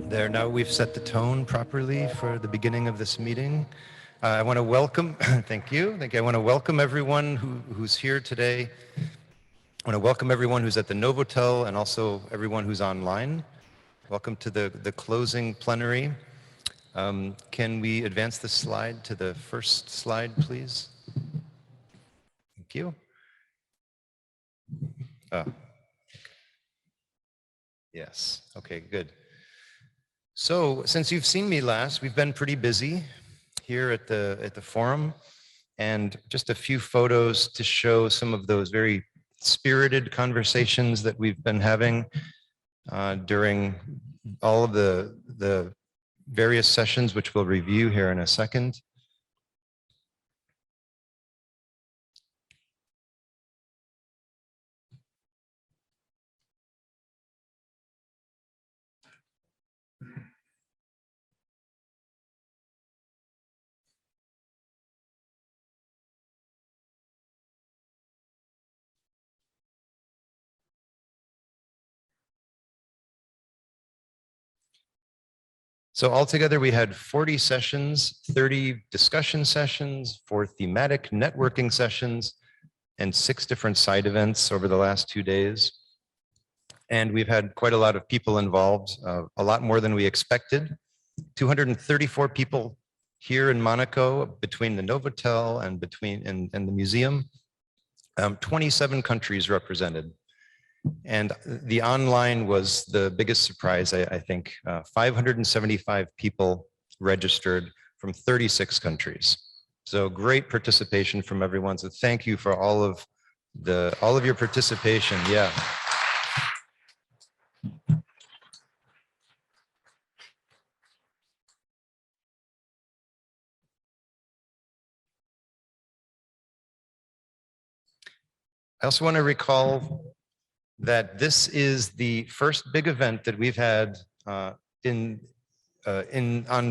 There, now we've set the tone properly for the beginning of this meeting. I want to welcome, thank you. I want to welcome everyone who's here today. I want to welcome everyone who's at the Novotel and also everyone who's online. Welcome to the closing plenary. Can we advance the slide to the first slide, please? Thank you. Oh. Yes, okay, good. So since you've seen me last, we've been pretty busy here at the forum, and just a few photos to show some of those very spirited conversations that we've been having during all of the various sessions, which we'll review here in a second. So altogether, we had 40 sessions, 30 discussion sessions, 4 thematic networking sessions, and 6 different side events over the last 2 days. And we've had quite a lot of people involved, a lot more than we expected. 234 people here in Monaco between the Novotel and and the museum. 27 countries represented. And the online was the biggest surprise, I think. 575 people registered from 36 countries. So great participation from everyone. So thank you for all of your participation. Yeah. I also want to recall that this is the first big event that we've had on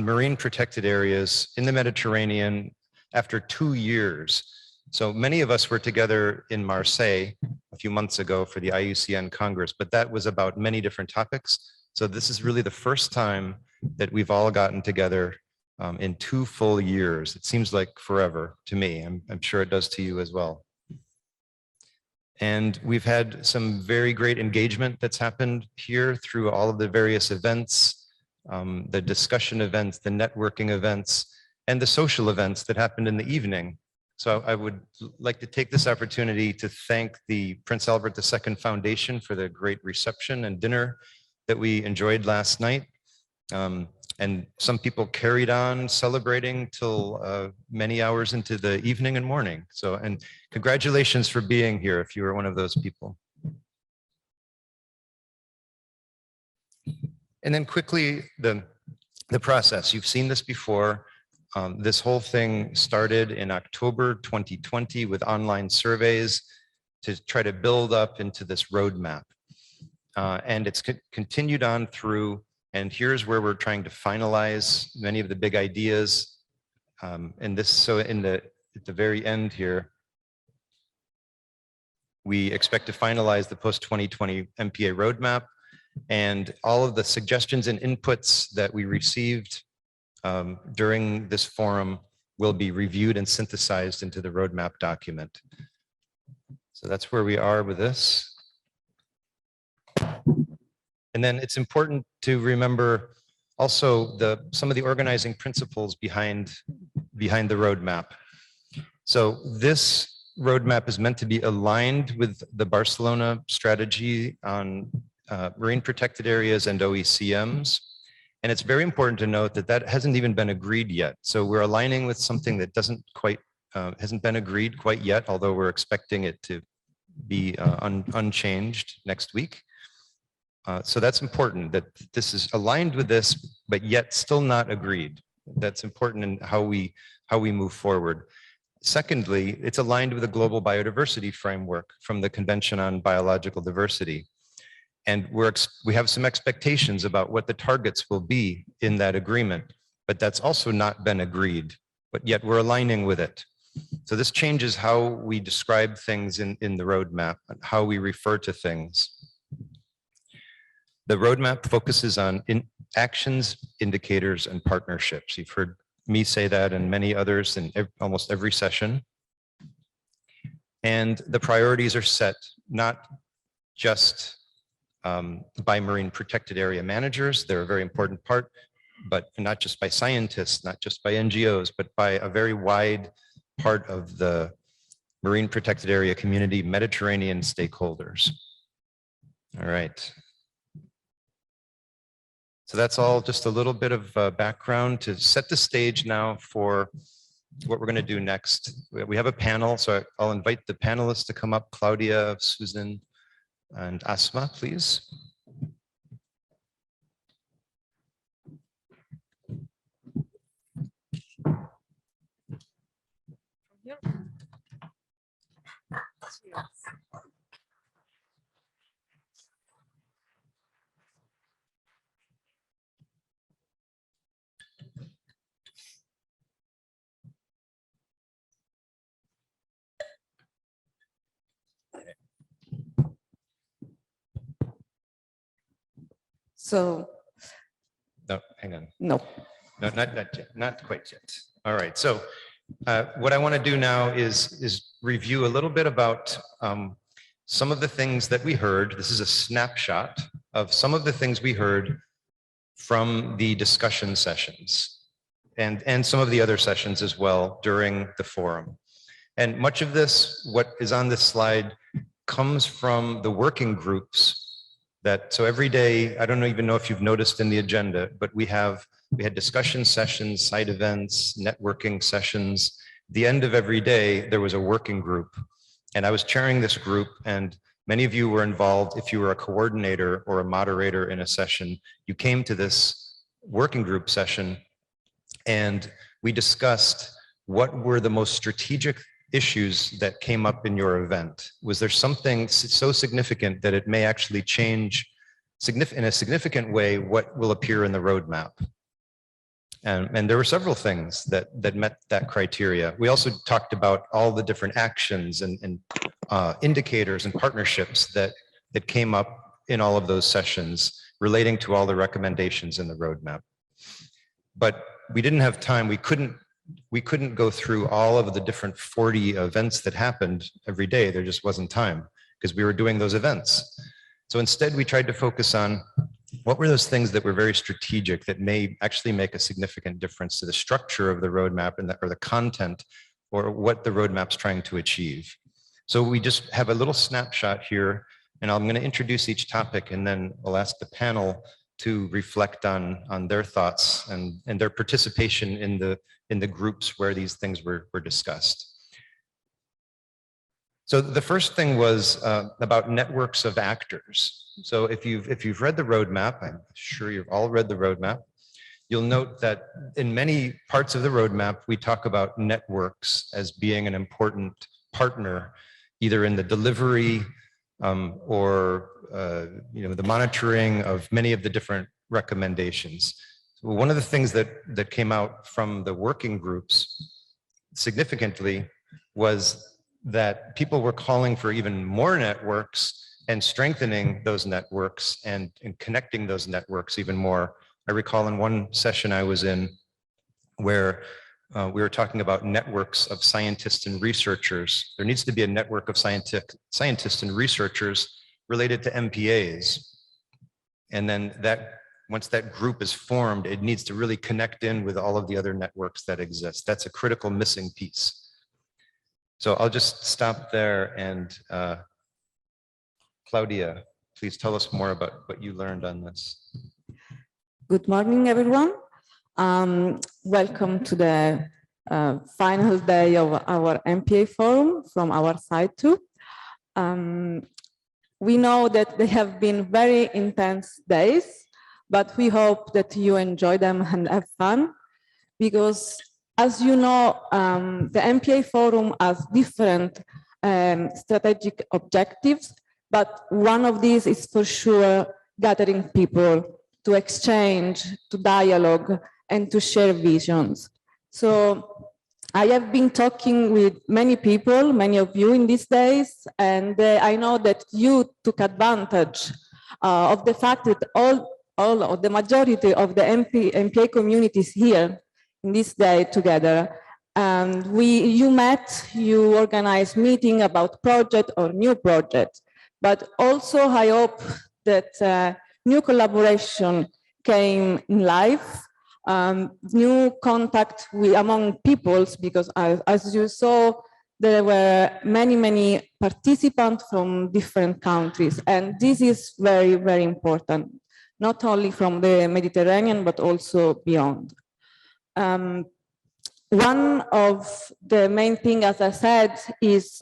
marine protected areas in the Mediterranean after 2 years. So many of us were together in Marseille a few months ago for the IUCN Congress, but that was about many different topics. So this is really the first time that we've all gotten together in 2 full years. It seems like forever to me. I'm sure it does to you as well. And we've had some very great engagement that's happened here through all of the various events, the discussion events, the networking events, and the social events that happened in the evening. So I would like to take this opportunity to thank the Prince Albert II Foundation for the great reception and dinner that we enjoyed last night. And some people carried on celebrating till many hours into the evening and morning. So, and congratulations for being here if you were one of those people. And then quickly, the process. You've seen this before. This whole thing started in October 2020 with online surveys to try to build up into this roadmap. And it's continued on through. And here's where we're trying to finalize many of the big ideas. And this, so at the very end here, we expect to finalize the post-2020 Mpa Roadmap, and all of the suggestions and inputs that we received during this forum will be reviewed and synthesized into the roadmap document. So that's where we are with this. And then it's important to remember also some of the organizing principles behind the roadmap. So this roadmap is meant to be aligned with the Barcelona strategy on marine protected areas and OECMs. And it's very important to note that that hasn't even been agreed yet. So we're aligning with something that doesn't quite, hasn't been agreed quite yet, although we're expecting it to be unchanged next week. So that's important, that this is aligned with this, but yet still not agreed. That's important in how we move forward. Secondly, it's aligned with the global biodiversity framework from the Convention on Biological Diversity. And we have some expectations about what the targets will be in that agreement, but that's also not been agreed, but yet we're aligning with it. So this changes how we describe things in the roadmap and how we refer to things. The roadmap focuses on actions, indicators, and partnerships. You've heard me say that and many others in almost every session. And the priorities are set not just by marine protected area managers. They're a very important part, but not just by scientists, not just by NGOs, but by a very wide part of the marine protected area community, Mediterranean stakeholders. All right. So that's all just a little bit of background to set the stage now for what we're going to do next. We have a panel, so I'll invite the panelists to come up, Claudia, Susan, and Asma, please. So, no, hang on. No, not yet, not quite yet. All right. So what I want to do now is review a little bit about some of the things that we heard. This is a snapshot of some of the things we heard from the discussion sessions and some of the other sessions as well during the forum. And much of this, what is on this slide, comes from the working groups so every day, I don't even know if you've noticed in the agenda, but we had discussion sessions, side events, networking sessions. The end of every day, there was a working group. And I was chairing this group, and many of you were involved. If you were a coordinator or a moderator in a session, you came to this working group session, and we discussed what were the most strategic issues that came up in your event. Was there something so significant that it may actually change in a significant way what will appear in the roadmap? And there were several things that met that criteria. We also talked about all the different actions and indicators and partnerships that came up in all of those sessions relating to all the recommendations in the roadmap. But we didn't have time. We couldn't go through all of the different 40 events that happened every day. There just wasn't time because we were doing those events. So instead, we tried to focus on what were those things that were very strategic that may actually make a significant difference to the structure of the roadmap and or the content or what the roadmap's trying to achieve. So we just have a little snapshot here, and I'm going to introduce each topic, and then I'll ask the panel to reflect on their thoughts and their participation in the groups where these things were discussed. So the first thing was about networks of actors. So if you've read the roadmap, I'm sure you've all read the roadmap, you'll note that in many parts of the roadmap, we talk about networks as being an important partner, either in the delivery or the monitoring of many of the different recommendations. So one of the things that came out from the working groups significantly was that people were calling for even more networks and strengthening those networks and connecting those networks even more. I recall in one session I was in where we were talking about networks of scientists and researchers. There needs to be a network of scientists and researchers related to MPAs. And then once that group is formed, it needs to really connect in with all of the other networks that exist. That's a critical missing piece. So I'll just stop there, and Claudia, please tell us more about what you learned on this. Good morning, everyone. Welcome to the final day of our MPA forum from our side too. We know that they have been very intense days, but we hope that you enjoy them and have fun, because as you know, the MPA forum has different strategic objectives, but one of these is for sure gathering people to exchange, to dialogue, and to share visions. So I have been talking with many people, many of you in these days, and I know that you took advantage of the fact that all of the majority of the MPA communities here in this day together. And you met, you organized meeting about project or new project, but also I hope that new collaboration came in life, new contact among peoples, because as you saw, there were many participants from different countries, and this is very, very important, not only from the Mediterranean, but also beyond. One of the main things, as I said, is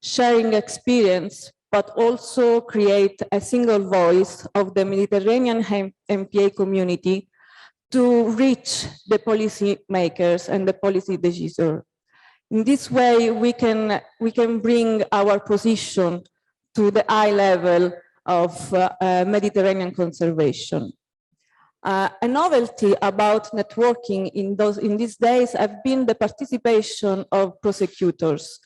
sharing experience, but also create a single voice of the Mediterranean MPA community to reach the policy makers and the policy decisors. In this way, we can bring our position to the high level of Mediterranean conservation. A novelty about networking in these days have been the participation of prosecutors.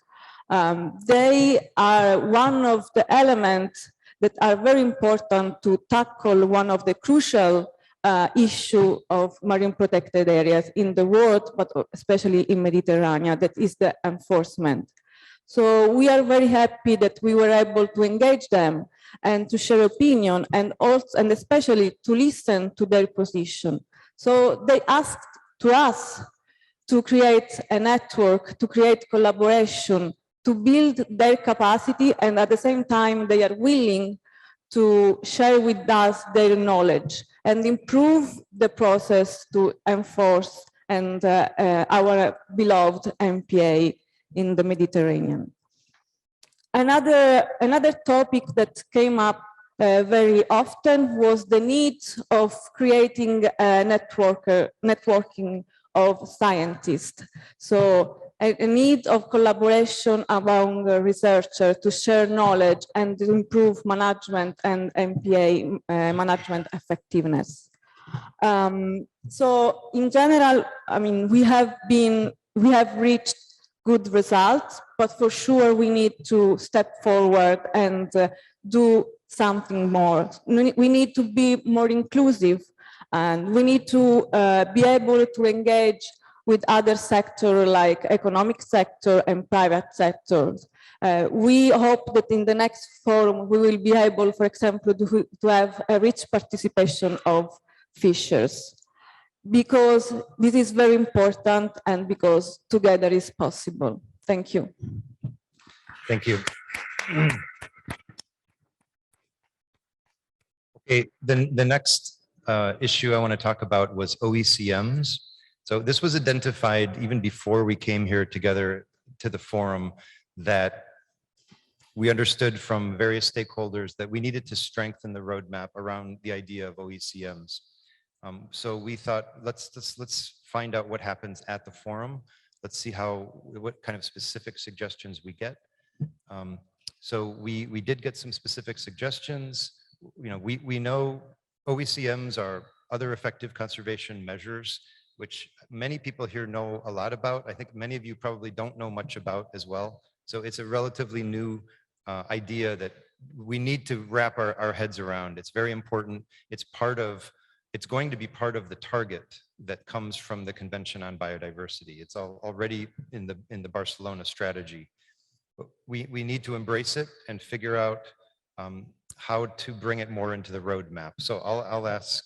They are one of the elements that are very important to tackle one of the crucial issue of marine protected areas in the world, but especially in Mediterranean, that is the enforcement. So we are very happy that we were able to engage them and to share opinion, and especially to listen to their position. So they asked to us to create a network, to create collaboration, to build their capacity, and at the same time they are willing to share with us their knowledge and improve the process to enforce and our beloved MPA in the Mediterranean. Another topic that came up very often was the need of creating a networking of scientists. So a need of collaboration among researchers to share knowledge and to improve management and MPA management effectiveness. So in general, I mean, we have reached good results, but for sure we need to step forward and do something more. We need to be more inclusive, and we need to be able to engage with other sectors like economic sector and private sectors. We hope that in the next forum we will be able, for example, to have a rich participation of fishers, because this is very important and because together is possible. Thank you. Thank you. Okay, the next issue I want to talk about was OECMs. So this was identified even before we came here together to the forum, that we understood from various stakeholders that we needed to strengthen the roadmap around the idea of OECMs. So we thought, let's find out what happens at the forum. Let's see what kind of specific suggestions we get. So we did get some specific suggestions. You know, we know OECMs are other effective conservation measures, which many people here know a lot about. I think many of you probably don't know much about as well. So it's a relatively new idea that we need to wrap our heads around. It's very important. It's going to be part of the target that comes from the Convention on Biodiversity. It's already in the Barcelona strategy. But we need to embrace it and figure out how to bring it more into the roadmap. So I'll ask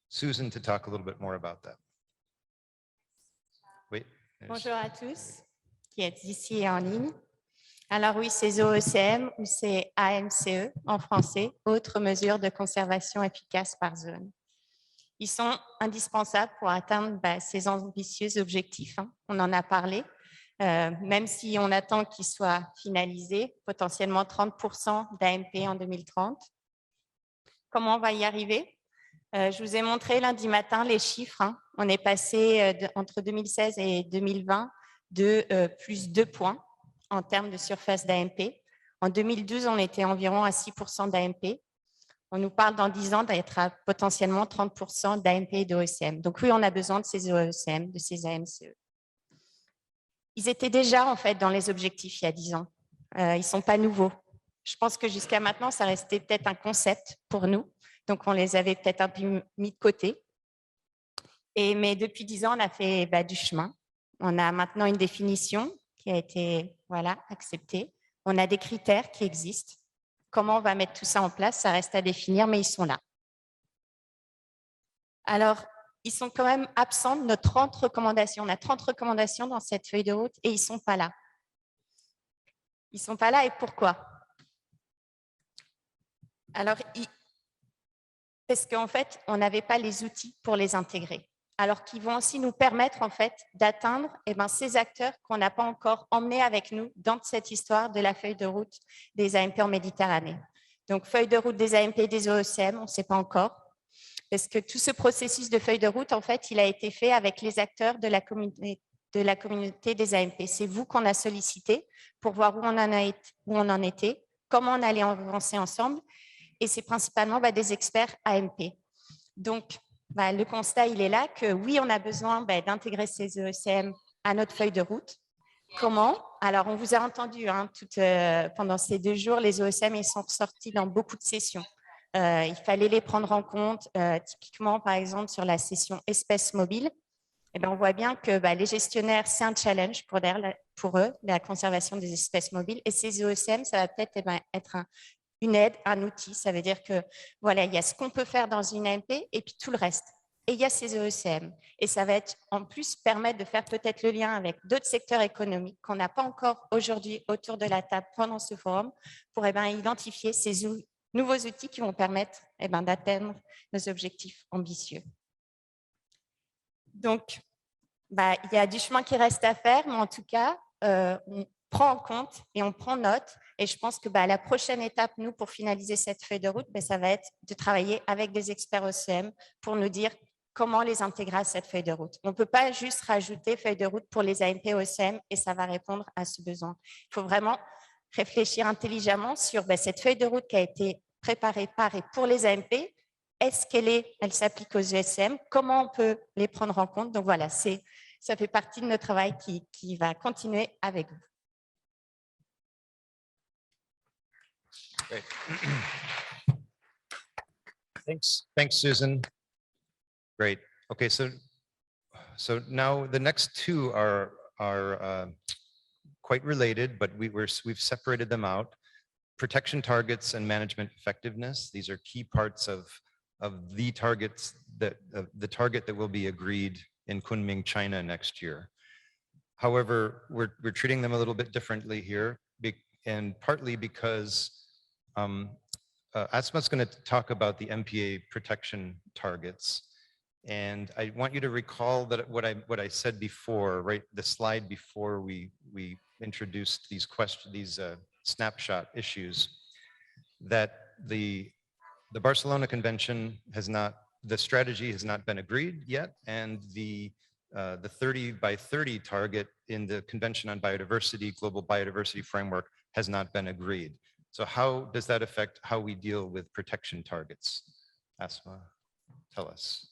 Susan to talk a little bit more about that. Oui. Bonjour à tous qui êtes ici et en ligne. Alors oui, ces OECM ou ces AMCE en français, autres mesures de conservation efficaces par zone. Ils sont indispensables pour atteindre ces ambitieux objectifs. On en a parlé, même si on attend qu'ils soient finalisés, potentiellement 30% d'AMP en 2030. Comment on va y arriver? Je vous ai montré lundi matin les chiffres. On est passé entre 2016 et 2020 de plus 2 points en termes de surface d'AMP. En 2012, on était environ à 6% d'AMP. On nous parle dans 10 ans d'être à potentiellement 30% d'AMP et d'OECM. Donc oui, on a besoin de ces OECM, de ces AMCE. Ils étaient déjà en fait dans les objectifs il y a 10 ans. Ils ne sont pas nouveaux. Je pense que jusqu'à maintenant, ça restait peut-être un concept pour nous. Donc on les avait peut-être un peu mis de côté. Mais depuis 10 ans, on a fait du chemin. On a maintenant une définition qui a été acceptée. On a des critères qui existent. Comment on va mettre tout ça en place, ça reste à définir, mais ils sont là. Alors, ils sont quand même absents de nos 30 recommandations. On a 30 recommandations dans cette feuille de route et ils ne sont pas là. Ils ne sont pas là et pourquoi? Alors, parce qu'en fait, on n'avait pas les outils pour les intégrer. Alors qu'ils vont aussi nous permettre en fait d'atteindre ces acteurs qu'on n'a pas encore emmenés avec nous dans cette histoire de la feuille de route des AMP en Méditerranée. Donc, feuille de route des AMP et des OECM, on ne sait pas encore, parce que tout ce processus de feuille de route, en fait, il a été fait avec les acteurs de la communauté des AMP. C'est vous qu'on a sollicité pour voir où on en était, comment on allait avancer ensemble, et c'est principalement des experts AMP. Donc, le constat, il est là que oui, on a besoin d'intégrer ces OECM à notre feuille de route. Comment? Alors, on vous a entendu pendant ces 2 jours, les OECM ils sont ressortis dans beaucoup de sessions. Il fallait les prendre en compte, typiquement, par exemple, sur la session espèces mobiles. On voit bien que les gestionnaires, c'est un challenge pour eux, la conservation des espèces mobiles. Et ces OECM, ça va peut-être être une aide, un outil. Ça veut dire que il y a ce qu'on peut faire dans une AMP et puis tout le reste. Et il y a ces OECM. Et ça va être en plus permettre de faire peut-être le lien avec d'autres secteurs économiques qu'on n'a pas encore aujourd'hui autour de la table pendant ce forum pour identifier ces nouveaux outils qui vont permettre d'atteindre nos objectifs ambitieux. Donc, il y a du chemin qui reste à faire, mais en tout cas, on prend en compte et on prend note. Et je pense que la prochaine étape, nous, pour finaliser cette feuille de route, ça va être de travailler avec des experts OCM pour nous dire comment les intégrer à cette feuille de route. On ne peut pas juste rajouter feuille de route pour les AMP OCM et ça va répondre à ce besoin. Il faut vraiment réfléchir intelligemment sur cette feuille de route qui a été préparée par et pour les AMP. est-ce elle s'applique aux ESM, comment on peut les prendre en compte. Donc voilà, ça fait partie de notre travail qui va continuer avec vous. Great. Thanks, Susan. Great. Okay, so now the next two are quite related, but we've separated them out. Protection targets and management effectiveness. These are key parts of the targets the target that will be agreed in Kunming, China next year. However, we're treating them a little bit differently here, and partly because Asma's going to talk about the MPA protection targets. And I want you to recall that what I said before, right? The slide before we introduced these snapshot issues, that the Barcelona Convention the strategy has not been agreed yet, and the 30 by 30 target in the Convention on Biodiversity, Global Biodiversity Framework, has not been agreed. So how does that affect how we deal with protection targets? Asma, tell us.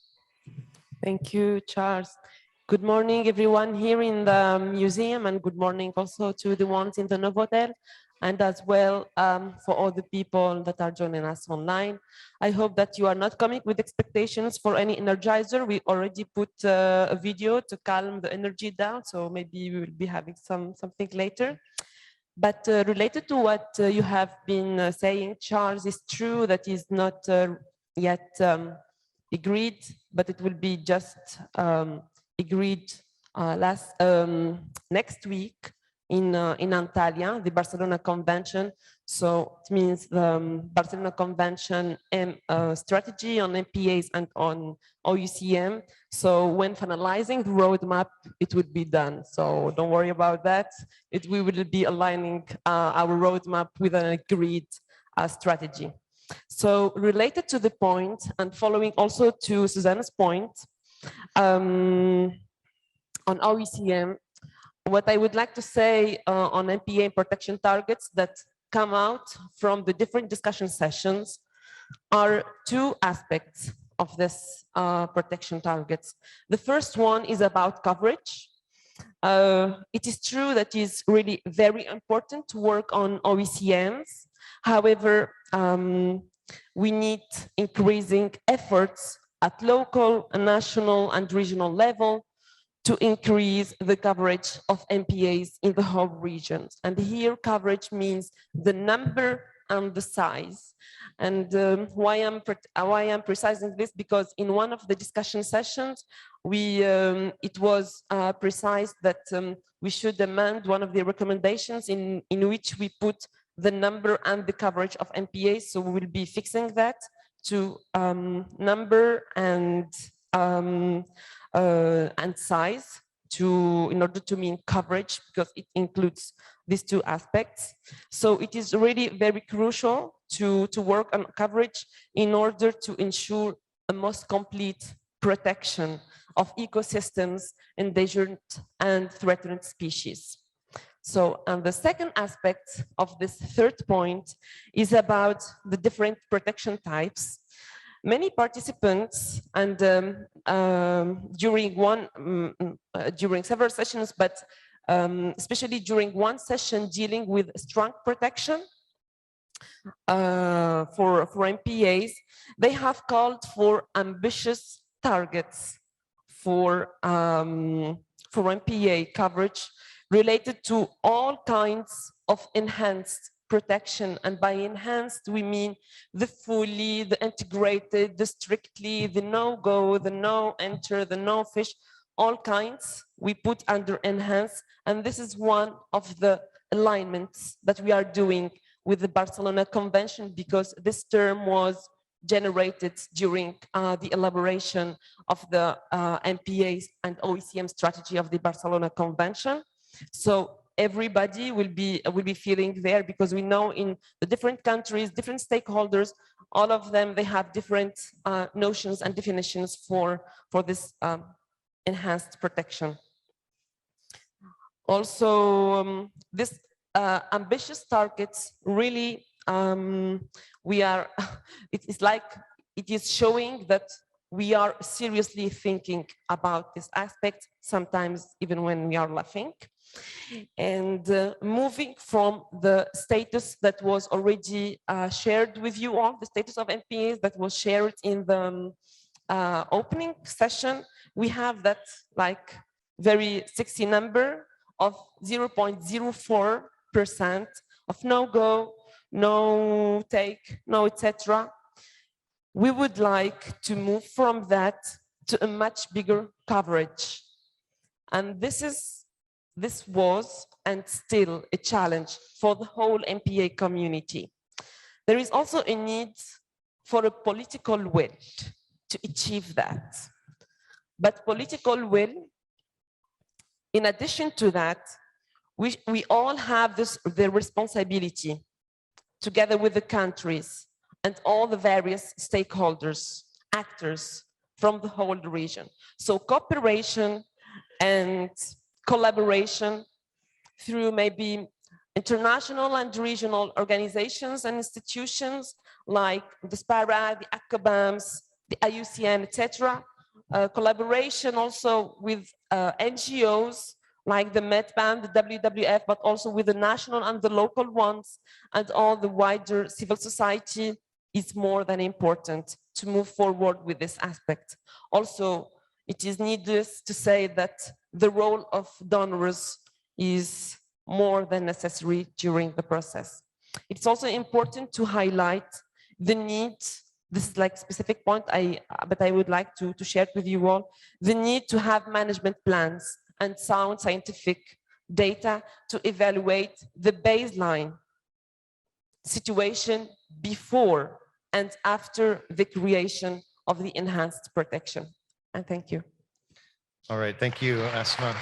Thank you, Charles. Good morning, everyone here in the museum, and good morning also to the ones in the Novotel, and as well for all the people that are joining us online. I hope that you are not coming with expectations for any energizer. We already put a video to calm the energy down, so maybe we will be having something later. But related to what you have been saying, Charles, is true that is not yet agreed, but it will be just agreed next week in Antalya, the Barcelona Convention. So it means the Barcelona Convention strategy on MPAs and on OECM. So when finalizing the roadmap, it would be done. So don't worry about that. We will be aligning our roadmap with an agreed strategy. So related to the point, and following also to Susanna's point, on OECM, what I would like to say on MPA protection targets that come out from the different discussion sessions are two aspects of this protection targets. The first one is about coverage. It is true that it's really very important to work on OECMs. However, we need increasing efforts at local, national, and regional level to increase the coverage of MPAs in the whole regions. And here coverage means the number and the size. And why I'm precising this, because in one of the discussion sessions, it was precise that we should amend one of the recommendations in which we put the number and the coverage of MPAs. So we will be fixing that to number and size in order to mean coverage, because it includes these two aspects. So it is really very crucial to work on coverage in order to ensure a most complete protection of ecosystems, endangered and threatened species. So, and the second aspect of this third point is about the different protection types. Many participants, and during several sessions, but especially during one session dealing with strong protection for MPAs, they have called for ambitious targets for MPA coverage related to all kinds of enhanced protection. And by enhanced, we mean the fully, the integrated, the strictly, the no-go, the no-enter, the no-fish, all kinds we put under enhanced. And this is one of the alignments that we are doing with the Barcelona Convention, because this term was generated during the elaboration of the MPAs and OECM strategy of the Barcelona Convention. So everybody will be feeling there, because we know in the different countries, different stakeholders, all of them, they have different notions and definitions for this enhanced protection. Also, this ambitious targets really, it's like it is showing that we are seriously thinking about this aspect, sometimes even when we are laughing. And moving from the status that was already shared with you all, the status of MPAs that was shared in the opening session, we have that like very sexy number of 0.04% of no-go, no take, no etc. We would like to move from that to a much bigger coverage. And this was and still a challenge for the whole MPA community. There is also a need for a political will to achieve that. But political will, in addition to that, we all have the responsibility, together with the countries and all the various stakeholders, actors from the whole region. So cooperation and collaboration through maybe international and regional organizations and institutions like the Sparac, the ACOBAMS, the IUCN, etc. Collaboration also with NGOs like the Maritime, the WWF, but also with the national and the local ones, and all the wider civil society is more than important to move forward with this aspect. Also, it is needless to say that the role of donors is more than necessary during the process. It's also important to highlight the need, this is like a specific point, but I would like to share it with you all, the need to have management plans and sound scientific data to evaluate the baseline situation before and after the creation of the enhanced protection. And thank you. All right, thank you, Asma.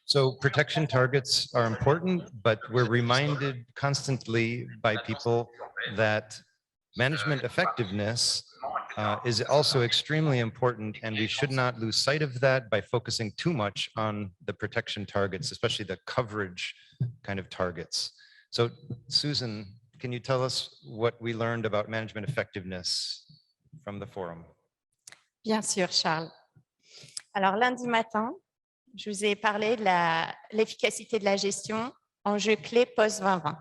So protection targets are important, but we're reminded constantly by people that management effectiveness is also extremely important, and we should not lose sight of that by focusing too much on the protection targets, especially the coverage kind of targets. So Susan, can you tell us what we learned about management effectiveness from the forum? Bien sûr, Charles. Alors, lundi matin, je vous ai parlé de l'efficacité de la gestion, enjeux clés post-2020.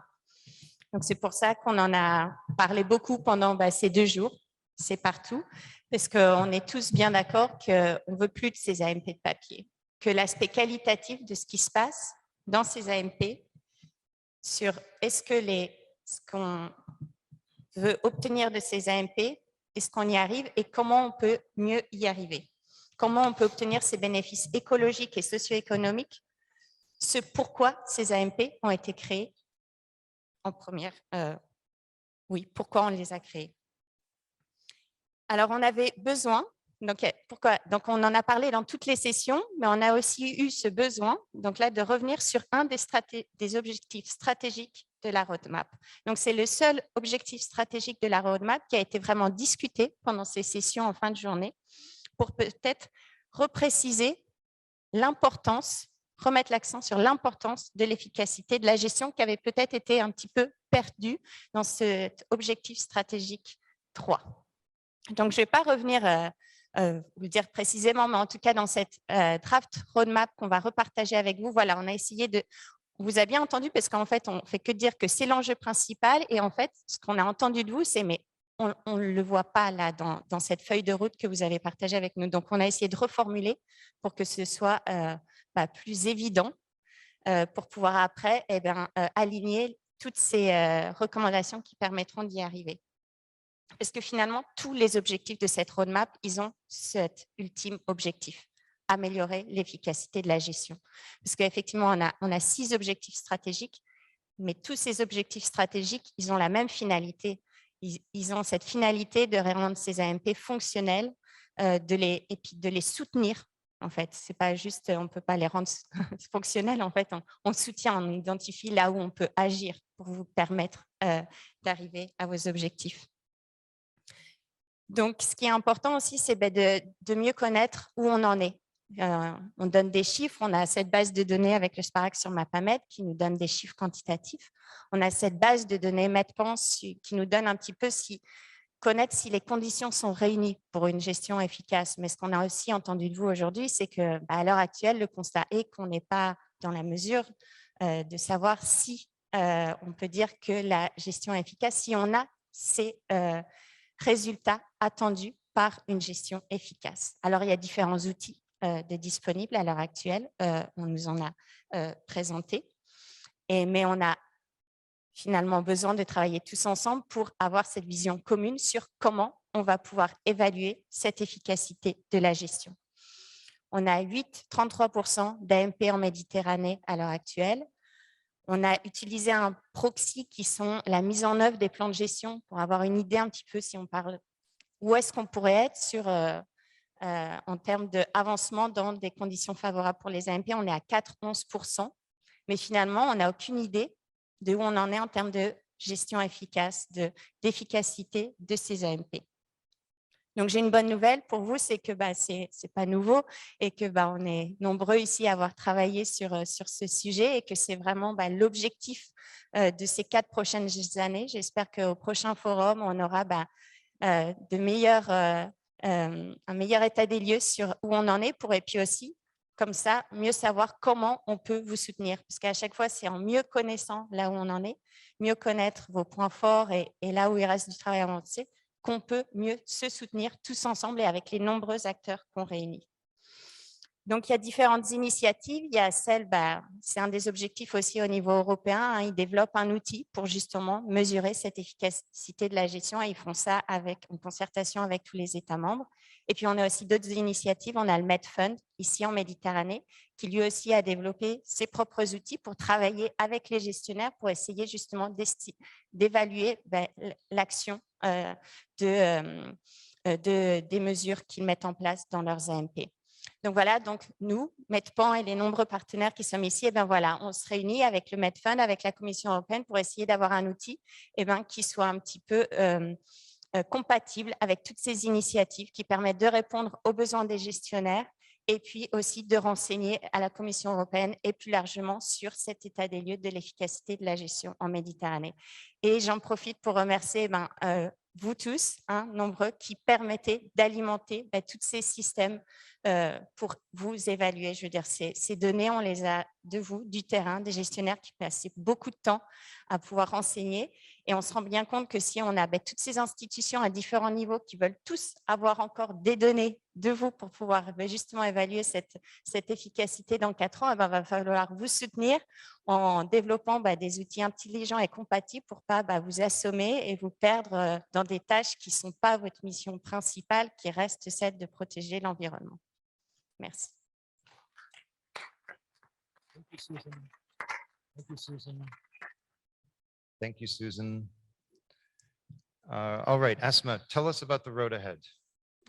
Donc, c'est pour ça qu'on en a parlé beaucoup pendant ces 2 jours. C'est partout, parce qu'on est tous bien d'accord qu'on ne veut plus de ces AMP de papier, que l'aspect qualitatif de ce qui se passe dans ces AMP, sur est-ce que ce qu'on veut obtenir de ces AMP, est-ce qu'on y arrive et comment on peut mieux y arriver? Comment on peut obtenir ces bénéfices écologiques et socio-économiques? Ce pourquoi ces AMP ont été créés en première. Oui, pourquoi on les a créés? Alors, on avait besoin, donc on en a parlé dans toutes les sessions, mais on a aussi eu ce besoin, donc là, de revenir sur un des objectifs stratégiques de la roadmap. Donc, c'est le seul objectif stratégique de la roadmap qui a été vraiment discuté pendant ces sessions en fin de journée, pour peut-être repréciser l'importance, remettre l'accent sur l'importance de l'efficacité de la gestion qui avait peut-être été un petit peu perdue dans cet objectif stratégique 3. Donc, je ne vais pas revenir vous dire précisément, mais en tout cas, dans cette draft roadmap qu'on va repartager avec vous, voilà, on a essayé de… On vous a bien entendu parce qu'en fait, on ne fait que dire que c'est l'enjeu principal et en fait, ce qu'on a entendu de vous, c'est mais on ne le voit pas là dans cette feuille de route que vous avez partagée avec nous. Donc, on a essayé de reformuler pour que ce soit plus évident pour pouvoir après aligner toutes ces recommandations qui permettront d'y arriver. Parce que finalement, tous les objectifs de cette roadmap, ils ont cet ultime objectif, améliorer l'efficacité de la gestion. Parce qu'effectivement, on a 6 objectifs stratégiques, mais tous ces objectifs stratégiques, ils ont la même finalité. Ils ont cette finalité de rendre ces AMP fonctionnels et puis de les soutenir. En fait, c'est pas juste, on ne peut pas les rendre fonctionnels. En fait, on soutient, on identifie là où on peut agir pour vous permettre d'arriver à vos objectifs. Donc, ce qui est important aussi, c'est de mieux connaître où on en est on donne des chiffres, on a cette base de données avec le Sparac sur Mpa qui nous donne des chiffres quantitatifs. On a cette base de données Mpa qui nous donne un petit peu connaître si les conditions sont réunies pour une gestion efficace. Mais ce qu'on a aussi entendu de vous aujourd'hui, c'est qu'à l'heure actuelle, le constat est qu'on n'est pas dans la mesure de savoir si on peut dire que la gestion est efficace, si on a ces résultats attendus par une gestion efficace. Alors, il y a différents outils disponibles à l'heure actuelle. On nous en a présenté. Mais on a finalement besoin de travailler tous ensemble pour avoir cette vision commune sur comment on va pouvoir évaluer cette efficacité de la gestion. On a 33% d'AMP en Méditerranée à l'heure actuelle. On a utilisé un proxy qui sont la mise en œuvre des plans de gestion pour avoir une idée un petit peu si on parle où est-ce qu'on pourrait être sur, en termes d'avancement dans des conditions favorables pour les AMP. On est à 4,11%, mais finalement, on n'a aucune idée de où on en est en termes de gestion efficace, d'efficacité de ces AMP. Donc, j'ai une bonne nouvelle pour vous, c'est que ce n'est pas nouveau et que on est nombreux ici à avoir travaillé sur ce sujet et que c'est vraiment l'objectif de ces 4 prochaines années. J'espère qu'au prochain forum, on aura un meilleur état des lieux sur où on en est et puis aussi, comme ça, mieux savoir comment on peut vous soutenir. Parce qu'à chaque fois, c'est en mieux connaissant là où on en est, mieux connaître vos points forts et là où il reste du travail à avancer, qu'on peut mieux se soutenir tous ensemble et avec les nombreux acteurs qu'on réunit. Donc, il y a différentes initiatives. Il y a celle, c'est un des objectifs aussi au niveau européen. Ils développent un outil pour justement mesurer cette efficacité de la gestion et ils font ça en concertation avec tous les États membres. Et puis, on a aussi d'autres initiatives. On a le MedFund, ici en Méditerranée, qui lui aussi a développé ses propres outils pour travailler avec les gestionnaires pour essayer justement d'évaluer l'action des mesures qu'ils mettent en place dans leurs AMP. Donc voilà, donc nous, Mpa et les nombreux partenaires qui sommes ici, on se réunit avec le MedFund, avec la Commission européenne pour essayer d'avoir un outil qui soit un petit peu compatible avec toutes ces initiatives qui permettent de répondre aux besoins des gestionnaires et puis aussi de renseigner à la Commission européenne et plus largement sur cet état des lieux de l'efficacité de la gestion en Méditerranée. Et j'en profite pour remercier vous tous, nombreux, qui permettez d'alimenter tous ces systèmes pour vous évaluer. Je veux dire, ces données, on les a de vous, du terrain, des gestionnaires qui passent beaucoup de temps à pouvoir renseigner. Et on se rend bien compte que si on a toutes ces institutions à différents niveaux qui veulent tous avoir encore des données de vous pour pouvoir justement évaluer cette efficacité dans 4 ans, il va falloir vous soutenir en développant des outils intelligents et compatibles pour ne pas vous assommer et vous perdre dans des tâches qui ne sont pas votre mission principale, qui reste celle de protéger l'environnement. Merci. Thank you, Susan. Thank you, Susan. Thank you, Susan. All right, Asma, tell us about the road ahead.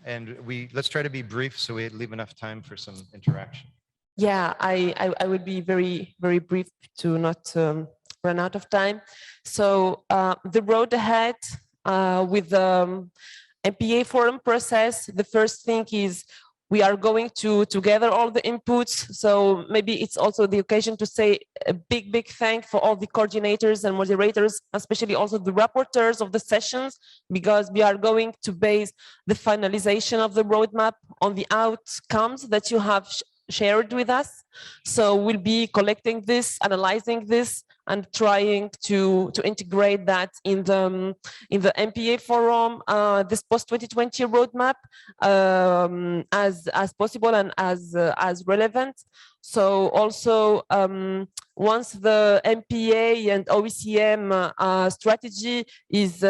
And let's try to be brief so we leave enough time for some interaction. Yeah, I will be very, very brief to not run out of time. So the road ahead with the Mpa forum process, the first thing is we are going to gather all the inputs. So maybe it's also the occasion to say a big, big thank for all the coordinators and moderators, especially also the rapporteurs of the sessions, because we are going to base the finalization of the roadmap on the outcomes that you have shared with us. So we'll be collecting this, analyzing this, and trying to integrate that in the Mpa forum, this post-2020 roadmap as possible and as relevant. So also once the Mpa and OECM strategy is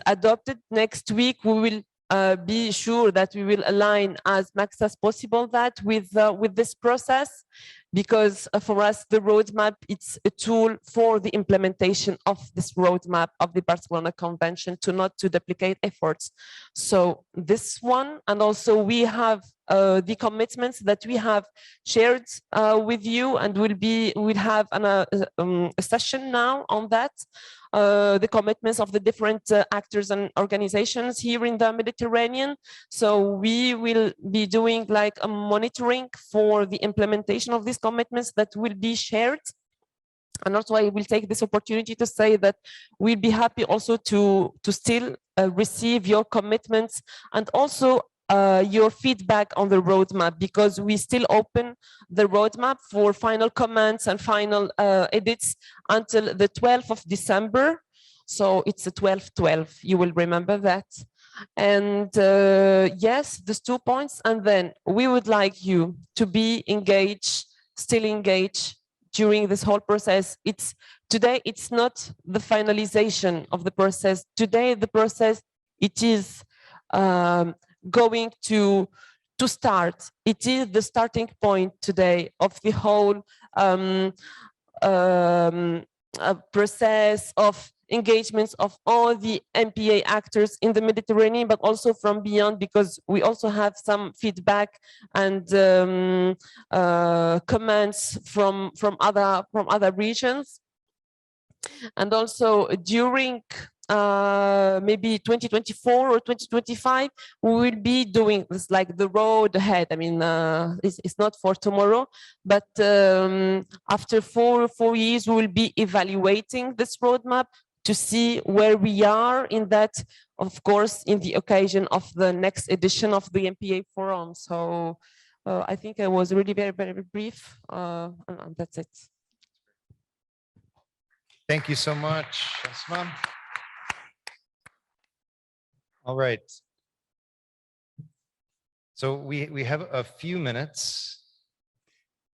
adopted next week, we will be sure that we will align as much as possible that with this process, because for us the roadmap, it's a tool for the implementation of this roadmap of the Barcelona Convention to not to duplicate efforts. So this one, and also we have the commitments that we have shared with you, and we'll have a session now on that. The commitments of the different actors and organizations here in the Mediterranean. So we will be doing like a monitoring for the implementation of these commitments that will be shared. And also I will take this opportunity to say that we'll be happy also to still receive your commitments and also your feedback on the roadmap, because we still open the roadmap for final comments and final edits until the 12th of December. So it's a 12/12, you will remember that. And yes, these 2 points. And then we would like you to be engaged, still engaged during this whole process. Today, it's not the finalization of the process. Today, the process, it is going to start. It is the starting point today of the whole process of engagements of all the MPA actors in the Mediterranean, but also from beyond, because we also have some feedback and comments from other regions. And also during maybe 2024 or 2025, we will be doing this, like the road ahead. I mean, it's not for tomorrow, but after four years, we will be evaluating this roadmap to see where we are in that, of course, in the occasion of the next edition of the MPA Forum. So I think I was really very, very brief, and that's it. Thank you so much, Asma. All right. So we have a few minutes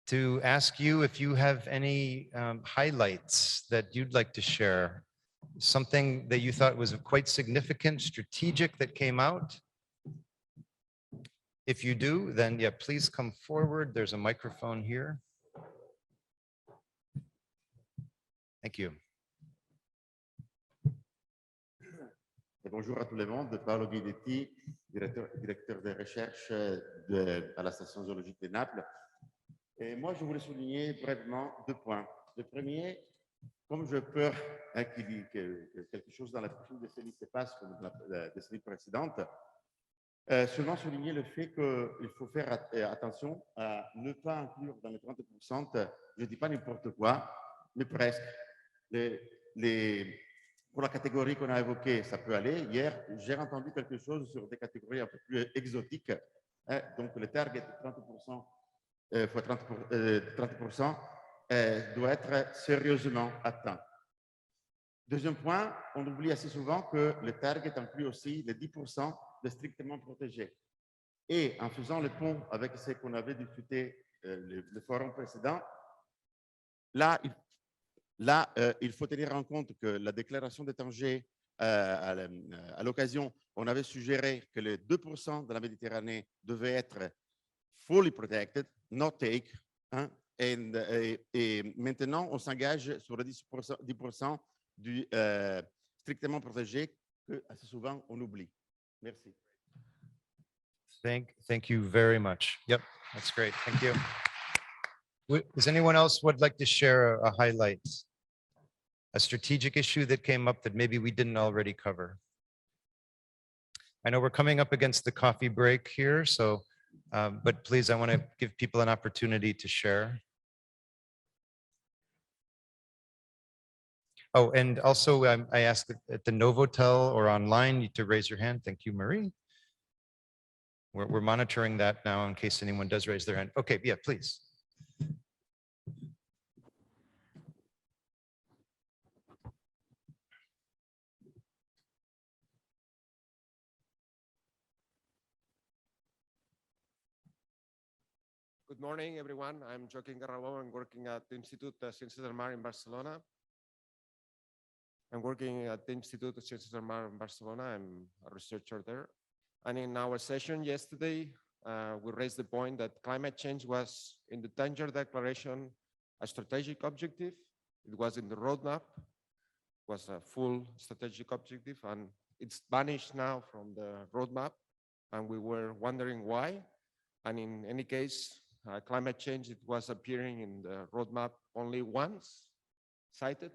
to ask you if you have any highlights that you'd like to share, something that you thought was quite significant, strategic that came out. If you do, then yeah, please come forward. There's a microphone here. Thank you. Et bonjour à tout le monde, Paolo Guidetti, directeur de recherche à la station zoologique de Naples. Et moi, je voulais souligner brièvement 2 points. Le premier, comme j'ai peur qu'il y ait quelque chose dans la prochaine décennie se passe comme la décennie précédente, seulement souligner le fait qu'il faut faire attention à ne pas inclure dans les 30%, je ne dis pas n'importe quoi, mais presque. Pour la catégorie qu'on a évoquée, ça peut aller. Hier, j'ai entendu quelque chose sur des catégories un peu plus exotiques. Donc, le target 30% fois 30% doit être sérieusement atteint. Deuxième point, on oublie assez souvent que le target inclut aussi les 10% de strictement protégés. Et en faisant le pont avec ce qu'on avait discuté le forum précédent, là, il faut tenir en compte que la déclaration des dangers, à l'occasion, on avait suggéré que les 2% de la Méditerranée devaient être fully protected, not take, hein, et maintenant, on s'engage sur les 10% du strictement protégé que assez souvent on oublie. Merci. Thank you very much. Yep, that's great. Thank you. Does anyone else would like to share a highlight? A strategic issue that came up that maybe we didn't already cover? I know we're coming up against the coffee break here, so, but please, I want to give people an opportunity to share. Oh, and also I asked at the Novotel or online to raise your hand. Thank you, Marie. We're monitoring that now in case anyone does raise their hand. Okay, yeah, please. Good morning, everyone. I'm Joaquín Garraló. I'm working at the Institute of Ciencias del Mar in Barcelona. I'm working at the Institute of Ciencias del Mar in Barcelona. I'm a researcher there. And in our session yesterday, we raised the point that climate change was in the Tanger Declaration a strategic objective. It was in the roadmap. It was a full strategic objective, and it's vanished now from the roadmap. And we were wondering why. And in any case, climate change, it was appearing in the roadmap only once cited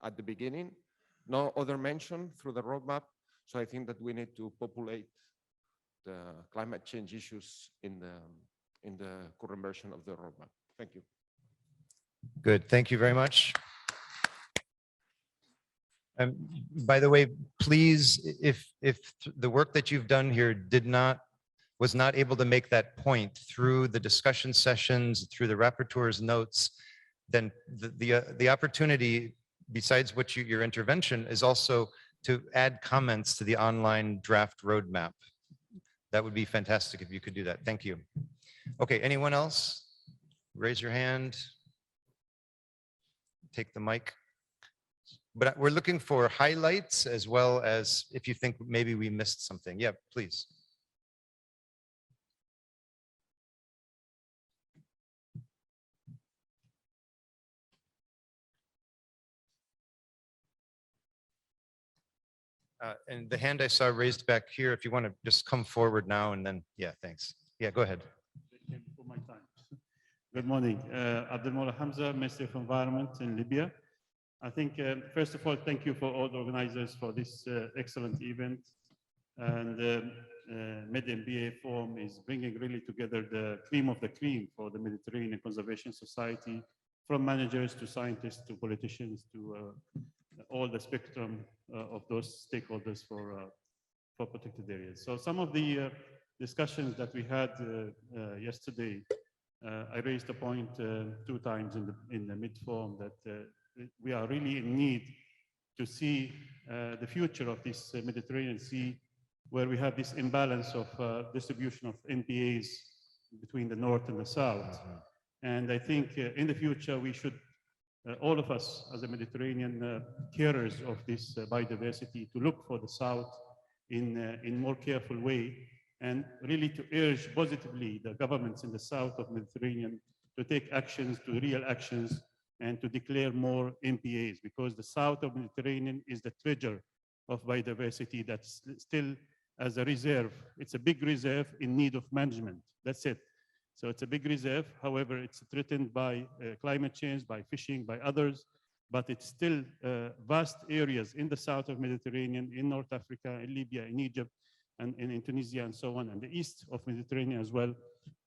at the beginning, no other mention through the roadmap. So I think that we need to populate the climate change issues in the current version of the roadmap. Thank you. Good, thank you very much. By the way, please, if the work that you've done here was not able to make that point through the discussion sessions, through the rapporteur's notes, then the opportunity, besides your intervention, is also to add comments to the online draft roadmap. That would be fantastic if you could do that. Thank you. Okay, anyone else? Raise your hand. Take the mic. But we're looking for highlights as well as if you think maybe we missed something. Yeah, please. And the hand I saw raised back here, if you want to just come forward now and then, yeah, thanks. Yeah, go ahead. For my time. Good morning. Abdelmoula Hamza, Minister of Environment in Libya. I think, first of all, thank you for all the organizers for this excellent event. And Mpa Forum is bringing really together the cream of the cream for the Mediterranean Conservation Society, from managers to scientists to politicians to all the spectrum of those stakeholders for protected areas. So some of the discussions that we had yesterday, I raised a point 2 times in the mid-forum that we are really in need to see the future of this Mediterranean Sea, where we have this imbalance of distribution of MPAs between the north and the south. And I think in the future, we should, all of us as a Mediterranean carers of this biodiversity, to look for the south in more careful way, and really to urge positively the governments in the south of Mediterranean to take actions, to real actions, and to declare more MPAs, because the south of Mediterranean is the treasure of biodiversity that's still as a reserve. It's a big reserve in need of management. That's it. So it's a big reserve. However, it's threatened by climate change, by fishing, by others, but it's still vast areas in the south of Mediterranean, in North Africa, in Libya, in Egypt, and in Tunisia, and so on, and the east of Mediterranean as well,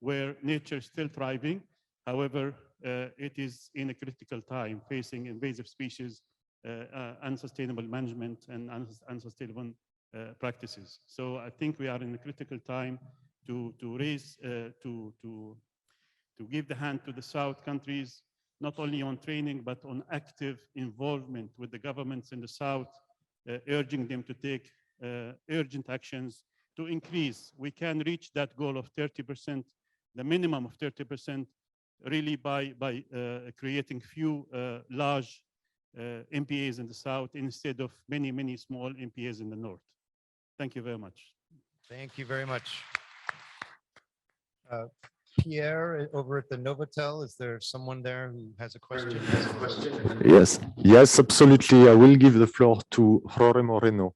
where nature is still thriving. However, it is in a critical time, facing invasive species, unsustainable management, and unsustainable practices. So I think we are in a critical time to raise, to give the hand to the South countries, not only on training, but on active involvement with the governments in the South, urging them to take urgent actions to increase. We can reach that goal of 30%, the minimum of 30%, really by creating few large MPAs in the South instead of many, many small MPAs in the North. Thank you very much. Thank you very much. Pierre, over at the Novotel, is there someone there who has a question? Yes, absolutely. I will give the floor to Jorge Moreno.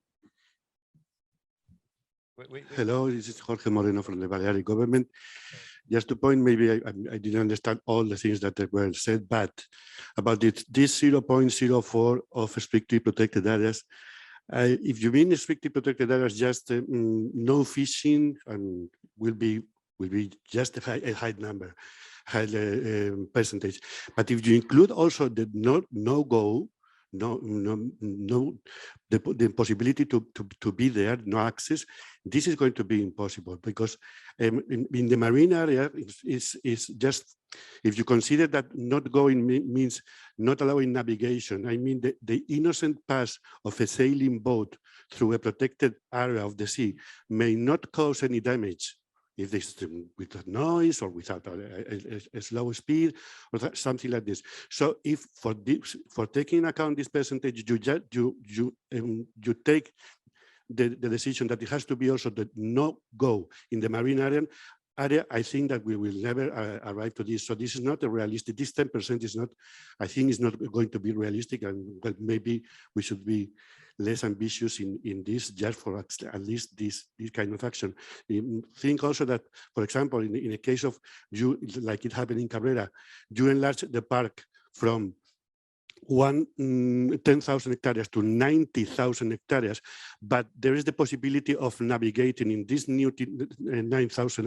Wait. Hello, this is Jorge Moreno from the Balearic government. Just to point, maybe I didn't understand all the things that were said, but about this 0.04 of strictly protected areas, if you mean strictly protected areas, just no fishing, and will be just a high number, high percentage. But if you include also the the possibility to be there, no access, this is going to be impossible, because in the marine area is just, if you consider that not going means not allowing navigation, I mean the innocent pass of a sailing boat through a protected area of the sea may not cause any damage if this without noise or without a slow speed or something like this. So if for taking account this percentage, you take the decision that it has to be also the no go in the marine area, area, I think that we will never arrive to this. So this is not a realistic, this 10% is not, I think is not going to be realistic, and well, maybe we should be less ambitious in this, just for at least this kind of action. Think also that, for example, in a case of you, like it happened in Cabrera, you enlarge the park from 10,000 hectares to 90,000 hectares, but there is the possibility of navigating in this new 90,000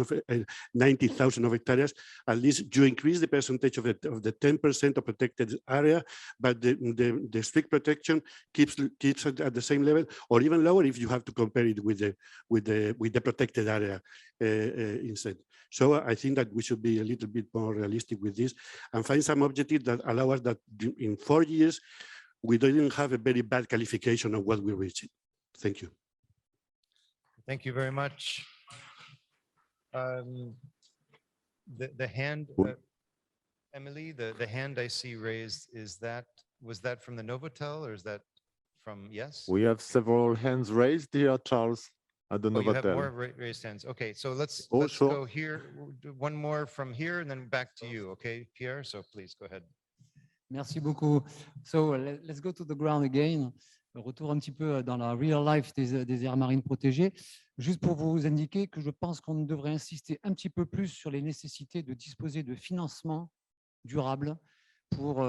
of hectares. At least you increase the percentage of the 10% of protected area, but the strict protection keeps it at the same level, or even lower if you have to compare it with the protected area instead. So I think that we should be a little bit more realistic with this and find some objectives that allow us that in 4 years, we don't have a very bad qualification of what we're reaching. Thank you. Thank you very much. The hand, Emily, the hand I see raised, was that from the Novotel or is that from, yes? We have several hands raised here, Charles, at the Oh, you have more Novotel. raised hands. Okay, so let's sure. go here. We'll do one more from here and then back to you. Okay, Pierre, so please go ahead. Merci beaucoup. So let's go to the ground again. Retour un petit peu dans la real life des aires marines protégées. Juste pour vous indiquer que je pense qu'on devrait insister un petit peu plus sur les nécessités de disposer de financement durable pour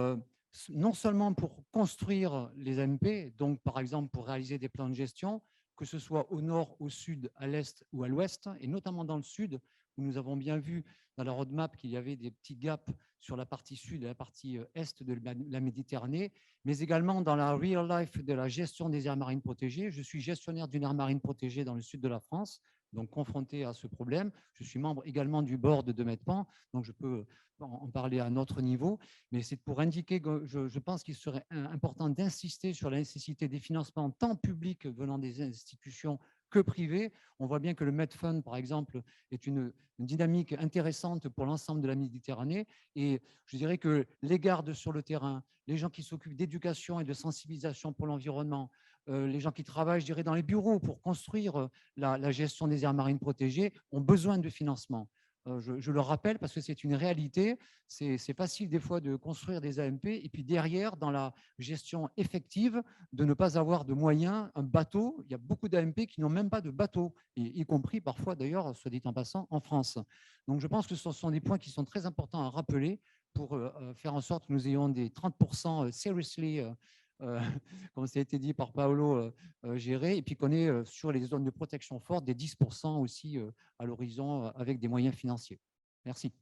non seulement pour construire les MP, donc par exemple pour réaliser des plans de gestion, que ce soit au nord, au sud, à l'est ou à l'ouest, et notamment dans le sud, où nous avons bien vu dans la roadmap qu'il y avait des petits gaps sur la partie sud et la partie est de la Méditerranée, mais également dans la real life de la gestion des aires marines protégées. Je suis gestionnaire d'une aire marine protégée dans le sud de la France, donc confronté à ce problème. Je suis membre également du board de Mpa, donc je peux en parler à un autre niveau, mais c'est pour indiquer que je pense qu'il serait important d'insister sur la nécessité des financements tant publics venant des institutions que privés. On voit bien que le Medfund, par exemple, est une dynamique intéressante pour l'ensemble de la Méditerranée. Et je dirais que les gardes sur le terrain, les gens qui s'occupent d'éducation et de sensibilisation pour l'environnement, les gens qui travaillent, je dirais, dans les bureaux pour construire la gestion des aires marines protégées ont besoin de financement. Je le rappelle parce que c'est une réalité. C'est facile des fois de construire des AMP et puis derrière, dans la gestion effective, de ne pas avoir de moyens, un bateau. Il y a beaucoup d'AMP qui n'ont même pas de bateau, y compris parfois d'ailleurs, soit dit en passant, en France. Donc je pense que ce sont des points qui sont très importants à rappeler pour faire en sorte que nous ayons des 30% seriously comme ça a été dit par Paolo, géré, et puis qu'on ait sur les zones de protection forte des 10% aussi à l'horizon avec des moyens financiers. Merci.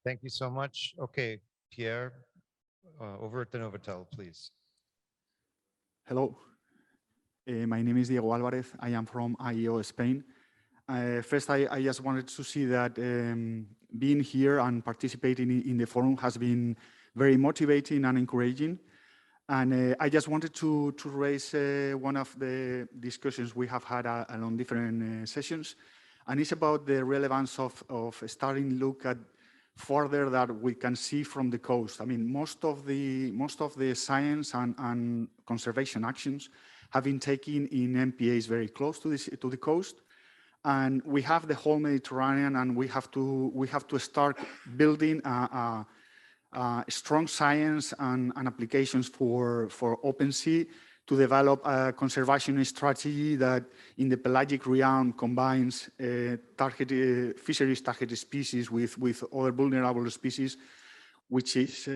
Thank you so much. Okay, Pierre, over at the Novotel, please. Hello, my name is Diego Alvarez. I am from IEO Spain. First, I just wanted to see that being here and participating in the forum has been very motivating and encouraging. And I just wanted to raise one of the discussions we have had along different sessions, and it's about the relevance of starting to look at further that we can see from the coast. I mean, most of the science and conservation actions have been taken in MPAs very close to the coast. And we have the whole Mediterranean, and we have to start building a strong science and applications for open sea to develop a conservation strategy that in the pelagic realm combines fisheries targeted species with other vulnerable species, which is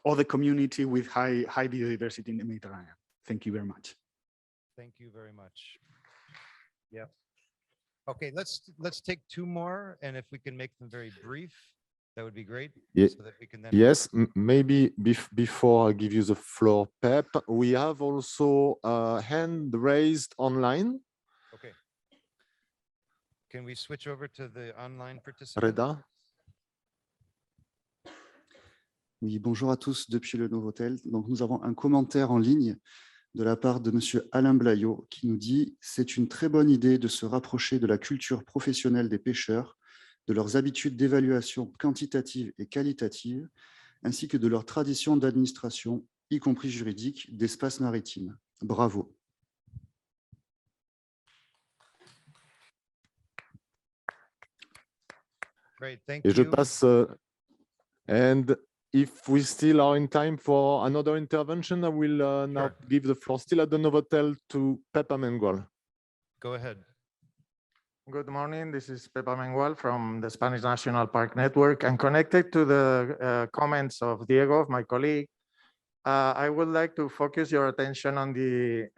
other community with high biodiversity in the Mediterranean. Thank you very much. Thank you very much. Yeah. Okay, let's take two more, and if we can make them very brief, that would be great. Yeah. So that we can then Yes, maybe before I give you the floor, Pep, we have also a hand raised online. Okay. Can we switch over to the online participants? Reda? Oui, bonjour à tous depuis le Novotel. Donc, nous avons un commentaire en ligne de la part de Monsieur Alain Blayot qui nous dit « C'est une très bonne idée de se rapprocher de la culture professionnelle des pêcheurs, de leurs habitudes d'évaluation quantitative et qualitative, ainsi que de leur tradition d'administration, y compris juridique, d'espaces maritimes. Bravo ». Great, thank Et je you. passe, and if we still are in time for another intervention, I will now Sure. give the floor still at the Novotel to Pepa Mengual. Go ahead. Good morning. This is Mpa Roadmap from the Spanish National Park Network, and connected to the comments of Diego, my colleague, I would like to focus your attention on the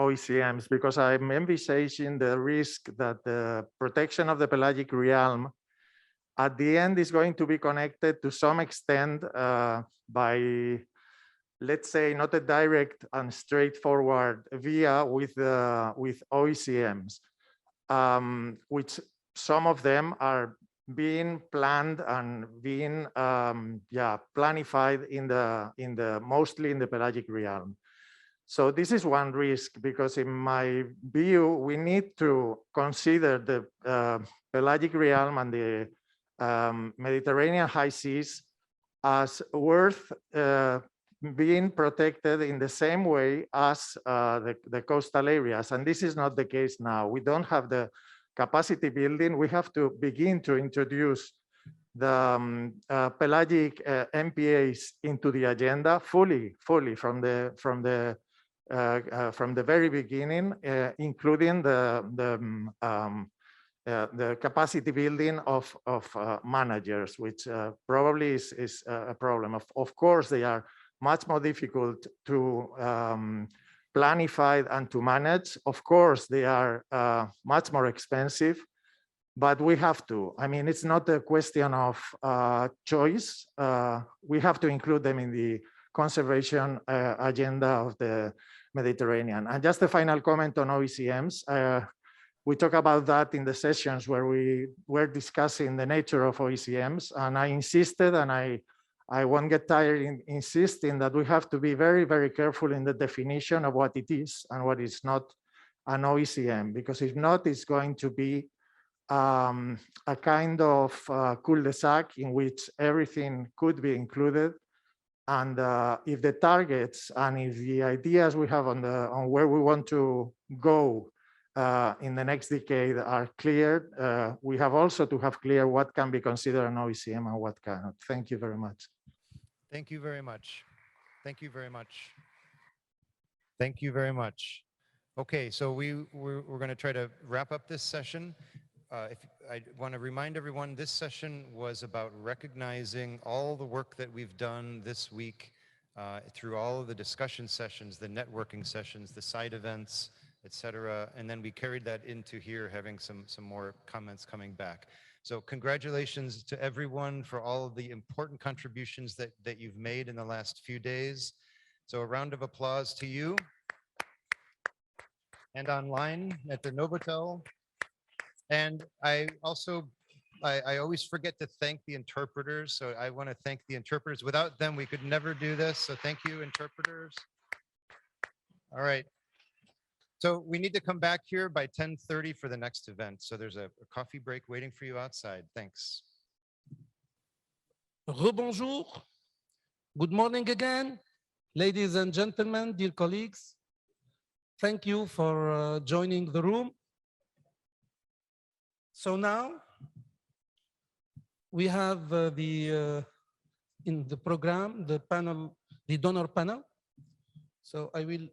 OECMs, because I'm envisaging the risk that the protection of the pelagic realm at the end is going to be connected to some extent by, let's say, not a direct and straightforward via with OECMs. Which some of them are being planned and being planified mostly in the pelagic realm. So this is one risk, because in my view, we need to consider the pelagic realm and the Mediterranean high seas as worth being protected in the same way as the coastal areas. And this is not the case now. We don't have the capacity building. We have to begin to introduce the pelagic MPAs into the agenda fully from the very beginning, including the capacity building of managers, which probably is a problem. Of course, they are much more difficult to planify and to manage. Of course, they are much more expensive, but we have to. I mean, it's not a question of choice. We have to include them in the conservation agenda of the Mediterranean. And just a final comment on OECMs. We talk about that in the sessions where we were discussing the nature of OECMs, and I insisted, and I won't get tired in insisting that we have to be very, very careful in the definition of what it is and what is not an OECM, because if not, it's going to be a kind of cul-de-sac in which everything could be included. And if the targets and if the ideas we have on where we want to go in the next decade are clear, we have also to have clear what can be considered an OECM and what cannot. Thank you very much. Thank you very much. Thank you very much. Thank you very much. Okay, so we're going to try to wrap up this session. I want to remind everyone, this session was about recognizing all the work that we've done this week through all of the discussion sessions, the networking sessions, the side events, etc. And then we carried that into here, having some more comments coming back. So congratulations to everyone for all of the important contributions that you've made in the last few days. So a round of applause to you. And online at the Novotel. And I always forget to thank the interpreters. So I want to thank the interpreters. Without them, we could never do this. So thank you, interpreters. All right. So we need to come back here by 10:30 for the next event. So there's a coffee break waiting for you outside. Thanks. Rebonjour. Good morning again, ladies and gentlemen, dear colleagues. Thank you for joining the room. So now we have in the program, the panel, the donor panel. So I will.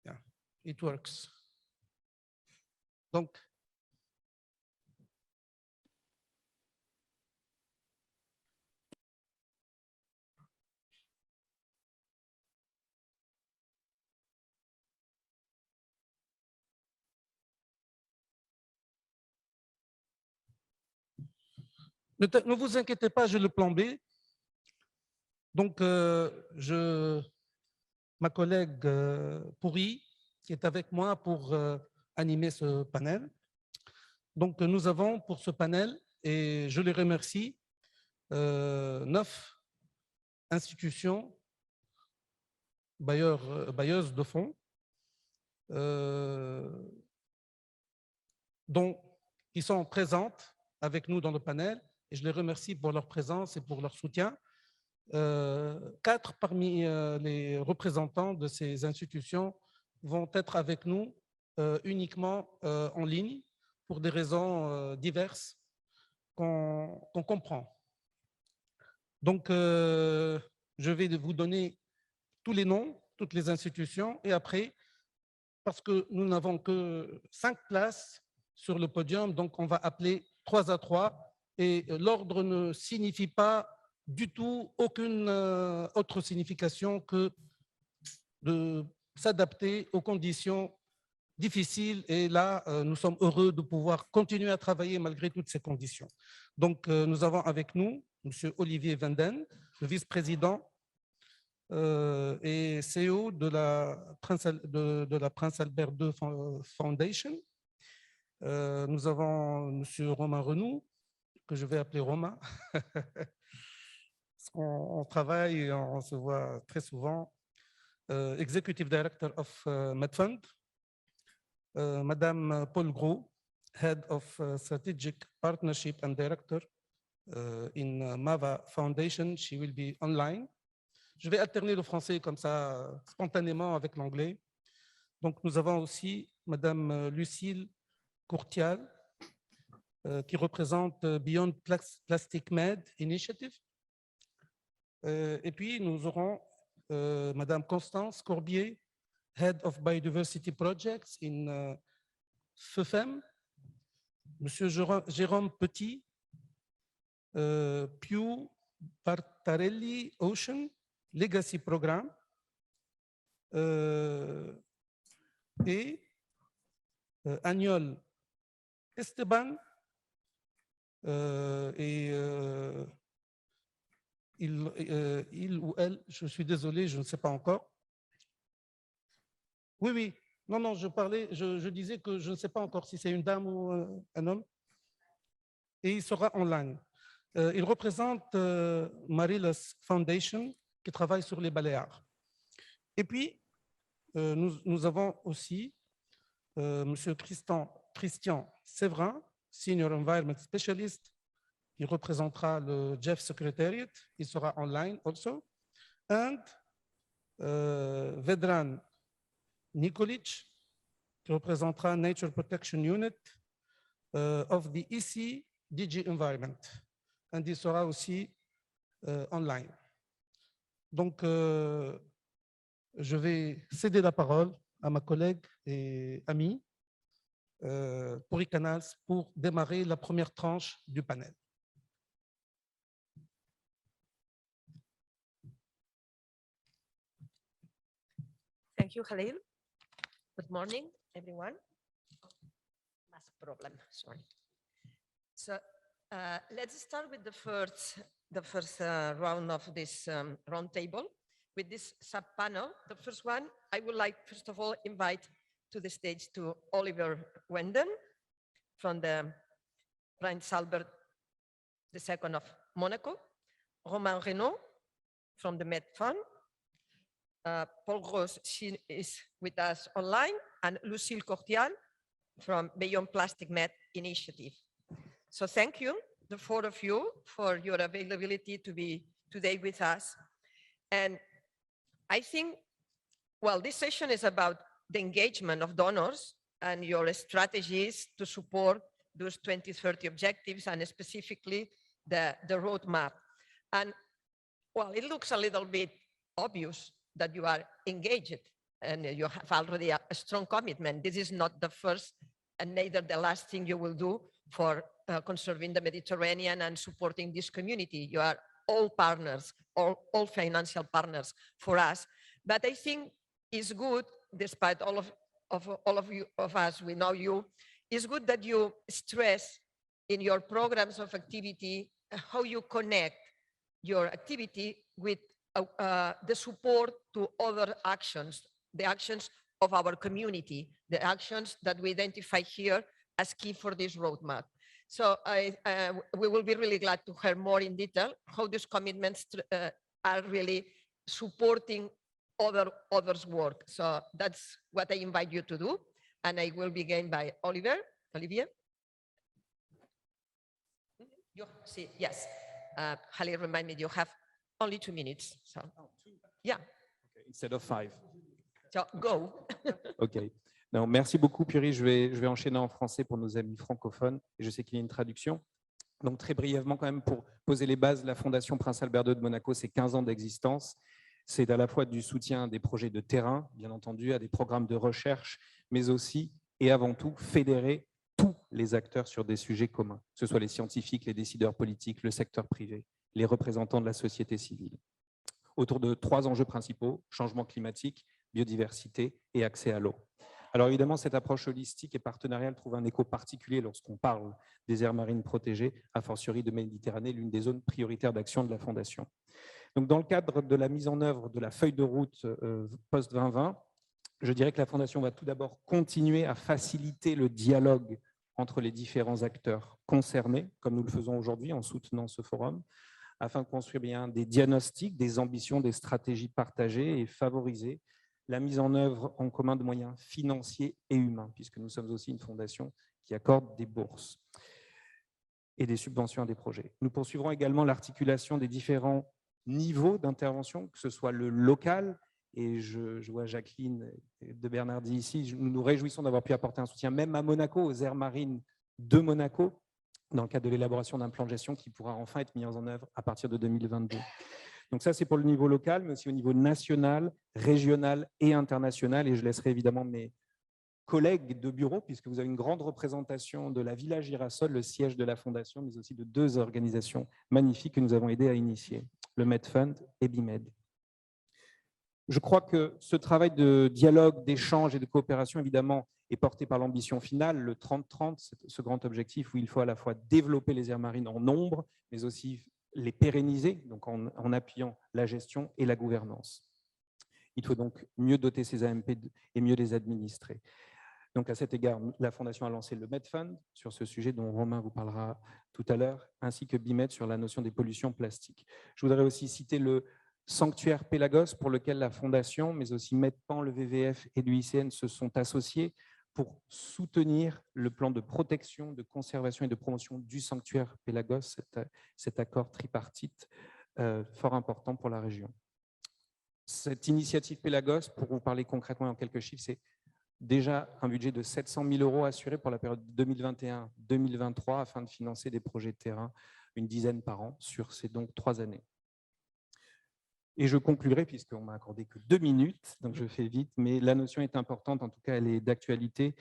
Yeah, it works. Donc, ne vous inquiétez pas, j'ai le plan B. Donc, ma collègue Pourri, qui est avec moi pour animer ce panel. Donc, nous avons pour ce panel, et je les remercie, 9 institutions bailleuses de fonds, qui sont présentes avec nous dans le panel. Et je les remercie pour leur présence et pour leur soutien. 4 parmi les représentants de ces institutions vont être avec nous uniquement en ligne pour des raisons diverses qu'on comprend. Donc, je vais vous donner tous les noms, toutes les institutions, et après, parce que nous n'avons que 5 places sur le podium, donc on va appeler 3 à 3, et l'ordre ne signifie pas du tout aucune autre signification que de s'adapter aux conditions difficiles. Et là, nous sommes heureux de pouvoir continuer à travailler malgré toutes ces conditions. Donc, nous avons avec nous M. Olivier Venden, le vice-président et CEO de la Prince Albert II Foundation. Nous avons M. Romain Renoux, que je vais appeler Romain. On travaille et on se voit très souvent. Executive Director of MedFund. Madame Paul Gros, Head of Strategic Partnership and Director in Mpa Foundation. She will be online. Je vais alterner le français comme ça, spontanément avec l'anglais. Donc, nous avons aussi Madame Lucille Courtial, qui représente Beyond Plastic Med Initiative. Et puis, nous aurons Madame Constance Corbier, Head of Biodiversity Projects in FEFEM. Monsieur Jérôme Petty, Pew Bartarelli Ocean Legacy Programme, et Agnol Esteban, et il ou elle, je suis désolé, je ne sais pas encore. Oui, oui, non, je disais que je ne sais pas encore si c'est une dame ou un homme, et il sera online. Il représente Marilas Foundation, qui travaille sur les Baléares. Et puis, nous avons aussi M. Christian Séverin, Senior Environment Specialist, qui représentera le Jeff Secretariat. Il sera online also. And Vedran Nikolic, qui représentera Nature Protection Unit of the EC DG Environment. And il sera aussi online. Donc, je vais céder la parole à ma collègue et amie Puri Canals pour démarrer la première tranche du panel. Thank you, Khalil. Good morning, everyone. Mass problem, sorry. So let's start with the first round of this round table with this sub-panel. The first one, I would like, first of all, invite to the stage to Oliver Wenden from the Prince Albert II of Monaco, Romain Renaud from the MedFund, Paul Gros, she is with us online, and Lucille Courtial from Beyond Plastic Med Initiative. So thank you, the four of you, for your availability to be today with us. And I think, well, this session is about the engagement of donors and your strategies to support those 2030 objectives, and specifically the roadmap. And well, it looks a little bit obvious that you are engaged and you have already a strong commitment. This is not the first and neither the last thing you will do for conserving the Mediterranean and supporting this community. You are all partners, all financial partners for us. But I think it's good, despite all of us, we know you, it's good that you stress in your programs of activity how you connect your activity with the support to other actions, the actions of our community, the actions that we identify here as key for this roadmap. So we will be really glad to hear more in detail how these commitments are really supporting others' work. So that's what I invite you to do. And I will begin by Olivier. You see, yes. Halil, remind me, you have only 2 minutes. So, yeah. Okay, instead of 5. Ciao, go. OK. Non, merci beaucoup, Puri. Je vais enchaîner en français pour nos amis francophones. Et je sais qu'il y a une traduction. Donc, très brièvement, quand même, pour poser les bases, la Fondation Prince Albert II de Monaco, c'est 15 ans d'existence. C'est à la fois du soutien à des projets de terrain, bien entendu, à des programmes de recherche, mais aussi et avant tout fédérer tous les acteurs sur des sujets communs, que ce soit les scientifiques, les décideurs politiques, le secteur privé, les représentants de la société civile, autour de 3 enjeux principaux: changement climatique, biodiversité et accès à l'eau. Alors évidemment, cette approche holistique et partenariale trouve un écho particulier lorsqu'on parle des aires marines protégées, a fortiori de Méditerranée, l'une des zones prioritaires d'action de la Fondation. Donc, dans le cadre de la mise en œuvre de la feuille de route post-2020, je dirais que la Fondation va tout d'abord continuer à faciliter le dialogue entre les différents acteurs concernés, comme nous le faisons aujourd'hui en soutenant ce forum, afin de construire bien des diagnostics, des ambitions, des stratégies partagées et favoriser la mise en œuvre en commun de moyens financiers et humains, puisque nous sommes aussi une fondation qui accorde des bourses et des subventions à des projets. Nous poursuivrons également l'articulation des différents niveaux d'intervention, que ce soit le local, et je vois Jacqueline de Bernardi ici, nous nous réjouissons d'avoir pu apporter un soutien même à Monaco, aux aires marines de Monaco, dans le cadre de l'élaboration d'un plan de gestion qui pourra enfin être mis en œuvre à partir de 2022. Donc ça, c'est pour le niveau local, mais aussi au niveau national, régional et international. Et je laisserai évidemment mes collègues de bureau, puisque vous avez une grande représentation de la Villa Girasol, le siège de la Fondation, mais aussi de 2 organisations magnifiques que nous avons aidé à initier, le MedFund et BIMED. Je crois que ce travail de dialogue, d'échange et de coopération, évidemment, est porté par l'ambition finale, le 30-30, ce grand objectif où il faut à la fois développer les aires marines en nombre, mais aussi les pérenniser, donc en appuyant la gestion et la gouvernance. Il faut donc mieux doter ces AMP et mieux les administrer. Donc à cet égard, la Fondation a lancé le MedFund sur ce sujet dont Romain vous parlera tout à l'heure, ainsi que BIMED sur la notion des pollutions plastiques. Je voudrais aussi citer le sanctuaire Pélagos pour lequel la Fondation, mais aussi Medpan, le VVF et l'UICN se sont associés pour soutenir le plan de protection, de conservation et de promotion du sanctuaire Pélagos, cet accord tripartite fort important pour la région. Cette initiative Pélagos, pour vous parler concrètement en quelques chiffres, c'est déjà un budget de 700 000 € assuré pour la période 2021-2023 afin de financer des projets de terrain, une dizaine par an sur ces donc 3 années. Et je conclurai, puisqu'on m'a accordé que 2 minutes, donc je fais vite, mais la notion est importante, en tout cas elle est d'actualité,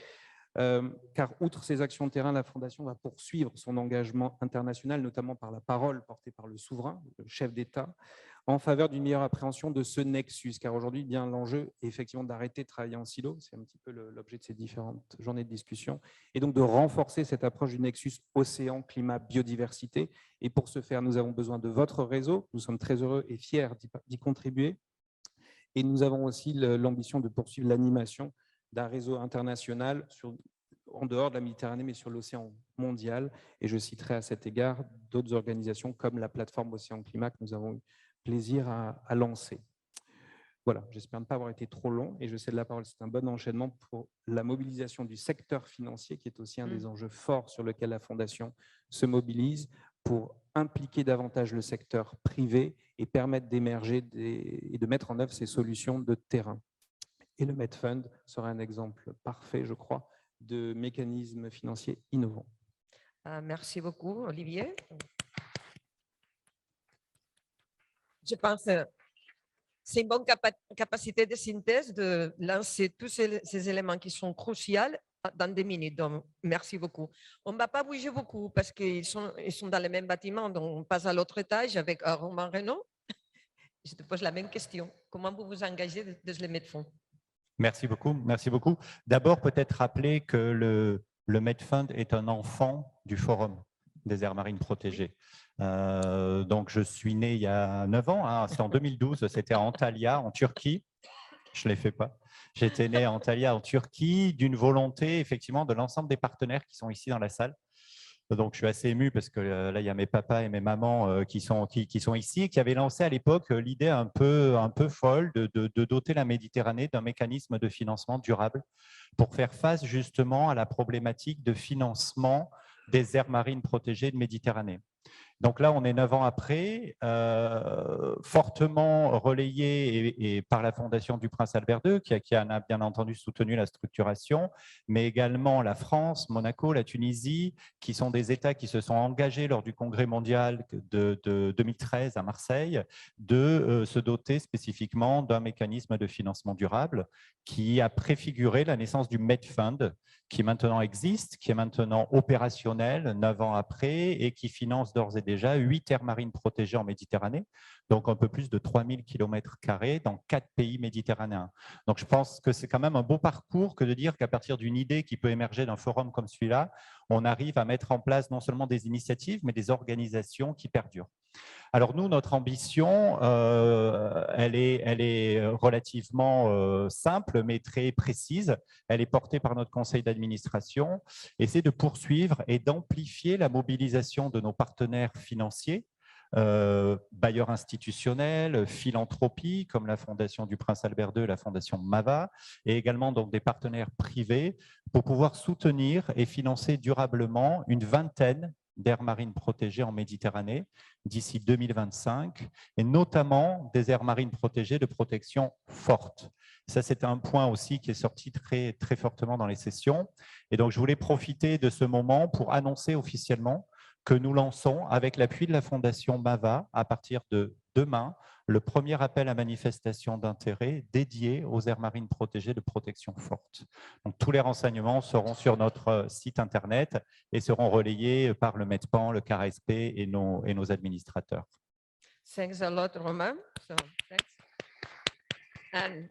car outre ces actions de terrain, la Fondation va poursuivre son engagement international, notamment par la parole portée par le souverain, le chef d'État, en faveur d'une meilleure appréhension de ce nexus, car aujourd'hui, bien l'enjeu est effectivement d'arrêter de travailler en silo, c'est un petit peu l'objet de ces différentes journées de discussion, et donc de renforcer cette approche du nexus océan, climat, biodiversité. Et pour ce faire, nous avons besoin de votre réseau, nous sommes très heureux et fiers d'y contribuer, et nous avons aussi l'ambition de poursuivre l'animation d'un réseau international en dehors de la Méditerranée, mais sur l'océan mondial. Et je citerai à cet égard d'autres organisations comme la plateforme Océan Climat que nous avons eu plaisir à lancer. Voilà, j'espère ne pas avoir été trop long et je cède la parole. C'est un bon enchaînement pour la mobilisation du secteur financier, qui est aussi un des enjeux forts sur lequel la Fondation se mobilise pour impliquer davantage le secteur privé et permettre d'émerger et de mettre en œuvre ces solutions de terrain. Et le MedFund sera un exemple parfait, je crois, de mécanismes financiers innovants. Merci beaucoup, Olivier. Je pense que c'est une bonne capacité de synthèse de lancer tous ces éléments qui sont cruciaux dans 2 minutes. Donc, merci beaucoup. On ne va pas bouger beaucoup parce qu'ils sont dans le même bâtiment. Donc, on passe à l'autre étage avec Romain Renaud. Je te pose la même question. Comment vous vous engagez de se les mettre fond? Merci beaucoup. Merci beaucoup. D'abord, peut-être rappeler que le MedFund est un enfant du Forum des aires marines protégées. Donc, je suis né il y a 9 ans. Hein, c'était en 2012. C'était à Antalya, en Turquie. Je ne l'ai fait pas. J'étais né à Antalya, en Turquie, d'une volonté, effectivement, de l'ensemble des partenaires qui sont ici dans la salle. Donc, je suis assez ému parce que là, il y a mes papas et mes mamans qui sont ici et qui avaient lancé à l'époque l'idée un peu folle de doter la Méditerranée d'un mécanisme de financement durable pour faire face justement à la problématique de financement des aires marines protégées de Méditerranée. Donc là, on est 9 ans après, fortement relayé et par la Fondation du Prince Albert II, qui a bien entendu soutenu la structuration, mais également la France, Monaco, la Tunisie, qui sont des États qui se sont engagés lors du Congrès mondial de 2013 à Marseille, de se doter spécifiquement d'un mécanisme de financement durable qui a préfiguré la naissance du Medfund, qui maintenant existe, qui est maintenant opérationnel 9 ans après et qui finance d'ores et déjà 8 aires marines protégées en Méditerranée, donc un peu plus de 3000 km² dans 4 pays méditerranéens. Donc je pense que c'est quand même un beau parcours que de dire qu'à partir d'une idée qui peut émerger d'un forum comme celui-là, on arrive à mettre en place non seulement des initiatives, mais des organisations qui perdurent. Alors nous, notre ambition, elle est relativement simple, mais très précise. Elle est portée par notre conseil d'administration et c'est de poursuivre et d'amplifier la mobilisation de nos partenaires financiers, bailleurs institutionnels, philanthropie, comme la Fondation du Prince Albert II, la Fondation Mpa, et également donc des partenaires privés pour pouvoir soutenir et financer durablement une vingtaine d'aires marines protégées en Méditerranée d'ici 2025, et notamment des aires marines protégées de protection forte. Ça, c'était un point aussi qui est sorti très, très fortement dans les sessions. Et donc, je voulais profiter de ce moment pour annoncer officiellement que nous lançons, avec l'appui de la Fondation Mpa, à partir de demain, le premier appel à manifestation d'intérêt dédié aux aires marines protégées de protection forte. Donc, tous les renseignements seront sur notre site Internet et seront relayés par le MEDPAN, le CARSP et nos administrateurs. Thanks a lot, Romain. So, thanks. And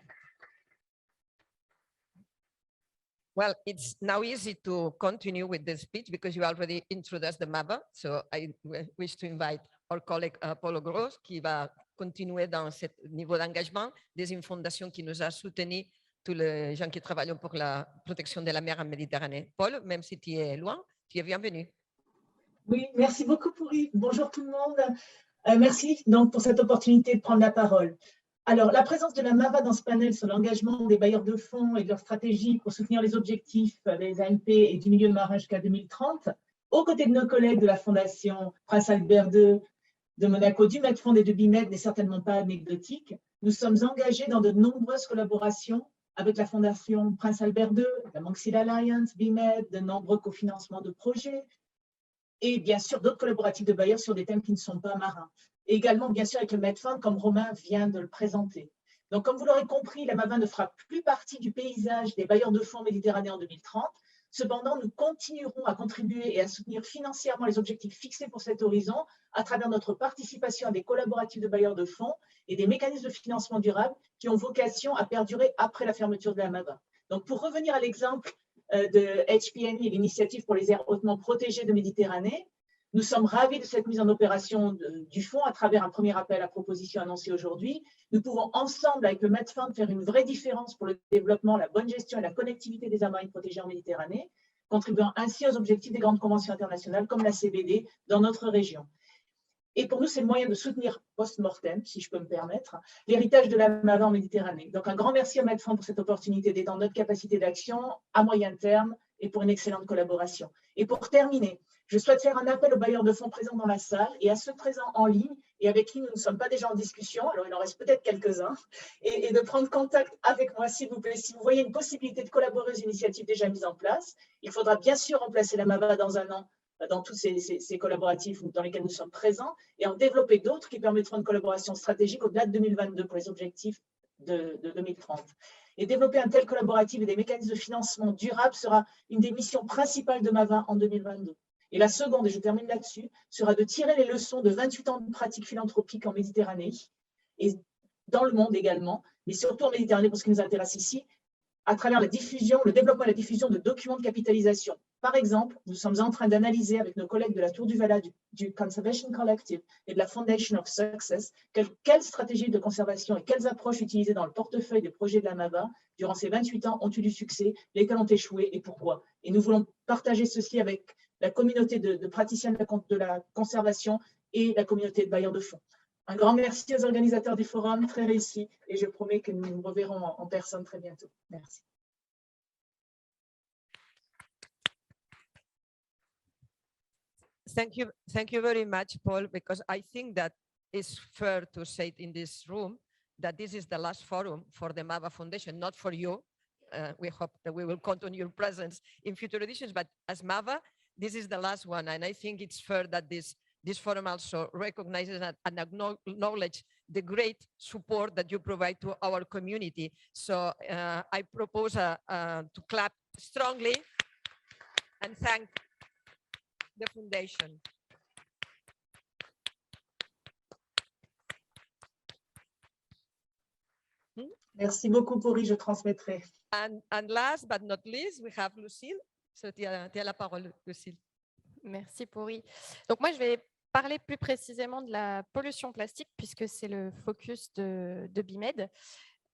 well, it's now easy to continue with the speech because you already introduced the Mpa. So I wish to invite our colleague Paulo Gross qui va continuer dans ce niveau d'engagement des une fondation qui nous a soutenus, tous les gens qui travaillent pour la protection de la mer en Méditerranée. Paul, même si tu es loin, tu es bienvenu. Oui, merci beaucoup Pourri. Bonjour tout le monde. Merci donc pour cette opportunité de prendre la parole. Alors, la présence de la Mpa dans ce panel sur l'engagement des bailleurs de fonds et de leur stratégie pour soutenir les objectifs des AMP et du milieu marin jusqu'à 2030, aux côtés de nos collègues de la Fondation Prince Albert II de Monaco, du Medfund et de BIMED, n'est certainement pas anecdotique. Nous sommes engagés dans de nombreuses collaborations avec la Fondation Prince Albert II, la Monk Alliance, BIMED, de nombreux cofinancements de projets, et bien sûr d'autres collaboratifs de bailleurs sur des thèmes qui ne sont pas marins. Et également, bien sûr, avec le Medfund, comme Romain vient de le présenter. Donc, comme vous l'aurez compris, la Mpa ne fera plus partie du paysage des bailleurs de fonds méditerranéens en 2030. Cependant, nous continuerons à contribuer et à soutenir financièrement les objectifs fixés pour cet horizon à travers notre participation à des collaboratifs de bailleurs de fonds et des mécanismes de financement durable qui ont vocation à perdurer après la fermeture de la Mpa. Donc, pour revenir à l'exemple de HPMI et l'initiative pour les aires hautement protégées de Méditerranée, nous sommes ravis de cette mise en opération du fonds à travers un premier appel à proposition annoncé aujourd'hui. Nous pouvons ensemble, avec le Medfund, faire une vraie différence pour le développement, la bonne gestion et la connectivité des aires marines protégées en Méditerranée, contribuant ainsi aux objectifs des grandes conventions internationales comme la CBD dans notre région. Et pour nous, c'est le moyen de soutenir post-mortem, si je peux me permettre, l'héritage de la Mpa en Méditerranée. Donc, un grand merci au Medfund pour cette opportunité d'étendre notre capacité d'action à moyen terme et pour une excellente collaboration. Et pour terminer, je souhaite faire un appel aux bailleurs de fonds présents dans la salle et à ceux présents en ligne et avec qui nous ne sommes pas déjà en discussion, alors il en reste peut-être quelques-uns, et de prendre contact avec moi, s'il vous plaît. Si vous voyez une possibilité de collaborer aux initiatives déjà mises en place, il faudra bien sûr remplacer la Mpa dans un an dans tous ces collaboratifs dans lesquels nous sommes présents et en développer d'autres qui permettront une collaboration stratégique au-delà de 2022 pour les objectifs de 2030. Et développer un tel collaboratif et des mécanismes de financement durable sera une des missions principales de Mpa en 2022. Et la seconde, et je termine là-dessus, sera de tirer les leçons de 28 ans de pratique philanthropique en Méditerranée et dans le monde également, mais surtout en Méditerranée pour ce qui nous intéresse ici, à travers la diffusion, le développement et la diffusion de documents de capitalisation. Par exemple, nous sommes en train d'analyser avec nos collègues de la Tour du Vala, du Conservation Collective et de la Foundation of Success, quelles stratégies de conservation et quelles approches utilisées dans le portefeuille des projets de la Mpa durant ces 28 ans ont eu du succès, lesquels ont échoué et pourquoi. Et nous voulons partager ceci avec la communauté de praticiens de la conservation et la communauté de bailleurs de fonds. Un grand merci aux organisateurs du forum, très réussi, et je promets que nous nous reverrons en personne très bientôt. Merci. Thank you very much, Paul, because I think that it's fair to say in this room that this is the last forum for the MAVA Foundation, not for you. We hope that we will count on your presence in future editions, but as MAVA, this is the last one. And I think it's fair that this forum also recognizes and acknowledges the great support that you provide to our community. So I propose to clap strongly and thank the foundation. Merci beaucoup, Pourri, je transmettrai. And last but not least, we have Lucille. So, tu as la parole, Lucille. Merci, Pourri. Donc, moi, je vais parler plus précisément de la pollution plastique, puisque c'est le focus de BIMED.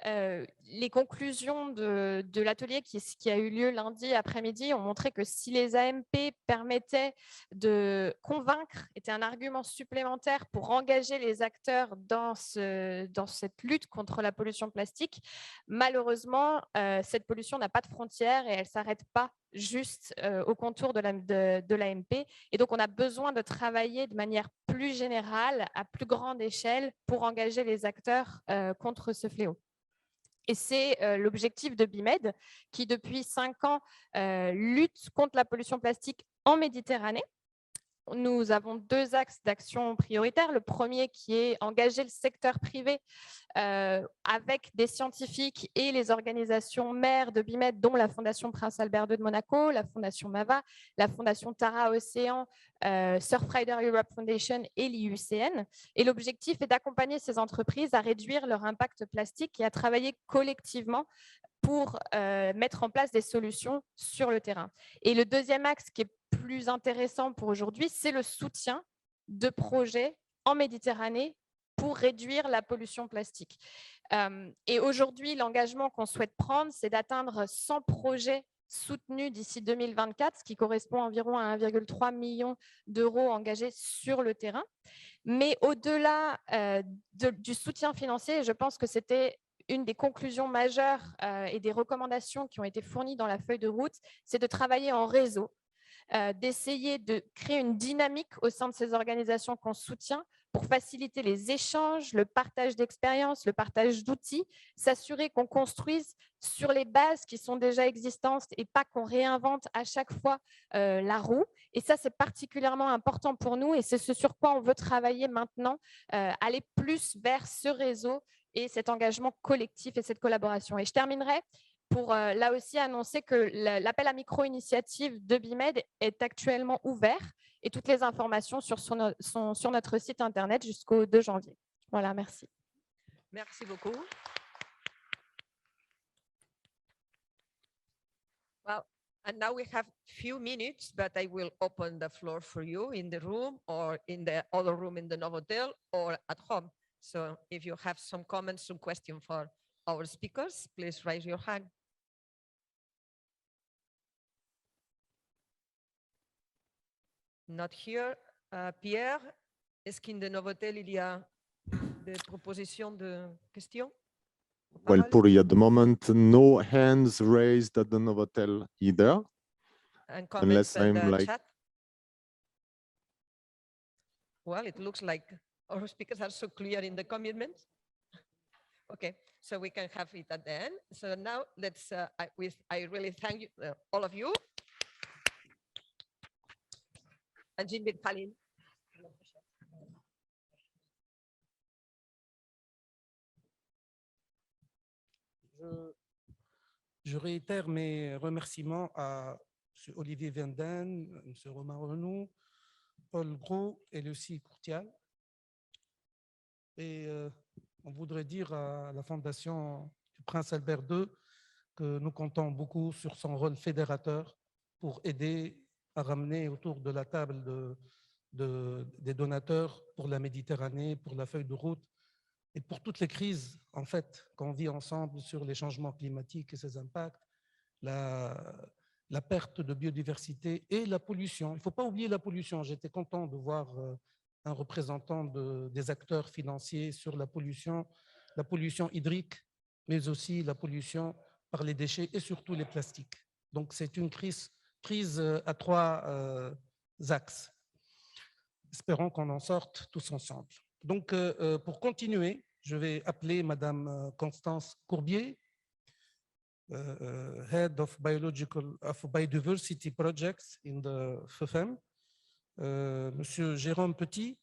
Les conclusions de l'atelier qui a eu lieu lundi après-midi ont montré que si les AMP permettaient de convaincre, était un argument supplémentaire pour engager les acteurs dans cette lutte contre la pollution plastique, malheureusement, cette pollution n'a pas de frontières et elle ne s'arrête pas juste au contour de l'AMP. Et donc, on a besoin de travailler de manière plus générale, à plus grande échelle, pour engager les acteurs contre ce fléau. Et c'est l'objectif de BIMED qui, depuis 5 ans, lutte contre la pollution plastique en Méditerranée. Nous avons 2 axes d'action prioritaires. Le premier qui est engager le secteur privé avec des scientifiques et les organisations mères de BIMED, dont la Fondation Prince Albert II de Monaco, la Fondation MAVA, la Fondation Tara Océan, Surfrider Europe Foundation et l'IUCN. Et l'objectif est d'accompagner ces entreprises à réduire leur impact plastique et à travailler collectivement pour mettre en place des solutions sur le terrain. Et le deuxième axe qui est plus intéressant pour aujourd'hui, c'est le soutien de projets en Méditerranée pour réduire la pollution plastique. Et aujourd'hui, l'engagement qu'on souhaite prendre, c'est d'atteindre 100 projets soutenus d'ici 2024, ce qui correspond environ à 1,3 million d'euros engagés sur le terrain. Mais au-delà du soutien financier, je pense que c'était une des conclusions majeures et des recommandations qui ont été fournies dans la feuille de route, c'est de travailler en réseau, d'essayer de créer une dynamique au sein de ces organisations qu'on soutient pour faciliter les échanges, le partage d'expériences, le partage d'outils, s'assurer qu'on construise sur les bases qui sont déjà existantes et pas qu'on réinvente à chaque fois la roue. Et ça, c'est particulièrement important pour nous et c'est ce sur quoi on veut travailler maintenant, aller plus vers ce réseau et cet engagement collectif et cette collaboration. Et je terminerai pour là aussi annoncer que l'appel à micro-initiative de BIMED est actuellement ouvert et toutes les informations sont sur notre site internet jusqu'au 2 janvier. Voilà, merci. Merci beaucoup. Well, and now we have few minutes, but I will open the floor for you in the room or in the other room in the Novotel or at home. So if you have some comments, some questions for our speakers, please raise your hand. Not here. Pierre, est-ce qu'in de Novotel, il y a des propositions de questions? Well, Puri, at the moment, no hands raised at the Novotel either. And Unless comments in I'm the like, chat? Well, it looks like our speakers are so clear in the commitments. Okay, so we can have it at the end. So now let's, I really thank you, all of you. And Jim bin Khalil. Je réitère mes remerciements à M. Olivier Venden, M. Romain Renou, Paul Gros et Lucie Courtial. Et on voudrait dire à la Fondation du Prince Albert II que nous comptons beaucoup sur son rôle fédérateur pour aider à ramener autour de la table des donateurs pour la Méditerranée, pour la feuille de route et pour toutes les crises en fait qu'on vit ensemble sur les changements climatiques et ses impacts, la perte de biodiversité et la pollution. Il ne faut pas oublier la pollution. J'étais content de voir un représentant des acteurs financiers sur la pollution hydrique, mais aussi la pollution par les déchets et surtout les plastiques. Donc c'est une crise à 3 axes. espérons qu'on en sorte tous ensemble. Donc, pour continuer, je vais appeler Madame Constance Courbier, Head of Biodiversity Projects in the FFM, Monsieur Jérôme Petty,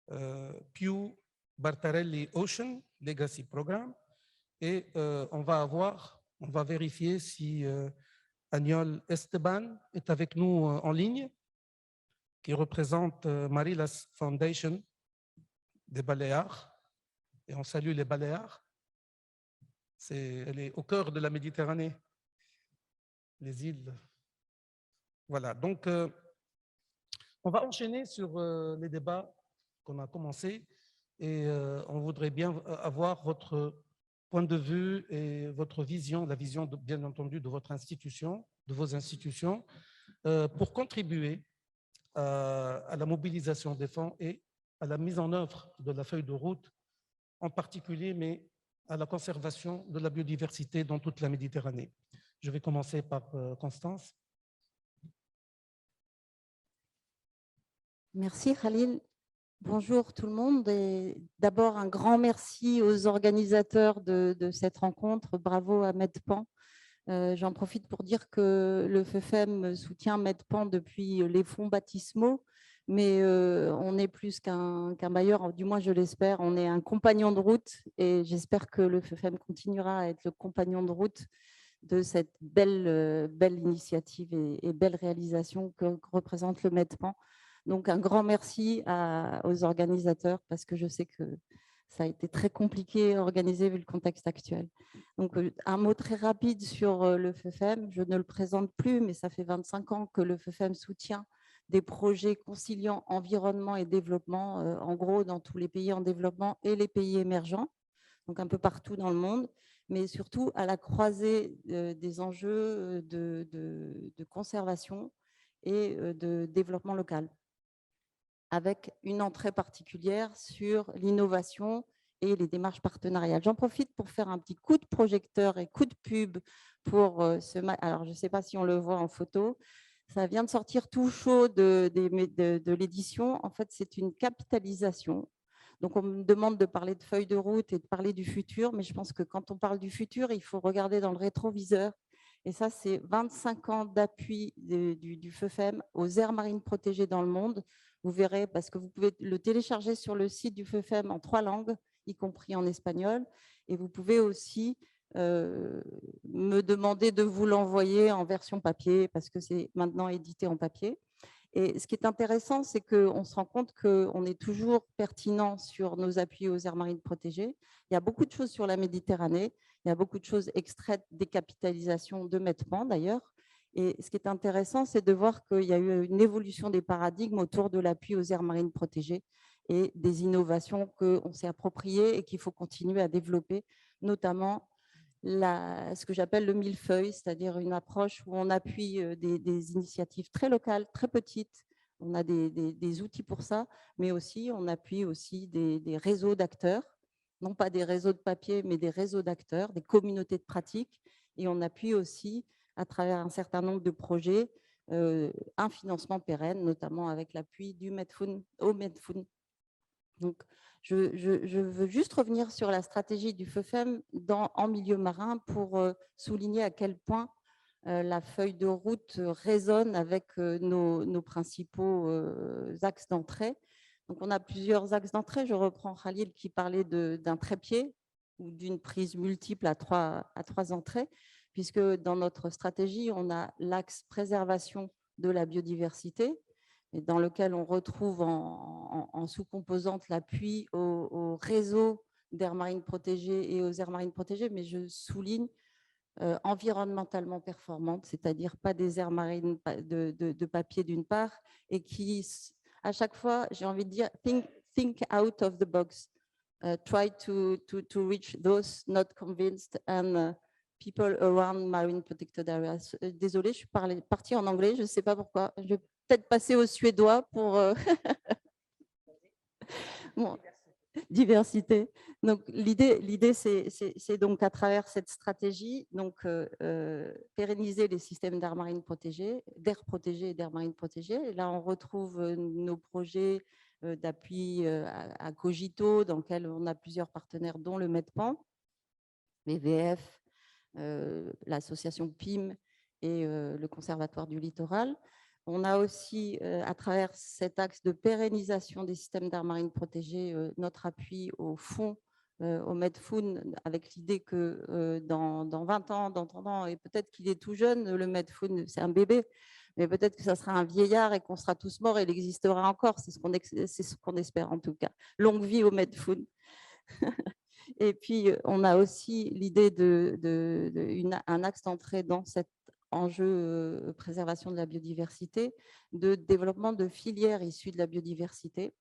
Pew Bartarelli Ocean Legacy Programme, et on va vérifier si Agnol Esteban est avec nous en ligne, qui représente Marilas Foundation des Baléares, et on salue les Baléares. Elle est au cœur de la Méditerranée, les îles. Voilà, donc on va enchaîner sur les débats qu'on a commencés, et on voudrait bien avoir votre point de vue et votre vision, la vision bien entendu de votre institution, de vos institutions, pour contribuer à la mobilisation des fonds et à la mise en œuvre de la feuille de route en particulier, mais à la conservation de la biodiversité dans toute la Méditerranée. Je vais commencer par Constance. Merci Khalil. Bonjour tout le monde. Et d'abord, un grand merci aux organisateurs de cette rencontre. Bravo à Mpa. J'en profite pour dire que le FFM soutient Mpa depuis les fonds baptismaux, mais on est plus qu'un bailleur, du moins je l'espère. On est un compagnon de route et j'espère que le FFM continuera à être le compagnon de route de cette belle initiative et belle réalisation que représente le Mpa. Donc, un grand merci aux organisateurs parce que je sais que ça a été très compliqué à organiser vu le contexte actuel. Donc, un mot très rapide sur le FFM. Je ne le présente plus, mais ça fait 25 ans que le FFM soutient des projets conciliant environnement et développement, en gros, dans tous les pays en développement et les pays émergents, donc un peu partout dans le monde, mais surtout à la croisée des enjeux de conservation et de développement local, avec une entrée particulière sur l'innovation et les démarches partenariales. J'en profite pour faire un petit coup de projecteur et coup de pub pour alors je ne sais pas si on le voit en photo, ça vient de sortir tout chaud de l'édition. En fait, c'est une capitalisation. Donc, on me demande de parler de feuille de route et de parler du futur, mais je pense que quand on parle du futur, il faut regarder dans le rétroviseur. Et ça, c'est 25 ans d'appui du FFM aux aires marines protégées dans le monde. Vous verrez, parce que vous pouvez le télécharger sur le site du FFM en 3 langues, y compris en espagnol. Et vous pouvez aussi me demander de vous l'envoyer en version papier, parce que c'est maintenant édité en papier. Et ce qui est intéressant, c'est qu'on se rend compte qu'on est toujours pertinent sur nos appuis aux aires marines protégées. Il y a beaucoup de choses sur la Méditerranée. Il y a beaucoup de choses extraites des capitalisations de Mpa d'ailleurs. Et ce qui est intéressant, c'est de voir qu'il y a eu une évolution des paradigmes autour de l'appui aux aires marines protégées et des innovations qu'on s'est appropriées et qu'il faut continuer à développer, notamment ce que j'appelle le millefeuille, c'est-à-dire une approche où on appuie des initiatives très locales, très petites. On a des outils pour ça, mais aussi on appuie aussi des réseaux d'acteurs, non pas des réseaux de papier, mais des réseaux d'acteurs, des communautés de pratique. Et on appuie aussi, à travers un certain nombre de projets, un financement pérenne, notamment avec l'appui du Medfund au Medfund. Donc, je veux juste revenir sur la stratégie du FFM en milieu marin pour souligner à quel point la feuille de route résonne avec nos principaux axes d'entrée. Donc, on a plusieurs axes d'entrée. Je reprends Khalil qui parlait d'un trépied ou d'une prise multiple à trois entrées, puisque dans notre stratégie, on a l'axe préservation de la biodiversité, et dans lequel on retrouve en sous-composante l'appui au réseau d'aires marines protégées et aux aires marines protégées, mais je souligne environnementalement performantes, c'est-à-dire pas des aires marines de papier d'une part, et qui, à chaque fois, j'ai envie de dire, think out of the box, try to reach those not convinced and people around marine protected areas. Désolée, je suis partie en anglais, je ne sais pas pourquoi. Je vais peut-être passer au suédois pour… Bon. diversité. Donc, l'idée, c'est donc à travers cette stratégie, donc pérenniser les systèmes d'aires marines protégées, d'aires protégées et d'aires marines protégées. Et là, on retrouve nos projets d'appui à Cogito, dans lequel on a plusieurs partenaires, dont le Mpa, VVF, l'association PIM et le Conservatoire du littoral. On a aussi, à travers cet axe de pérennisation des systèmes d'aires marines protégées, notre appui au fonds, au Medfoon, avec l'idée que dans 20 ans, dans 30 ans, et peut-être qu'il est tout jeune, le Medfoon, c'est un bébé, mais peut-être que ça sera un vieillard et qu'on sera tous morts et il existera encore. C'est ce qu'on espère en tout cas. Longue vie au Medfoon. Et puis, on a aussi l'idée d'un axe d'entrée dans cet enjeu préservation de la biodiversité, de développement de filières issues de la biodiversité.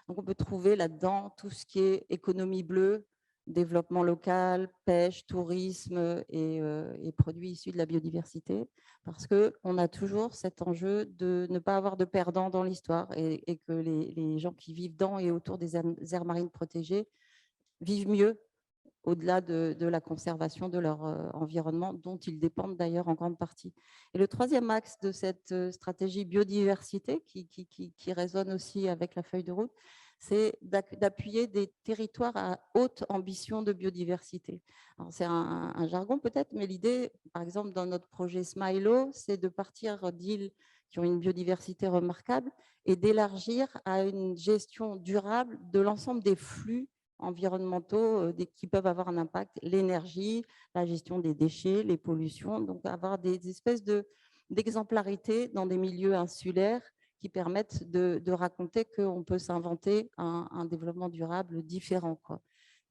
Donc, on peut trouver là-dedans tout ce qui est économie bleue, développement local, pêche, tourisme et produits issus de la biodiversité, parce qu'on a toujours cet enjeu de ne pas avoir de perdants dans l'histoire et que les gens qui vivent dans et autour des aires marines protégées vivent mieux au-delà de la conservation de leur environnement, dont ils dépendent d'ailleurs en grande partie. Et le troisième axe de cette stratégie biodiversité, qui résonne aussi avec la feuille de route, c'est d'appuyer des territoires à haute ambition de biodiversité. C'est un jargon peut-être, mais l'idée, par exemple, dans notre projet Smilo, c'est de partir d'îles qui ont une biodiversité remarquable et d'élargir à une gestion durable de l'ensemble des flux environnementaux qui peuvent avoir un impact, l'énergie, la gestion des déchets, les pollutions, donc avoir des espèces d'exemplarité dans des milieux insulaires qui permettent de raconter qu'on peut s'inventer un développement durable différent,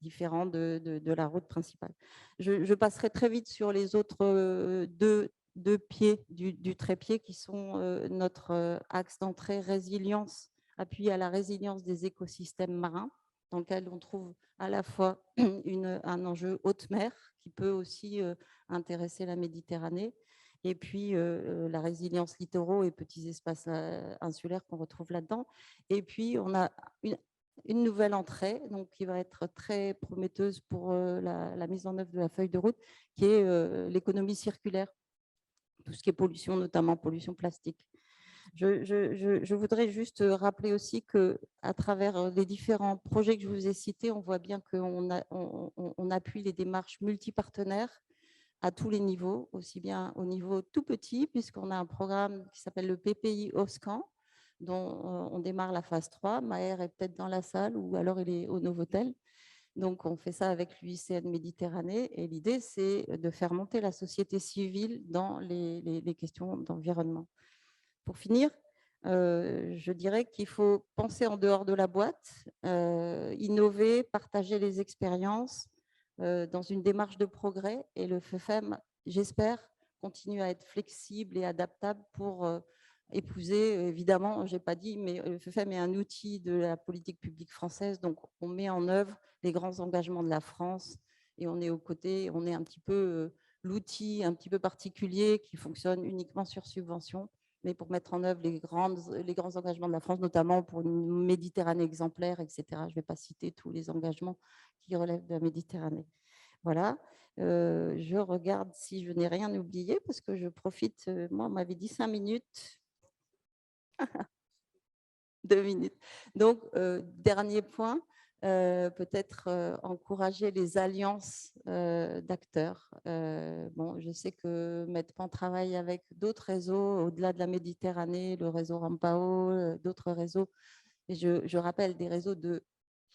différent de la route principale. Je passerai très vite sur les autres deux pieds du trépied qui sont notre axe d'entrée résilience, appui à la résilience des écosystèmes marins, dans lequel on trouve à la fois un enjeu haute mer qui peut aussi intéresser la Méditerranée, et puis la résilience littoraux et petits espaces insulaires qu'on retrouve là-dedans. Et puis, on a une nouvelle entrée donc, qui va être très prometteuse pour la mise en œuvre de la feuille de route, qui est l'économie circulaire, tout ce qui est pollution, notamment pollution plastique. Je voudrais juste rappeler aussi qu'à travers les différents projets que je vous ai cités, on voit bien qu'on appuie les démarches multipartenaires à tous les niveaux, aussi bien au niveau tout petit, puisqu'on a un programme qui s'appelle le PPI OSCAN, dont on démarre la phase 3. Maher est peut-être dans la salle ou alors il est au Novotel. Donc, on fait ça avec l'UICN Méditerranée et l'idée, c'est de faire monter la société civile dans les questions d'environnement. Pour finir, je dirais qu'il faut penser en dehors de la boîte, innover, partager les expériences dans une démarche de progrès. Et le FEFEM, j'espère, continue à être flexible et adaptable pour épouser, évidemment, je n'ai pas dit, mais le FEFEM est un outil de la politique publique française. Donc, on met en œuvre les grands engagements de la France et on est aux côtés, on est un petit peu l'outil un petit peu particulier qui fonctionne uniquement sur subvention, mais pour mettre en œuvre les grands engagements de la France, notamment pour une Méditerranée exemplaire, etc. Je ne vais pas citer tous les engagements qui relèvent de la Méditerranée. Voilà. Je regarde si je n'ai rien oublié, parce que je profite, moi, on m'avait dit 5 minutes. 2 minutes. Donc, dernier point, peut-être encourager les alliances d'acteurs. Bon, je sais que Medpan travaille avec d'autres réseaux au-delà de la Méditerranée, le réseau Rampao, d'autres réseaux. Et je rappelle des réseaux de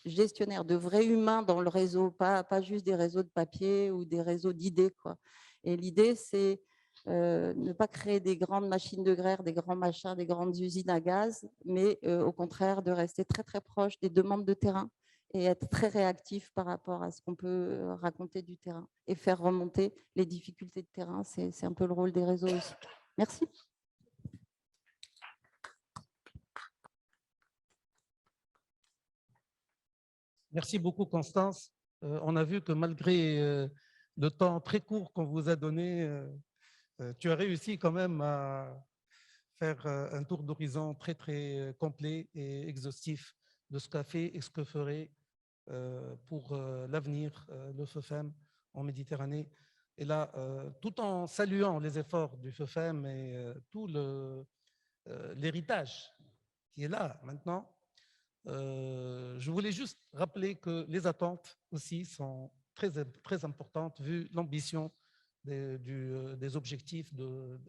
gestionnaires, de vrais humains dans le réseau, pas juste des réseaux de papier ou des réseaux d'idées, quoi. Et l'idée, c'est ne pas créer des grandes machines de grêre, des grands machins, des grandes usines à gaz, mais au contraire de rester très très proche des demandes de terrain et être très réactif par rapport à ce qu'on peut raconter du terrain et faire remonter les difficultés de terrain. C'est un peu le rôle des réseaux aussi. Merci. Merci beaucoup, Constance. On a vu que malgré le temps très court qu'on vous a donné, tu as réussi quand même à faire un tour d'horizon très, très complet et exhaustif de ce qu'a fait et ce que ferait pour l'avenir, le FEFEM en Méditerranée. Et là, tout en saluant les efforts du FEFEM et tout l'héritage qui est là maintenant, je voulais juste rappeler que les attentes aussi sont très importantes vu l'ambition des objectifs de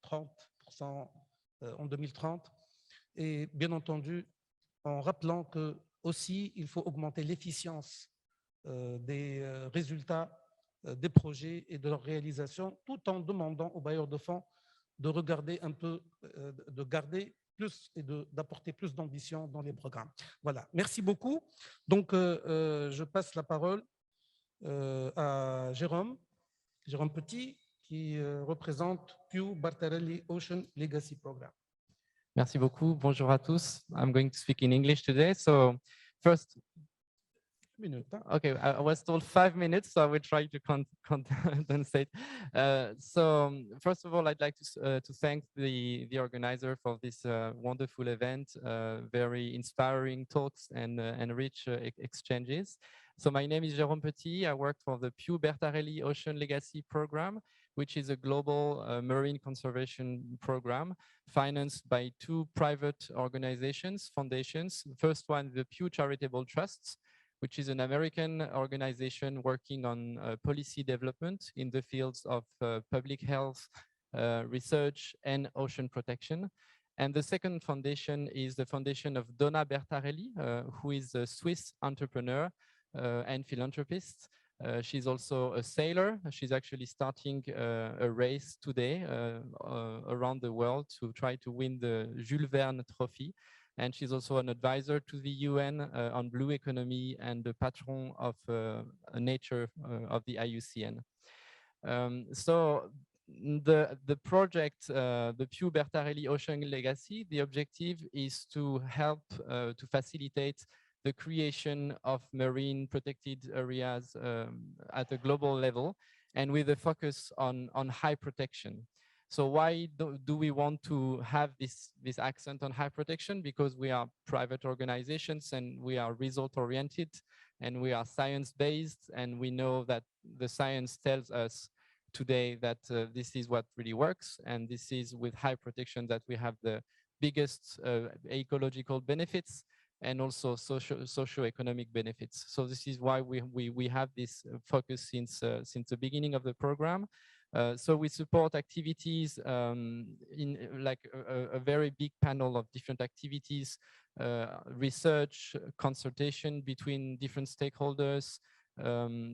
30% en 2030. Et bien entendu, en rappelant que aussi il faut augmenter l'efficience des résultats des projets et de leur réalisation, tout en demandant aux bailleurs de fonds de regarder un peu, de garder plus et d'apporter plus d'ambition dans les programmes. Voilà, merci beaucoup. Donc, je passe la parole à Jérôme Petty, qui représente Pew Bartarelli Ocean Legacy Program. Merci beaucoup. Bonjour à tous. I'm going to speak in English today. So first, okay, I was told 5 minutes, so I will try to condensate. So first of all, I'd like to thank the organizer for this wonderful event, very inspiring talks and rich exchanges. So my name is Jerome Petty. I work for the Pew Bartarelli Ocean Legacy Program, which is a global marine conservation program financed by 2 private organizations, foundations. The first one, the Pew Charitable Trusts, which is an American organization working on policy development in the fields of public health, research, and ocean protection. And the second foundation is the foundation of Donna Bertarelli, who is a Swiss entrepreneur and philanthropist. She's also a sailor. She's actually starting a race today around the world to try to win the Jules Verne Trophy. And she's also an advisor to the UN on blue economy and the patron of nature of the IUCN. So the project, the Pew Bartarelli Ocean Legacy, the objective is to help to facilitate the creation of marine protected areas at a global level and with a focus on high protection. So why do we want to have this accent on high protection? Because we are private organizations and we are result oriented and we are science based, and we know that the science tells us today that this is what really works, and this is with high protection that we have the biggest ecological benefits and also socio-economic benefits. So this is why we have this focus since the beginning of the program. So we support activities in like a very big panel of different activities, research, consultation between different stakeholders,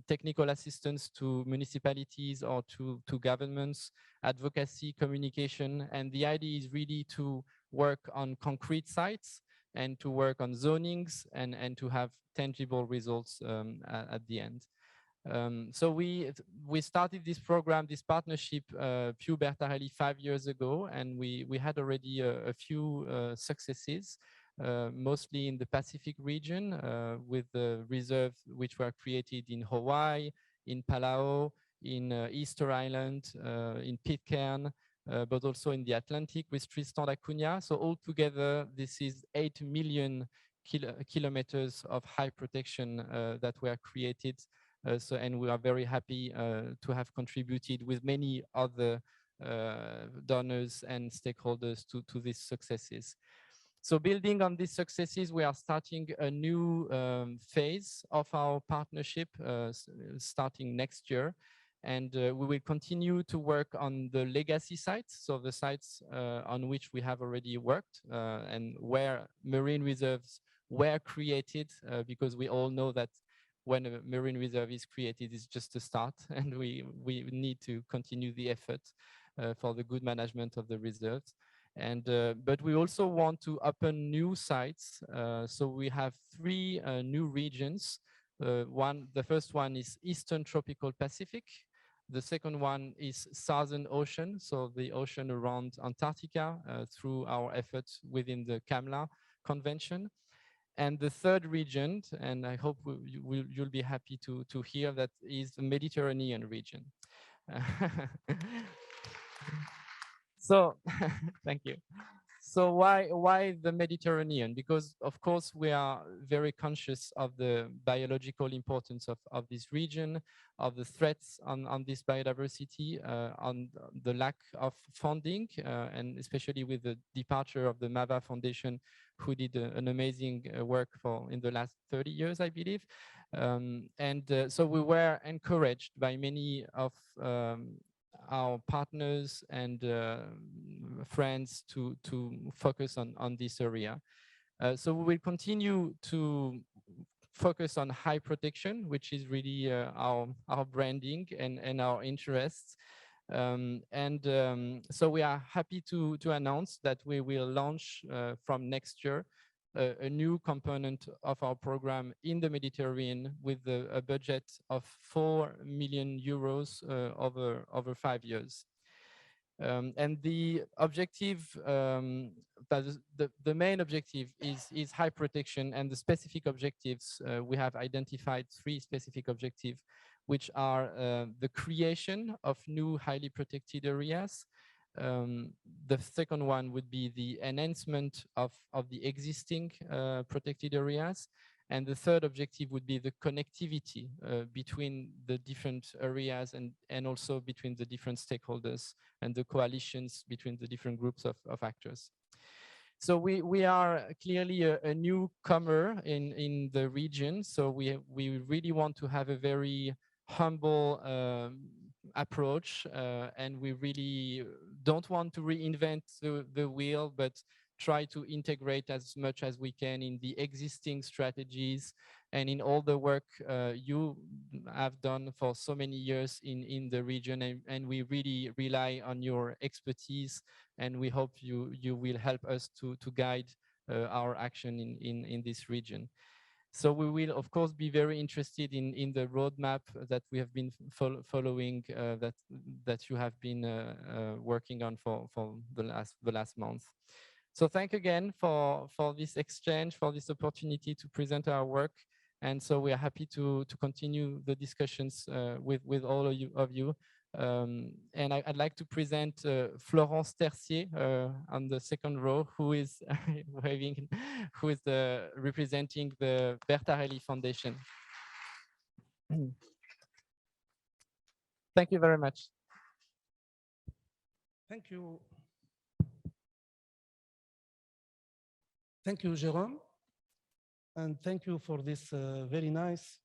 technical assistance to municipalities or to governments, advocacy, communication. And the idea is really to work on concrete sites and to work on zonings and to have tangible results at the end. So we started this program, this partnership, Pew Bartarelli 5 years ago, and we had already a few successes, mostly in the Pacific region, with the reserves which were created in Hawaii, in Palau, in Easter Island, in Pitcairn, but also in the Atlantic with Tristan da Cunha. So altogether, this is 8 million kilometers of high protection that were created. And we are very happy to have contributed with many other donors and stakeholders to these successes. So building on these successes, we are starting a new phase of our partnership starting next year. And we will continue to work on the legacy sites, so the sites on which we have already worked and where marine reserves were created, because we all know that when a marine reserve is created, it's just a start, and we need to continue the effort for the good management of the reserves. And but we also want to open new sites. So we have 3 new regions. The first one is Eastern Tropical Pacific. The second one is Southern Ocean, so the ocean around Antarctica through our efforts within the CAMLA Convention. And the third region, and I hope you'll be happy to hear, that is the Mediterranean region. So, thank you. So why the Mediterranean? Because of course we are very conscious of the biological importance of this region, of the threats on this biodiversity, on the lack of funding, and especially with the departure of the Mpa Foundation, who did an amazing work in the last 30 years, I believe. So we were encouraged by many of our partners and friends to focus on this area. So we will continue to focus on high protection, which is really our branding and our interests. So we are happy to announce that we will launch from next year a new component of our program in the Mediterranean with a budget of 4 million euros over 5 years. And the objective, the main objective is high protection, and the specific objectives, we have identified 3 specific objectives, which are the creation of new highly protected areas. The second one would be the enhancement of the existing protected areas. And the third objective would be the connectivity between the different areas and also between the different stakeholders and the coalitions between the different groups of actors. So we are clearly a newcomer in the region. So we really want to have a very humble approach, and we really don't want to reinvent the wheel, but try to integrate as much as we can in the existing strategies and in all the work you have done for so many years in the region, and we really rely on your expertise, and we hope you will help us to guide our action in this region. So we will, of course, be very interested in the roadmap that we have been following, that you have been working on for the last month. So thank again for this exchange, for this opportunity to present our work. And so we are happy to continue the discussions with all of you. And I'd like to present Florence Tercier on the second row, who is waving, who is representing the Bertarelli Foundation. Thank you very much. Thank you. Thank you, Jerome. And thank you for this very nice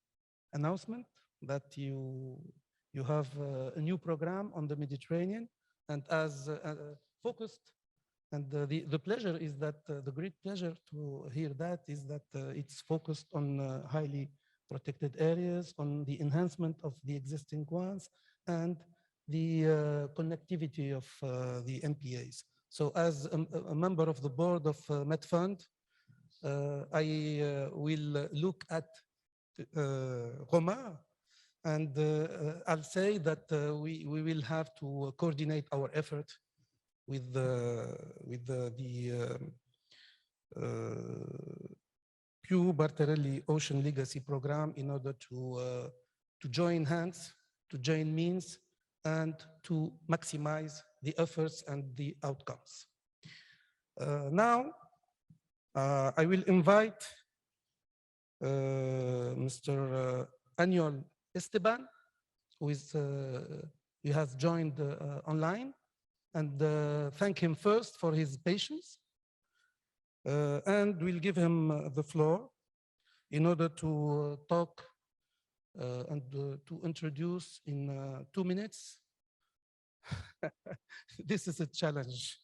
announcement that you have a new program on the Mediterranean, and as focused. And the pleasure is that the great pleasure to hear that is that it's focused on highly protected areas, on the enhancement of the existing ones, and the connectivity of the MPAs. So as a member of the board of MedFund, I will look at Roma, and I'll say that we will have to coordinate our effort with the Pew Bertarelli Ocean Legacy Program in order to join hands, to join means, and to maximize the efforts and the outcomes. Now, I will invite Mr. Aniol Esteban, who has joined online, and thank him first for his patience. And we'll give him the floor in order to talk and to introduce in 2 minutes. This is a challenge.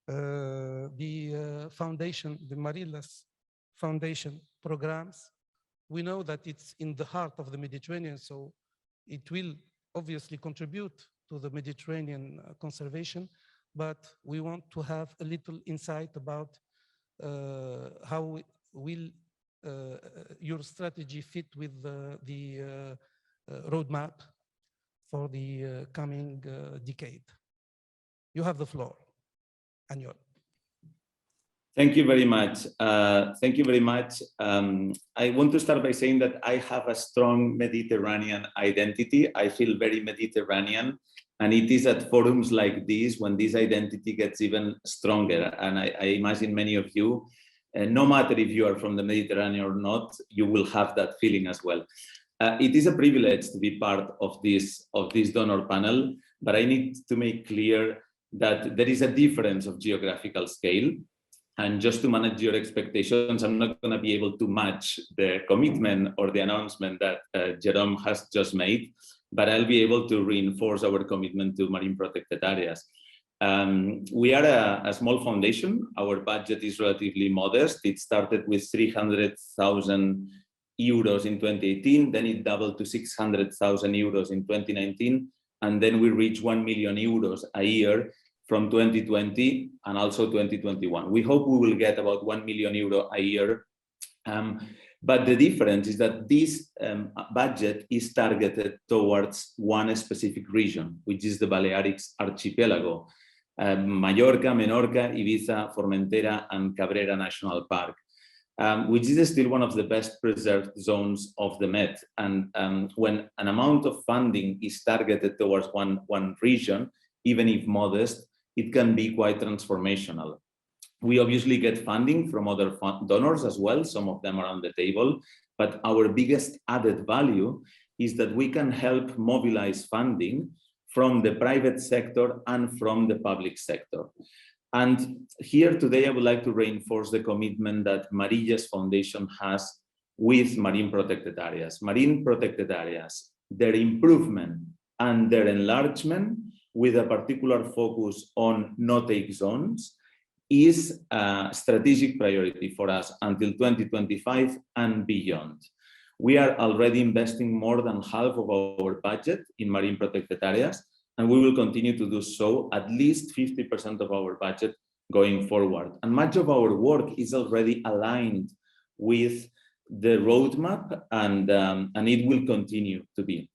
The foundation, the Marilas Foundation programs, we know that it's in the heart of the Mediterranean, so it will obviously contribute to the Mediterranean conservation, but we want to have a little insight about how will your strategy fit with the roadmap for the coming decade. You have the floor, Aniol. Thank you very much. Thank you very much. I want to start by saying that I have a strong Mediterranean identity. I feel very Mediterranean. And it is at forums like this when this identity gets even stronger. And I imagine many of you, no matter if you are from the Mediterranean or not, you will have that feeling as well. It is a privilege to be part of this donor panel, but I need to make clear that there is a difference of geographical scale. And just to manage your expectations, I'm not going to be able to match the commitment or the announcement that Jerome has just made, but I'll be able to reinforce our commitment to marine protected areas. We are a small foundation. Our budget is relatively modest. It started with 300,000 euros in 2018, then it doubled to 600,000 euros in 2019, and then we reached 1 million euros a year from 2020 and also 2021. We hope we will get about 1 million euro a year. But the difference is that this budget is targeted towards one specific region, which is the Balearics Archipelago, Mallorca, Menorca, Ibiza, Formentera, and Cabrera National Park, which is still one of the best preserved zones of the Med. And when an amount of funding is targeted towards one region, even if modest, it can be quite transformational. We obviously get funding from other donors as well. Some of them are on the table, but our biggest added value is that we can help mobilize funding from the private sector and from the public sector. And here today, I would like to reinforce the commitment that Marilla's Foundation has with marine protected areas. Marine protected areas, their improvement and their enlargement with a particular focus on no-take zones is a strategic priority for us until 2025 and beyond. We are already investing more than half of our budget in marine protected areas, and we will continue to do so, at least 50% of our budget going forward. And much of our work is already aligned with the roadmap, and it will continue to be.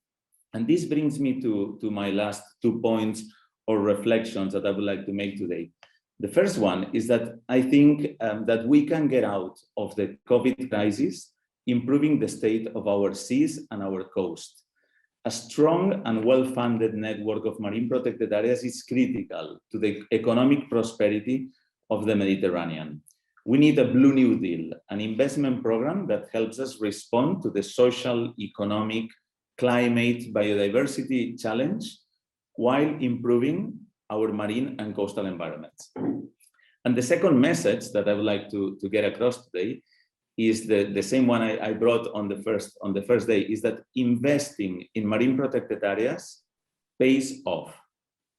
And this brings me to my last 2 points or reflections that I would like to make today. The first one is that I think that we can get out of the COVID crisis improving the state of our seas and our coast. A strong and well-funded network of marine protected areas is critical to the economic prosperity of the Mediterranean. We need a Blue New Deal, an investment program that helps us respond to the social, economic, climate, biodiversity challenge while improving our marine and coastal environments. And the second message that I would like to get across today is the same one I brought on the first day, is that investing in marine protected areas pays off.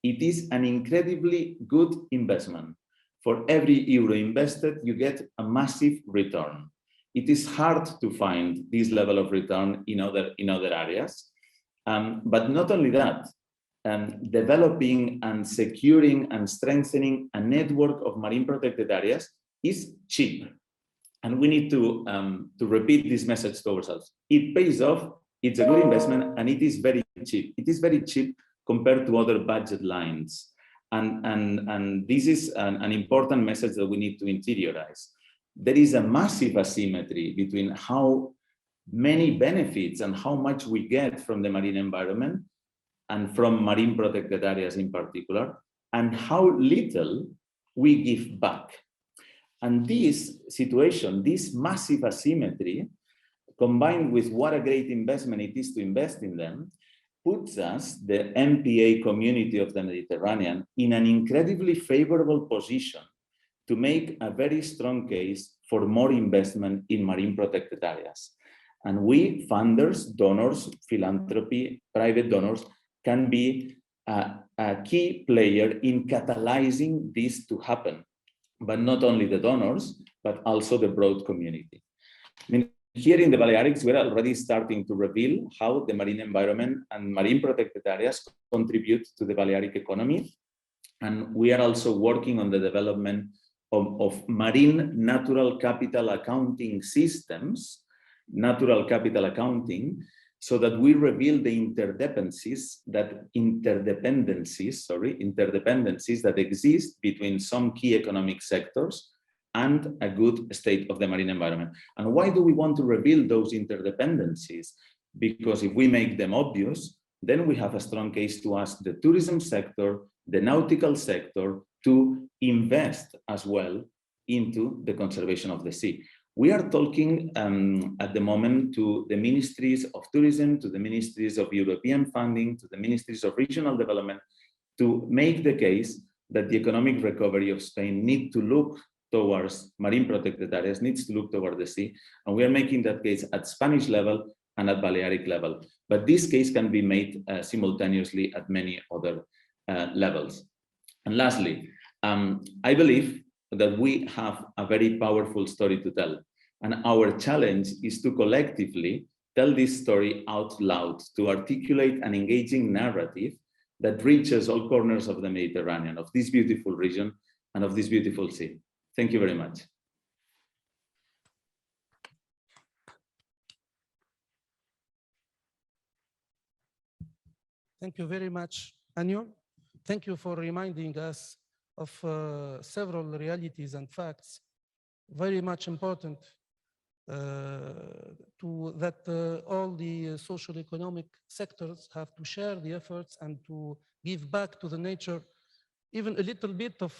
It is an incredibly good investment. For every euro invested, you get a massive return. It is hard to find this level of return in other areas. But not only that, developing and securing and strengthening a network of marine protected areas is cheap. And we need to repeat this message to ourselves. It pays off, it's a good investment, and it is very cheap. It is very cheap compared to other budget lines. And this is an important message that we need to interiorize. There is a massive asymmetry between how many benefits and how much we get from the marine environment and from marine protected areas in particular, and how little we give back. And this situation, this massive asymmetry, combined with what a great investment it is to invest in them, puts us, the Mpa community of the Mediterranean, in an incredibly favorable position to make a very strong case for more investment in marine protected areas. And we, funders, donors, philanthropy, private donors, can be a key player in catalyzing this to happen. But not only the donors, but also the broad community. I mean, here in the Balearics, we're already starting to reveal how the marine environment and marine protected areas contribute to the Balearic economy. And we are also working on the development of marine natural capital accounting systems, natural capital accounting, so that we reveal the interdependencies that exist between some key economic sectors and a good state of the marine environment. And why do we want to reveal those interdependencies? Because if we make them obvious, then we have a strong case to ask the tourism sector, the nautical sector to invest as well into the conservation of the sea. We are talking at the moment to the ministries of tourism, to the ministries of European funding, to the ministries of regional development, to make the case that the economic recovery of Spain needs to look towards marine protected areas, needs to look toward the sea. And we are making that case at Spanish level and at Balearic level. But this case can be made simultaneously at many other levels. And lastly, I believe that we have a very powerful story to tell. And our challenge is to collectively tell this story out loud, to articulate an engaging narrative that reaches all corners of the Mediterranean, of this beautiful region and of this beautiful sea. Thank you very much. Thank you very much, Anyo. Thank you for reminding us of several realities and facts, very much important that all the social economic sectors have to share the efforts and to give back to the nature even a little bit of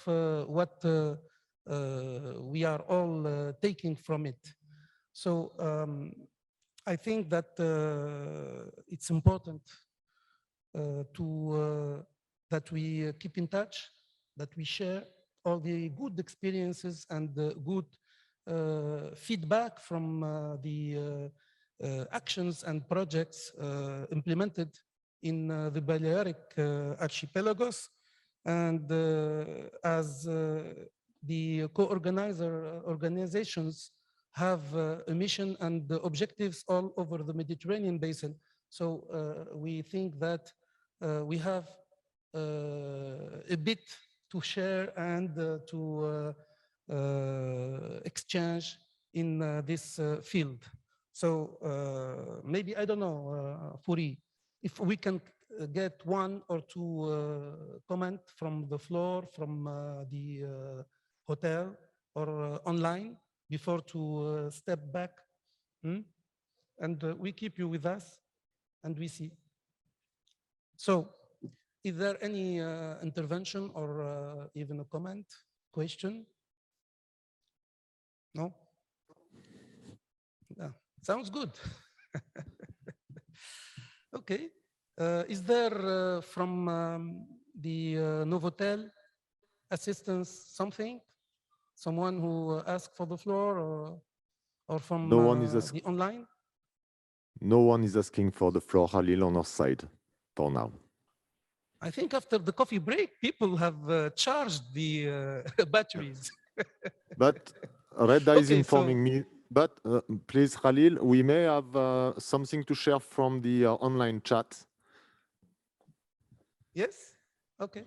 what we are all taking from it. So I think that it's important that we keep in touch, that we share all the good experiences and the good feedback from the actions and projects implemented in the Balearic archipelagos. And as the organizations have a mission and the objectives all over the Mediterranean basin. So we think that we have a bit to share and to exchange in this field. So maybe, I don't know, Furi, if we can get one or two comment from the floor, from the hotel or online before to step back. And we keep you with us and we see. So is there any intervention or even a comment, question? No? Yeah. Sounds good. Okay. Is there from the Novotel assistance something? Someone who asked for the floor or from No one is the online? No one is asking for the floor, Khalil, on our side for now. I think after the coffee break, people have charged the batteries. But Reda is Okay, informing me. But please, Khalil, we may have something to share from the online chat. Yes? Okay.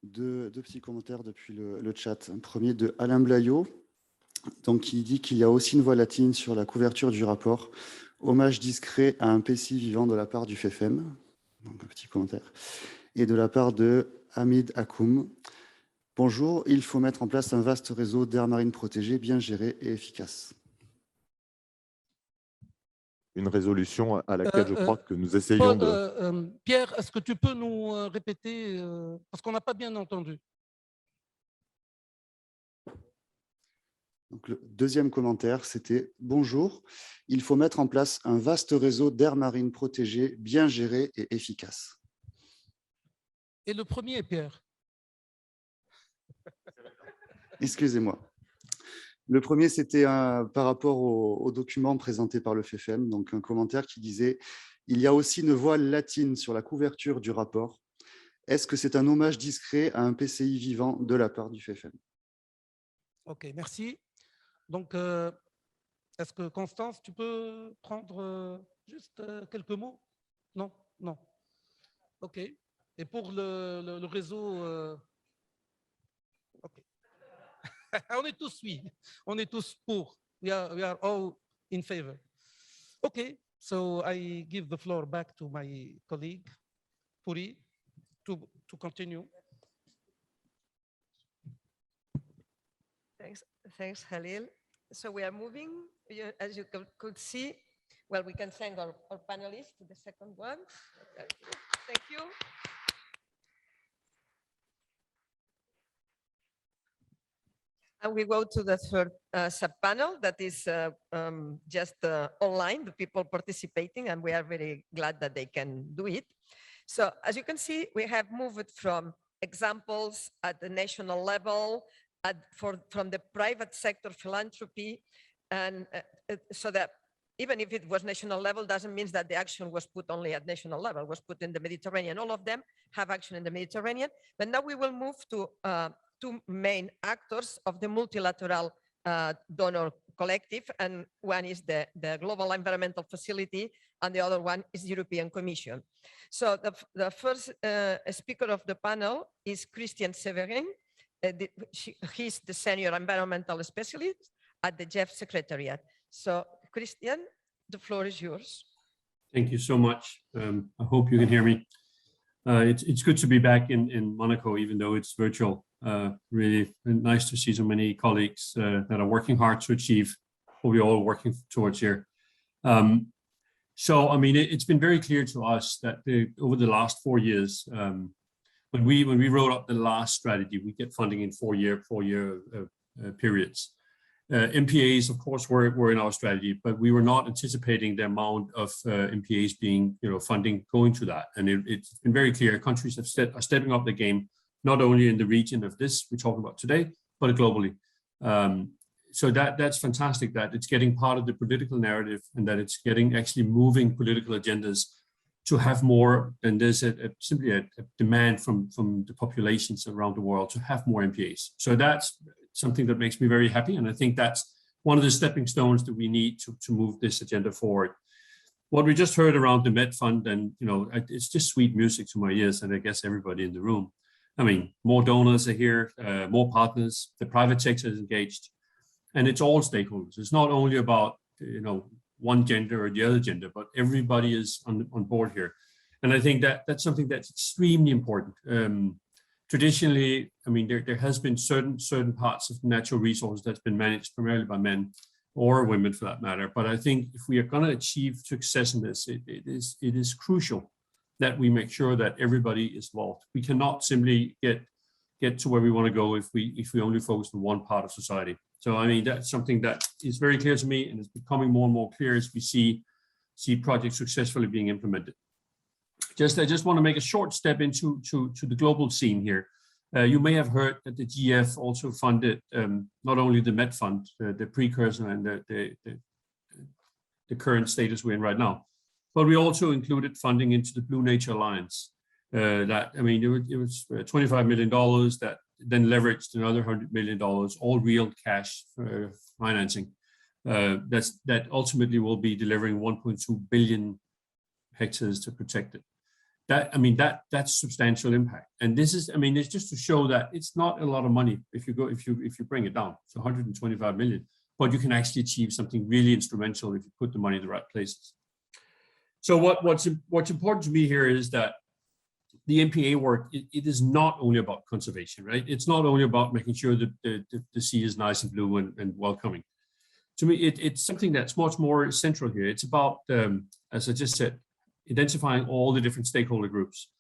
Deux petits commentaires depuis le chat. Un premier de Alain Blaillot, donc, qui dit qu'il y a aussi une voix latine sur la couverture du rapport. Hommage discret à un PCI vivant de la part du FFM. Donc, un petit commentaire. Et de la part de Hamid Akoum. Bonjour, il faut mettre en place un vaste réseau d'aires marines protégées, bien géré et efficace. Une résolution à laquelle je crois que nous essayons de... Pierre, est-ce que tu peux nous répéter, parce qu'on n'a pas bien entendu. Donc, le deuxième commentaire, c'était « Bonjour, il faut mettre en place un vaste réseau d'aires marines protégées, bien géré et efficace. » Et le premier, Pierre? Excusez-moi. Le premier, c'était par rapport au document présenté par le FFM, donc un commentaire qui disait « Il y a aussi une voile latine sur la couverture du rapport. Est-ce que c'est un hommage discret à un PCI vivant de la part du FFM ?» Ok, merci. Donc, est-ce que Constance, tu peux prendre juste quelques mots? Non, non. Ok. Et pour le réseau... Ok. On est tous oui. On est tous pour. We are all in favor. Okay, so I give the floor back to my colleague, Puri, to continue. Thanks, Khalil. So we are moving, as you could see, Well, we can thank our panelists, the second one. Thank you. And we go to the third sub-panel that is just online, the people participating, and we are very glad that they can do it. So as you can see, we have moved from examples at the national level, from the private sector philanthropy, and so that even if it was national level, doesn't mean that the action was put only at national level, it was put in the Mediterranean. All of them have action in the Mediterranean. But now we will move to two main actors of the multilateral donor collective, and one is the Global Environmental Facility, and the other one is the European Commission. So the first speaker of the panel is Christian Severin. He's the Senior Environmental Specialist at the GEF Secretariat. So Christian, the floor is yours. Thank you so much. I hope you can hear me. It's good to be back in Monaco, even though it's virtual. Really nice to see so many colleagues that are working hard to achieve what we're all working towards here. So, I mean, it's been very clear to us that over the last 4 years, when we wrote up the last strategy, we get funding in four-year periods. MPAs, of course, were in our strategy, but we were not anticipating the amount of MPAs being, funding going to that. And it's been very clear countries are stepping up the game, not only in the region of this we're talking about today, but globally. So that's fantastic that it's getting part of the political narrative and that it's getting actually moving political agendas to have more, and there's simply a demand from the populations around the world to have more MPAs. So that's something that makes me very happy. And I think that's one of the stepping stones that we need to move this agenda forward. What we just heard around the Med Fund, and it's just sweet music to my ears, and I guess everybody in the room. I mean, more donors are here, more partners, the private sector is engaged, and it's all stakeholders. It's not only about, one gender or the other gender, but everybody is on board here. And I think that's something that's extremely important. Traditionally, I mean, there has been certain parts of natural resources that's been managed primarily by men or women for that matter. But I think if we are going to achieve success in this, it is crucial that we make sure that everybody is involved. We cannot simply get to where we want to go if we only focus on one part of society. So I mean, that's something that is very clear to me, and it's becoming more and more clear as we see projects successfully being implemented. I just want to make a short step into the global scene here. You may have heard that the GF also funded not only the Met Fund, the precursor and the current status we're in right now, but we also included funding into the Blue Nature Alliance. It was $25 million that then leveraged another $100 million, all real cash financing. That ultimately will be delivering 1.2 billion hectares to protect it. That's substantial impact. And this is, it's just to show that it's not a lot of money if you bring it down. It's 125 million, but you can actually achieve something really instrumental if you put the money in the right places. So what's important to me here is that the MPA work, it is not only about conservation, right? It's not only about making sure that the sea is nice and blue and welcoming. To me, it's something that's much more central here. It's about, as I just said, identifying all the different stakeholder groups,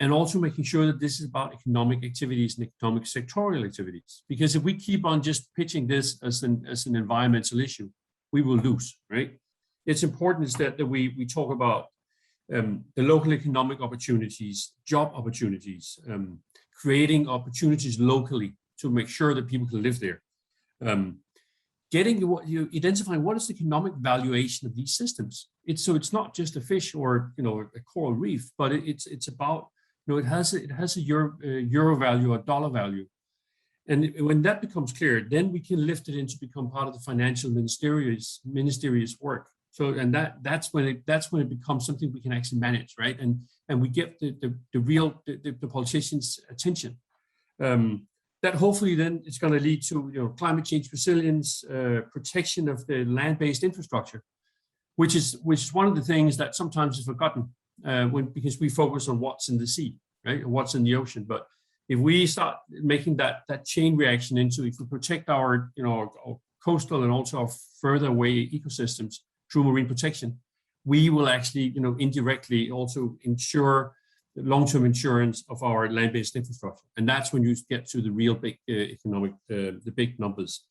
and also making sure that this is about economic activities and economic sectorial activities. Because if we keep on just pitching this as an environmental issue, we will lose, right? It's important is that we talk about the local economic opportunities, job opportunities, creating opportunities locally to make sure that people can live there. Identifying what is the economic valuation of these systems. It's not just a fish or a coral reef, but it's about it has a euro value, a dollar value, and when that becomes clear, then we can lift it in to become part of the financial ministerial's work. So and that's when it becomes something we can actually manage, right? And we get the politicians' attention. That hopefully then it's going to lead to climate change resilience, protection of the land-based infrastructure, which is one of the things that sometimes is forgotten because we focus on what's in the sea, right, and what's in the ocean. But if we start making that chain reaction into, if we protect our coastal and also our further away ecosystems, through marine protection, we will actually, indirectly also ensure long-term insurance of our land-based infrastructure. And that's when you get to the real big economic, the big numbers.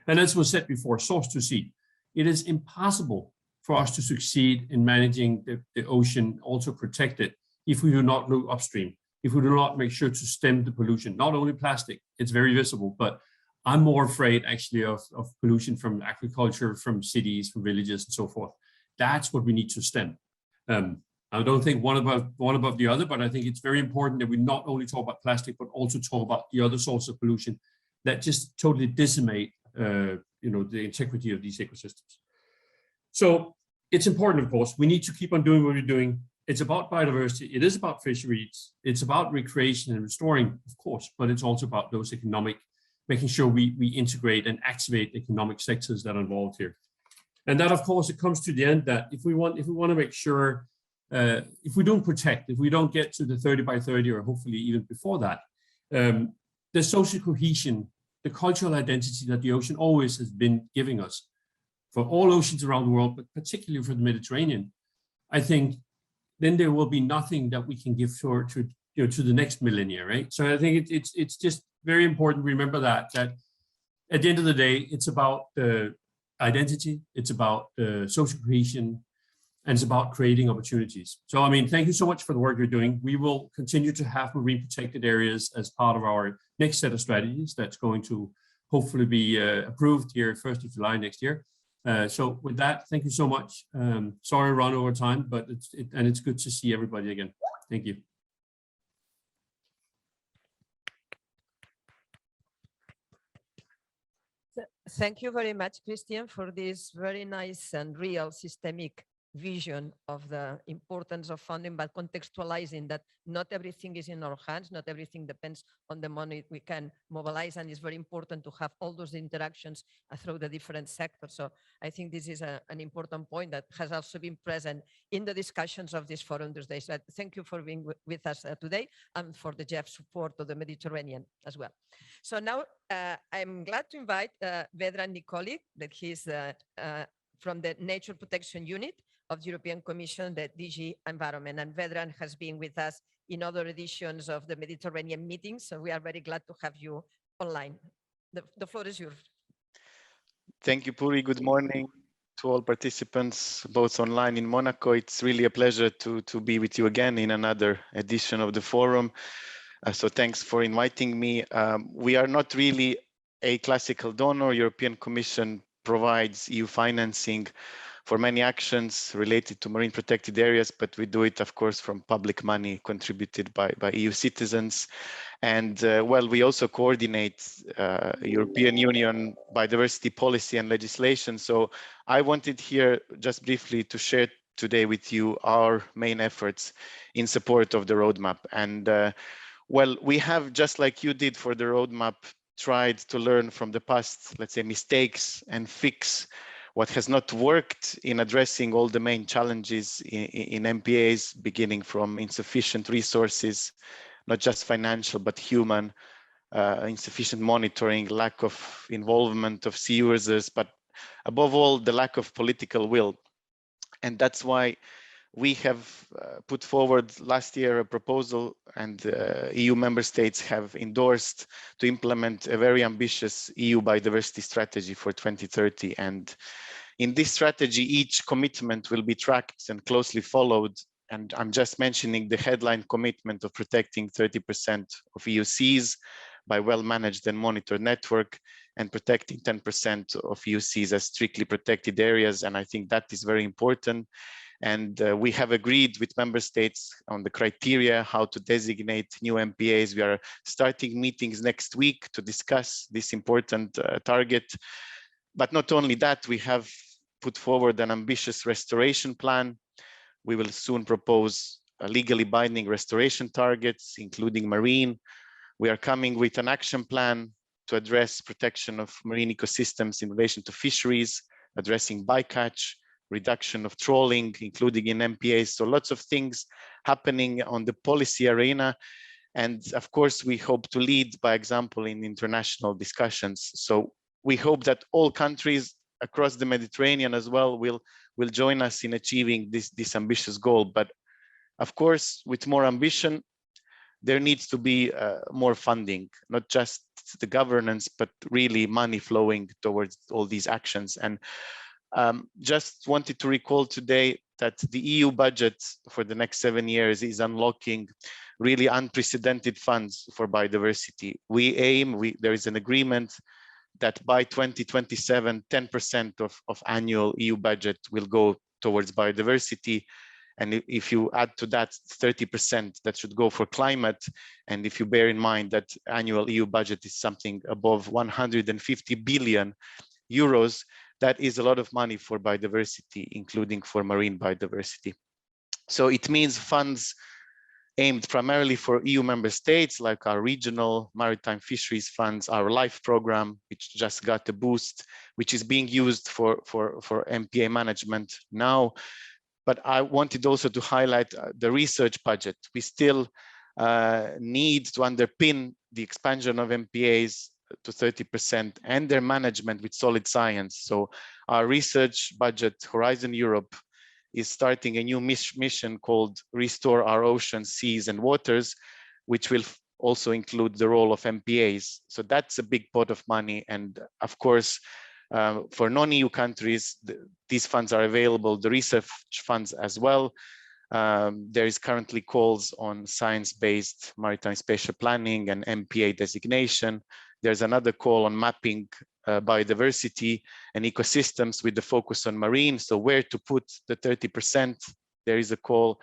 And as was said before, source to sea. It is impossible for us to succeed in managing the ocean, also protect it, if we do not look upstream, if we do not make sure to stem the pollution, not only plastic, it's very visible, but I'm more afraid actually of pollution from agriculture, from cities, from villages and so forth. That's what we need to stem. I don't think one above the other, but I think it's very important that we not only talk about plastic, but also talk about the other sources of pollution that just totally decimate the integrity of these ecosystems. So it's important, of course, we need to keep on doing what we're doing. It's about biodiversity. It is about fisheries. It's about recreation and restoring, of course, but it's also about those economic, making sure we integrate and activate economic sectors that are involved here. And that, of course, it comes to the end that if we want to make sure, if we don't protect, if we don't get to the 30 by 30, or hopefully even before that, the social cohesion, the cultural identity that the ocean always has been giving us, for all oceans around the world, but particularly for the Mediterranean, I think then there will be nothing that we can give to the next millennia, right? So I think it's just very important to remember that at the end of the day, it's about the identity, it's about the social cohesion, and it's about creating opportunities. So, I mean, thank you so much for the work you're doing. We will continue to have marine protected areas as part of our next set of strategies that's going to hopefully be approved here 1st of July next year. So with that, thank you so much. Sorry to run over time, but it's good to see everybody again. Thank you. Thank you very much, Christian, for this very nice and real systemic vision of the importance of funding, but contextualizing that not everything is in our hands, not everything depends on the money we can mobilize, and it's very important to have all those interactions through the different sectors. So I think this is an important point that has also been present in the discussions of this forum today. So thank you for being with us today, and for the GEF support of the Mediterranean as well. So now I'm glad to invite Vedran Nikolic, that he's from the Nature Protection Unit of the European Commission, the DG Environment. And Vedran has been with us in other editions of the Mediterranean meetings, so we are very glad to have you online. The floor is yours. Thank you, Puri. Good morning to all participants, both online in Monaco. It's really a pleasure to be with you again in another edition of the forum. So thanks for inviting me. We are not really a classical donor. European Commission provides EU financing for many actions related to marine protected areas, but we do it, of course, from public money contributed by EU citizens. And well, we also coordinate European Union biodiversity policy and legislation. So I wanted here just briefly to share today with you our main efforts in support of the roadmap. And well, we have, just like you did for the roadmap, tried to learn from the past, let's say, mistakes and fix what has not worked in addressing all the main challenges in MPAs, beginning from insufficient resources, not just financial, but human, insufficient monitoring, lack of involvement of sea users, but above all, the lack of political will. And that's why we have put forward last year a proposal, and EU member states have endorsed to implement a very ambitious EU biodiversity strategy for 2030. And in this strategy, each commitment will be tracked and closely followed. And I'm just mentioning the headline commitment of protecting 30% of EU seas by well-managed and monitored network, and protecting 10% of EU seas as strictly protected areas. And I think that is very important. And we have agreed with member states on the criteria, how to designate new MPAs. We are starting meetings next week to discuss this important target. But not only that, we have put forward an ambitious restoration plan. We will soon propose legally binding restoration targets, including marine. We are coming with an action plan to address protection of marine ecosystems in relation to fisheries, addressing bycatch, reduction of trawling, including in MPAs. So lots of things happening on the policy arena. And of course, we hope to lead by example in international discussions. So we hope that all countries across the Mediterranean as well will join us in achieving this ambitious goal. But of course, with more ambition, there needs to be more funding, not just the governance, but really money flowing towards all these actions. And just wanted to recall today that the EU budget for the next 7 years is unlocking really unprecedented funds for biodiversity. There is an agreement that by 2027, 10% of annual EU budget will go towards biodiversity. And if you add to that 30% that should go for climate, and if you bear in mind that annual EU budget is something above 150 billion euros, that is a lot of money for biodiversity, including for marine biodiversity. So it means funds aimed primarily for EU member states, like our regional maritime fisheries funds, our LIFE program, which just got a boost, which is being used for MPA management now. But I wanted also to highlight the research budget. We still need to underpin the expansion of MPAs to 30% and their management with solid science. So our research budget, Horizon Europe, is starting a new mission called Restore Our Oceans, Seas and Waters, which will also include the role of MPAs. So that's a big pot of money. And of course, for non-EU countries, these funds are available, the research funds as well. There is currently calls on science-based maritime spatial planning and MPA designation. There's another call on mapping biodiversity and ecosystems with the focus on marine. So where to put the 30%, there is a call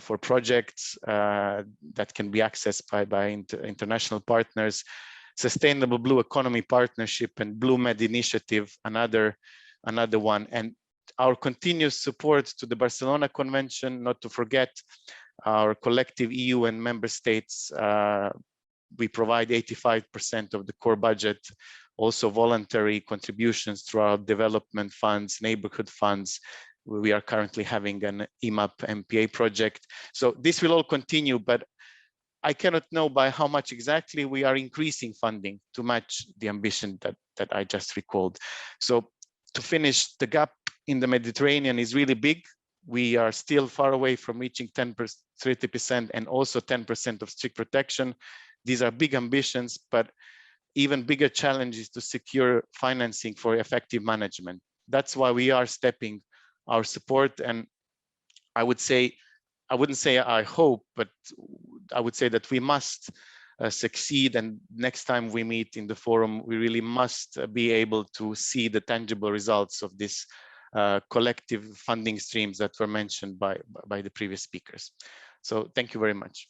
for projects that can be accessed by international partners. Sustainable Blue Economy Partnership and Blue Med Initiative, another one. And our continuous support to the Barcelona Convention, not to forget our collective EU and member states. We provide 85% of the core budget, also voluntary contributions through our development funds, neighborhood funds. We are currently having an EMAP MPA project. So this will all continue, but I cannot know by how much exactly we are increasing funding to match the ambition that I just recalled. So to finish, the gap in the Mediterranean is really big. We are still far away from reaching 30% and also 10% of strict protection. These are big ambitions, but even bigger challenges to secure financing for effective management. That's why we are stepping our support. And I wouldn't say I hope, but I would say that we must succeed. And next time we meet in the forum, we really must be able to see the tangible results of this collective funding streams that were mentioned by the previous speakers. So thank you very much.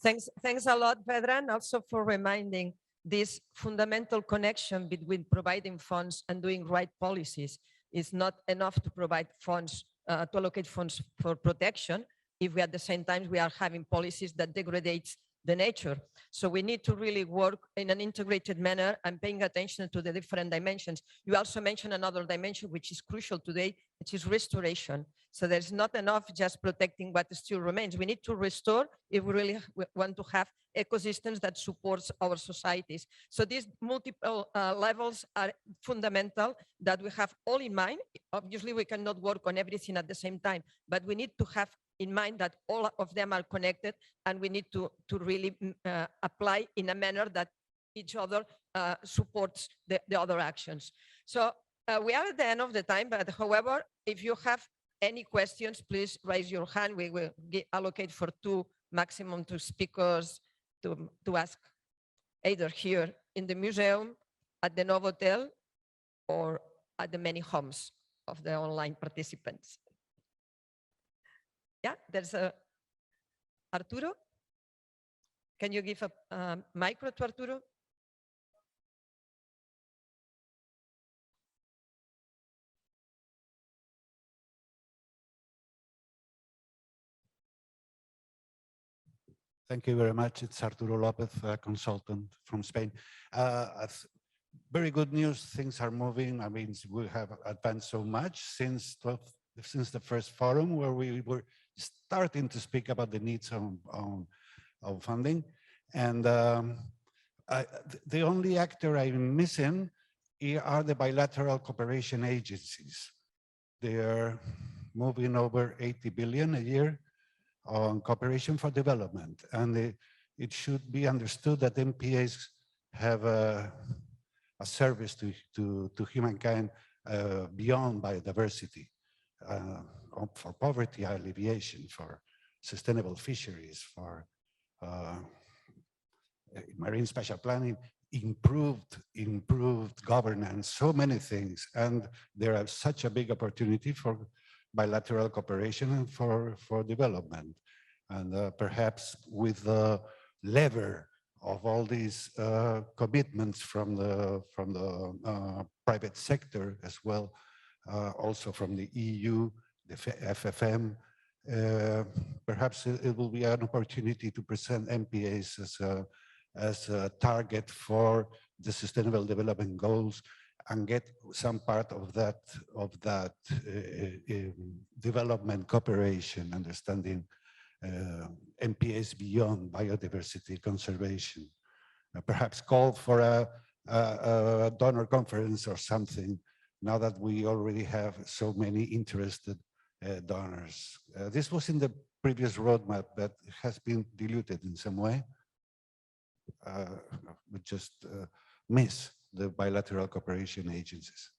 Thanks a lot, Vedran, also for reminding this fundamental connection between providing funds and doing right policies. Is not enough to provide funds, to allocate funds for protection, if we at the same time we are having policies that degrade the nature. So we need to really work in an integrated manner and paying attention to the different dimensions. You also mentioned another dimension which is crucial today, which is restoration. So there's not enough just protecting what still remains. We need to restore if we really want to have ecosystems that supports our societies. So these multiple levels are fundamental that we have all in mind. Obviously, we cannot work on everything at the same time, but we need to have in mind that all of them are connected, and we need to really apply in a manner that each other supports the other actions. So we are at the end of the time, but however, if you have any questions, please raise your hand. We will allocate for maximum two speakers to ask, either here in the museum, at the Novotel, or at the many homes of the online participants. Yeah, there's Arturo. Can you give a micro to Arturo? Thank you very much. It's Arturo Lopez, a consultant from Spain. Very good news. Things are moving. I mean, we have advanced so much since the first forum, where we were starting to speak about the needs of funding. And the only actor I'm missing are the bilateral cooperation agencies. They are moving over 80 billion a year on cooperation for development. And it should be understood that MPAs have a service to humankind beyond biodiversity, for poverty alleviation, for sustainable fisheries, for marine spatial planning, improved governance, so many things. And there are such a big opportunity for bilateral cooperation and for development. And perhaps with the lever of all these commitments from the private sector as well, also from the EU, the FFM, perhaps it will be an opportunity to present MPAs as a target for the Sustainable Development Goals and get some part of that development cooperation, understanding MPAs beyond biodiversity conservation. Perhaps call for a donor conference or something, now that we already have so many interested donors. This was in the previous roadmap, but has been diluted in some way. We just miss the bilateral cooperation agencies.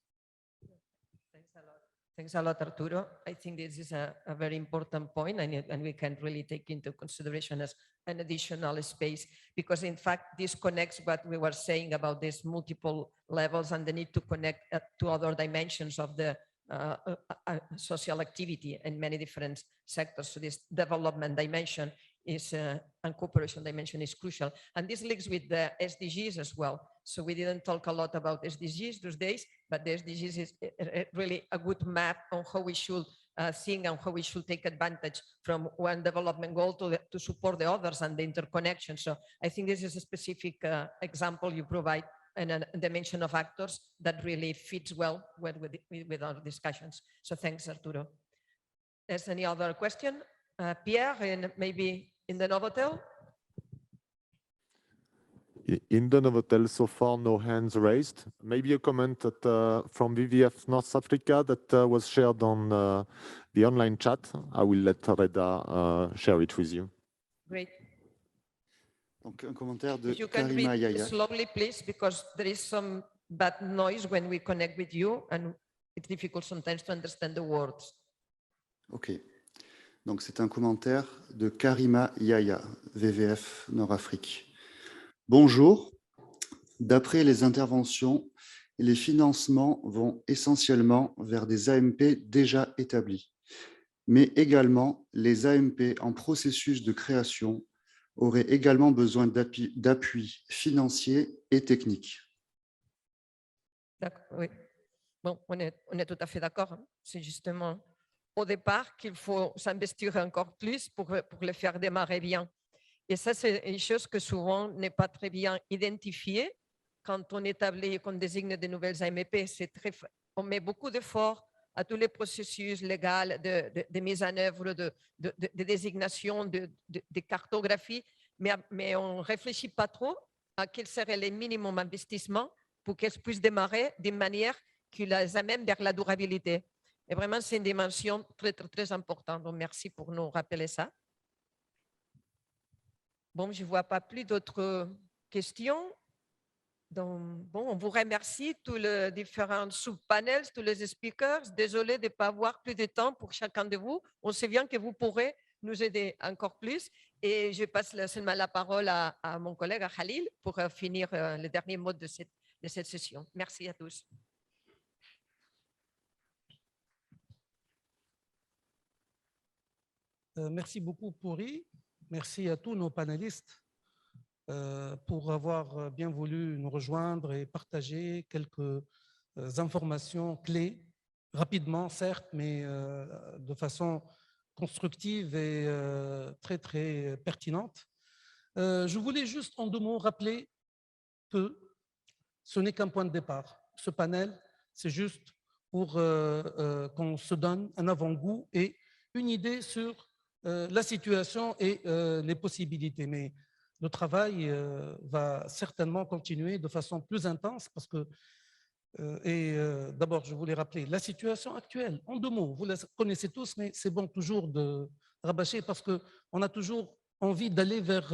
Thanks a lot, Arturo. I think this is a very important point, and we can really take into consideration as an additional space, because in fact, this connects what we were saying about these multiple levels and the need to connect to other dimensions of the social activity in many different sectors. So this development dimension is and cooperation dimension is crucial. And this links with the SDGs as well. So we didn't talk a lot about SDGs those days, but the SDGs is really a good map on how we should think and how we should take advantage from one development goal to support the others and the interconnection. So I think this is a specific example you provide and a dimension of actors that really fits well with our discussions. So thanks, Arturo. Is any other question? Pierre, and maybe in the Novotel? In the Novotel, so far, no hands raised. Maybe a comment that, from WWF North Africa that was shared on the online chat. I will let Reda share it with you. Great. Donc, un commentaire de If you can Karima read Yaya. slowly, please, because there is some bad noise when we connect with you, and it's difficult sometimes to understand the words. OK. Donc, c'est un commentaire de Karima Yaya, WWF Nord-Afrique. Bonjour. D'après les interventions, les financements vont essentiellement vers des AMP déjà établis, mais également les AMP en processus de création auraient également besoin d'appui financier et technique. D'accord, oui. Bon, on est tout à fait d'accord. Hein. C'est justement au départ qu'il faut s'investir encore plus pour les faire démarrer bien. Et ça, c'est une chose que souvent n'est pas très bien identifiée quand on établit et qu'on désigne de nouvelles AMP. On met beaucoup d'efforts à tous les processus légaux de mise en œuvre, de désignation, de cartographie, mais on ne réfléchit pas trop à quel serait le minimum investissement pour qu'elles puissent démarrer d'une manière qui les amène vers la durabilité. Et vraiment, c'est une dimension très, très, très importante. Donc, merci pour nous rappeler ça. Bon, je ne vois pas plus d'autres questions. Donc, bon, on vous remercie, tous les différents sous-panels, tous les speakers. Désolé de ne pas avoir plus de temps pour chacun de vous. On sait bien que vous pourrez nous aider encore plus. Et je passe seulement la parole à mon collègue, à Khalil, pour finir le dernier mot de cette session. Merci à tous. Merci beaucoup, Pourri. Merci à tous nos panélistes pour avoir bien voulu nous rejoindre et partager quelques informations clés, rapidement certes, mais de façon constructive et très, très pertinente. Je voulais juste en 2 mots rappeler que ce n'est qu'un point de départ. Ce panel, c'est juste pour qu'on se donne un avant-goût et une idée sur la situation et les possibilités. Mais le travail va certainement continuer de façon plus intense parce que, d'abord, je voulais rappeler la situation actuelle, en 2 mots, vous la connaissez tous, mais c'est bon toujours de rabâcher parce qu'on a toujours envie d'aller vers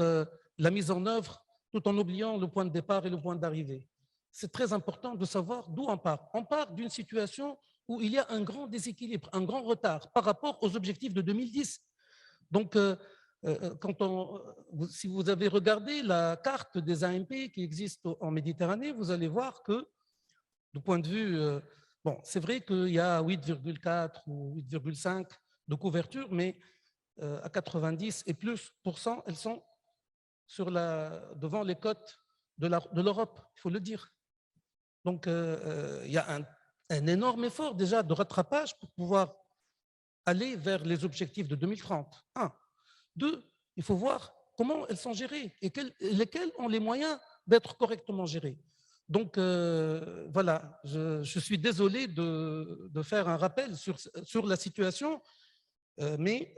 la mise en œuvre tout en oubliant le point de départ et le point d'arrivée. C'est très important de savoir d'où on part. On part d'une situation où il y a un grand déséquilibre, un grand retard par rapport aux objectifs de 2010. Donc, si vous avez regardé la carte des AMP qui existe en Méditerranée, vous allez voir que, du point de vue, bon, c'est vrai qu'il y a 8,4 ou 8,5 de couverture, mais à 90 et plus %, elles sont devant les côtes de l'Europe, il faut le dire. Donc, il y a un énorme effort déjà de rattrapage pour pouvoir aller vers les objectifs de 2030. 1. 2, il faut voir comment elles sont gérées et lesquelles ont les moyens d'être correctement gérées. Donc, voilà, je suis désolé de faire un rappel sur la situation, mais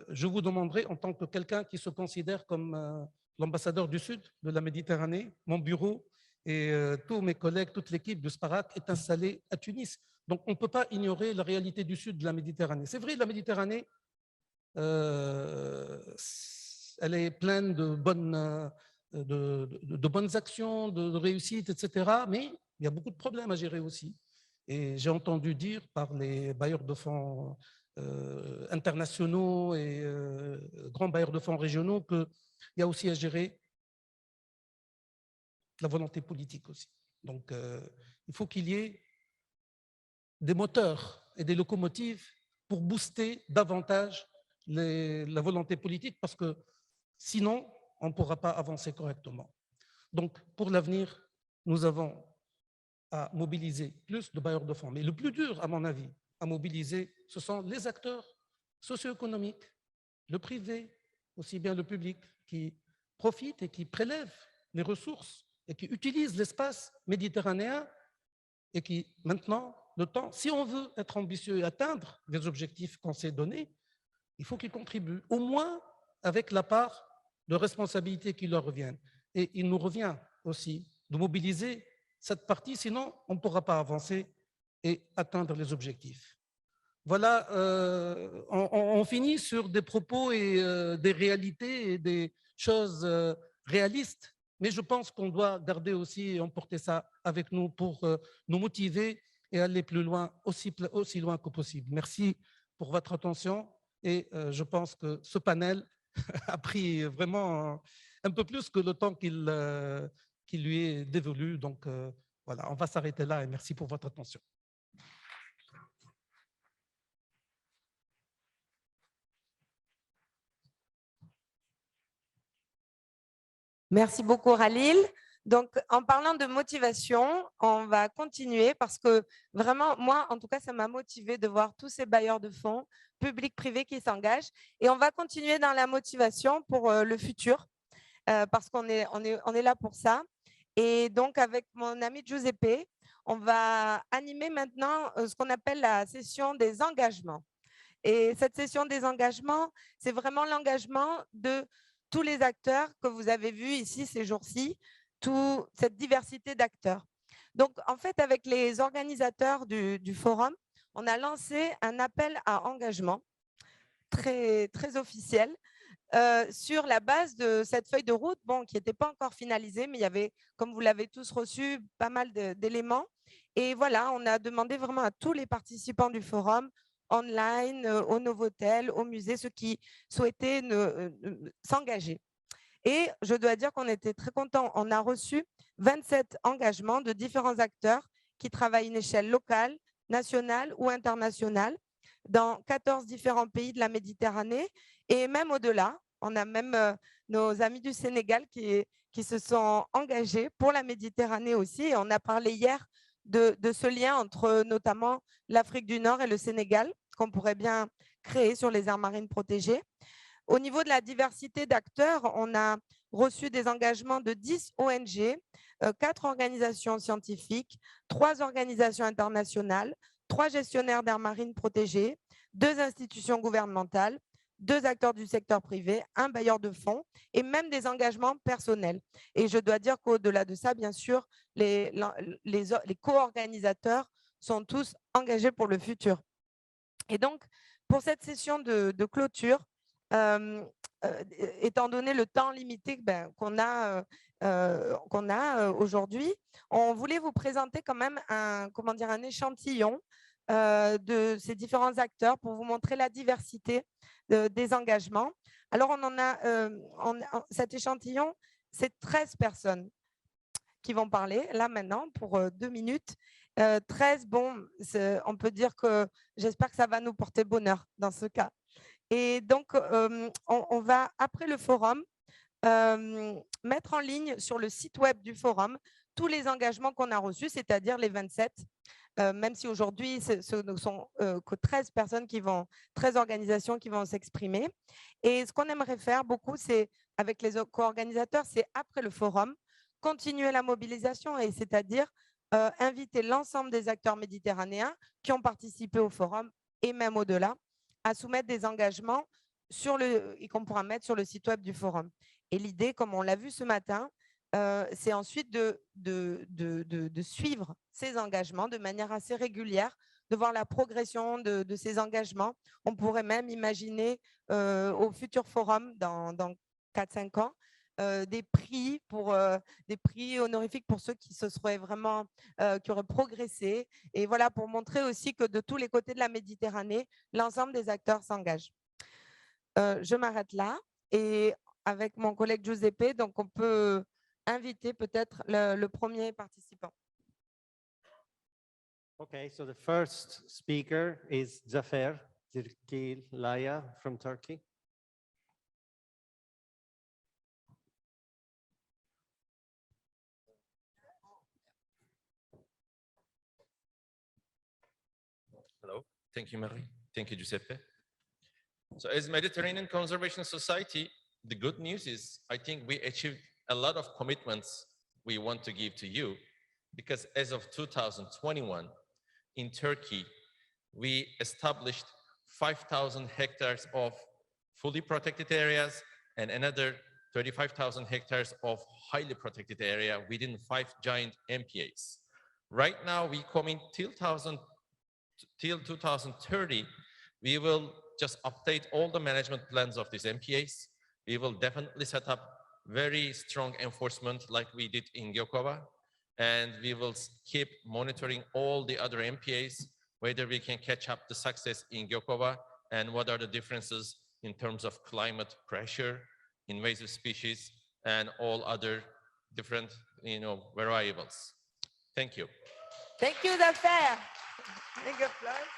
je vous demanderai, en tant que quelqu'un qui se considère comme l'ambassadeur du Sud de la Méditerranée, mon bureau et tous mes collègues, toute l'équipe de Sparac est installée à Tunis. Donc, on ne peut pas ignorer la réalité du Sud de la Méditerranée. C'est vrai, la Méditerranée, elle est pleine de bonnes actions, de réussites, etc. Mais il y a beaucoup de problèmes à gérer aussi. Et j'ai entendu dire par les bailleurs de fonds internationaux et grands bailleurs de fonds régionaux qu'il y a aussi à gérer la volonté politique aussi. Donc, il faut qu'il y ait des moteurs et des locomotives pour booster davantage la volonté politique, parce que sinon, on ne pourra pas avancer correctement. Donc, pour l'avenir, nous avons à mobiliser plus de bailleurs de fonds. Mais le plus dur, à mon avis, à mobiliser, ce sont les acteurs socio-économiques, le privé, aussi bien le public, qui profitent et qui prélèvent les ressources et qui utilisent l'espace méditerranéen et qui, maintenant, le temps, si on veut être ambitieux et atteindre les objectifs qu'on s'est donnés, il faut qu'ils contribuent, au moins avec la part de responsabilité qui leur revient. Et il nous revient aussi de mobiliser cette partie, sinon on ne pourra pas avancer et atteindre les objectifs. Voilà, on finit sur des propos et des réalités et des choses réalistes, mais je pense qu'on doit garder aussi et emporter ça avec nous pour nous motiver et aller plus loin, aussi loin que possible. Merci pour votre attention et je pense que ce panel a pris vraiment un peu plus que le temps qu'il lui est dévolu. Donc voilà, on va s'arrêter là et merci pour votre attention. Merci beaucoup, Khalil. Donc, en parlant de motivation, on va continuer parce que vraiment, moi, en tout cas, ça m'a motivé de voir tous ces bailleurs de fonds, publics, privés, qui s'engagent. Et on va continuer dans la motivation pour le futur parce qu'on est là pour ça. Et donc, avec mon ami Giuseppe, on va animer maintenant ce qu'on appelle la session des engagements. Et cette session des engagements, c'est vraiment l'engagement de tous les acteurs que vous avez vus ici ces jours-ci, toute cette diversité d'acteurs. Donc, en fait, avec les organisateurs du forum, on a lancé un appel à engagement très, très officiel sur la base de cette feuille de route, bon, qui n'était pas encore finalisée, mais il y avait, comme vous l'avez tous reçu, pas mal d'éléments. Et voilà, on a demandé vraiment à tous les participants du forum, online, au Novotel, au musée, ceux qui souhaitaient s'engager. Et je dois dire qu'on était très contents. On a reçu 27 engagements de différents acteurs qui travaillent à une échelle locale, nationale ou internationale dans 14 différents pays de la Méditerranée et même au-delà. On a même nos amis du Sénégal qui se sont engagés pour la Méditerranée aussi. Et on a parlé hier de ce lien entre notamment l'Afrique du Nord et le Sénégal qu'on pourrait bien créer sur les aires marines protégées. Au niveau de la diversité d'acteurs, on a reçu des engagements de 10 ONG, 4 organisations scientifiques, 3 organisations internationales, 3 gestionnaires d'aires marines protégées, 2 institutions gouvernementales, 2 acteurs du secteur privé, un bailleur de fonds et même des engagements personnels. Et je dois dire qu'au-delà de ça, bien sûr, les co-organisateurs sont tous engagés pour le futur. Et donc, pour cette session de clôture, étant donné le temps limité qu'on a aujourd'hui, on voulait vous présenter quand même un échantillon de ces différents acteurs pour vous montrer la diversité des engagements. Alors, cet échantillon, c'est 13 personnes qui vont parler là maintenant pour 2 minutes. 13, bon, on peut dire que j'espère que ça va nous porter bonheur dans ce cas. Et donc, on va, après le forum, mettre en ligne sur le site web du forum tous les engagements qu'on a reçus, c'est-à-dire les 27, même si aujourd'hui, ce ne sont que 13 personnes 13 organisations qui vont s'exprimer. Et ce qu'on aimerait faire beaucoup, c'est, avec les co-organisateurs, c'est après le forum, continuer la mobilisation, et c'est-à-dire inviter l'ensemble des acteurs méditerranéens qui ont participé au forum et même au-delà à soumettre des engagements et qu'on pourra mettre sur le site web du forum. Et l'idée, comme on l'a vu ce matin, c'est ensuite de suivre ces engagements de manière assez régulière, de voir la progression de ces engagements. On pourrait même imaginer au futur forum dans 4-5 ans, des prix honorifiques pour ceux qui qui auraient progressé, et voilà, pour montrer aussi que de tous les côtés de la Méditerranée, l'ensemble des acteurs s'engagent. Je m'arrête là, et avec mon collègue Giuseppe, donc on peut inviter peut-être le premier participant. Okay, so the first speaker is Zafer Zirkilaya from Turkey. Hello, thank you, Marie. Thank you, Giuseppe. So as Mediterranean Conservation Society, the good news is I think we achieved a lot of commitments we want to give to you, because as of 2021, in Turkey, we established 5,000 hectares of fully protected areas and another 35,000 hectares of highly protected area within 5 giant MPAs. Right now, we commit till 2030, we will just update all the management plans of these MPAs. We will definitely set up very strong enforcement like we did in Gökova, and we will keep monitoring all the other MPAs, whether we can catch up the success in Gökova and what are the differences in terms of climate pressure, invasive species, and all other different variables. Thank you. Thank you, Zafer. Big applause.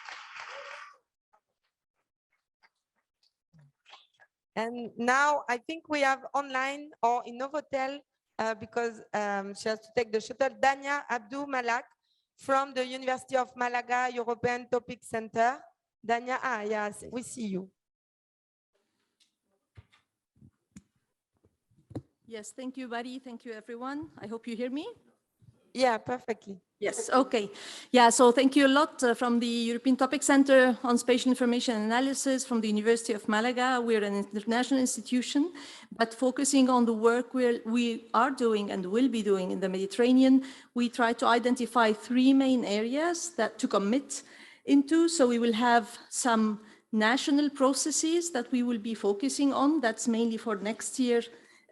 And now I think we have online or in Novotel, because she has to take the shuttle, Dania Abdou Malak from the University of Malaga European Topic Center. Dania, yes, we see you. Yes, thank you, Bari. Thank you, everyone. I hope you hear me. Yeah, perfectly. Yes, okay. Yeah, so thank you a lot from the European Topic Center on Spatial Information Analysis from the University of Malaga. We're an international institution, but focusing on the work we are doing and will be doing in the Mediterranean, we try to identify 3 main areas to commit into. So we will have some national processes that we will be focusing on. That's mainly for next year,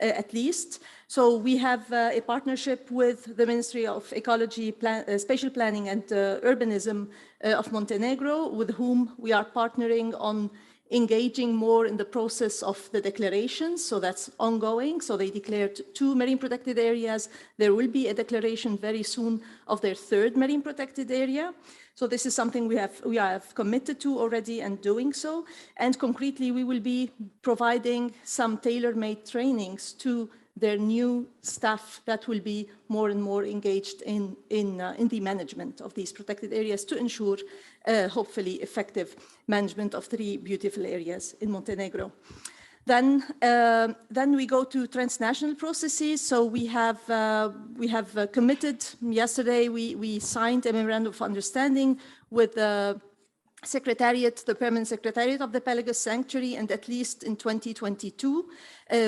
at least. So we have a partnership with the Ministry of Ecology, Spatial Planning and Urbanism of Montenegro, with whom we are partnering on engaging more in the process of the declarations. So that's ongoing. So they declared 2 marine protected areas. There will be a declaration very soon of their 3rd marine protected area. So this is something we have committed to already and doing so. And concretely, we will be providing some tailor-made trainings to their new staff that will be more and more engaged in the management of these protected areas to ensure hopefully effective management of 3 beautiful areas in Montenegro. Then we go to transnational processes. So we have committed, yesterday we signed a memorandum of understanding with secretariat, the permanent secretariat of the Pelagos Sanctuary, and at least in 2022,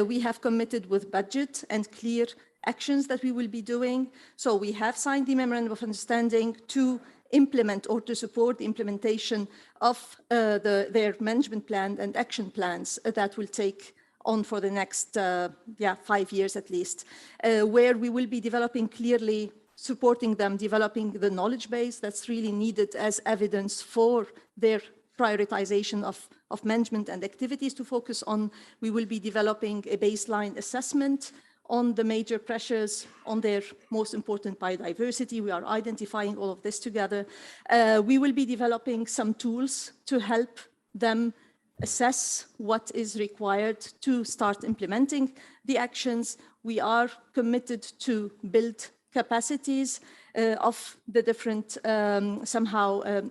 we have committed with budget and clear actions that we will be doing. So we have signed the memorandum of understanding to implement or to support the implementation of their management plan and action plans that will take on for the next 5 years at least, where we will be developing clearly, supporting them, developing the knowledge base that's really needed as evidence for their prioritization of management and activities to focus on. We will be developing a baseline assessment on the major pressures on their most important biodiversity. We are identifying all of this together. We will be developing some tools to help them assess what is required to start implementing the actions. We are committed to build capacities of the different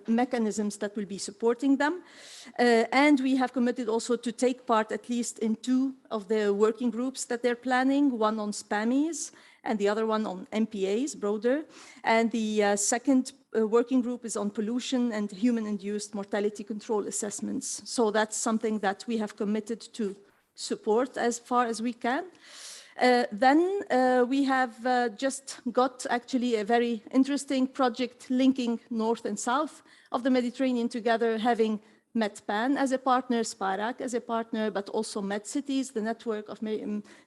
mechanisms that will be supporting them. And we have committed also to take part at least in 2 of the working groups that they're planning, one on SPAMmies and the other one on MPAs, broader. And the second working group is on pollution and human-induced mortality control assessments. So that's something that we have committed to support as far as we can. Then we have just got actually a very interesting project linking North and South of the Mediterranean together, having MetPan as a partner, Sparac as a partner, but also MedCities, the network of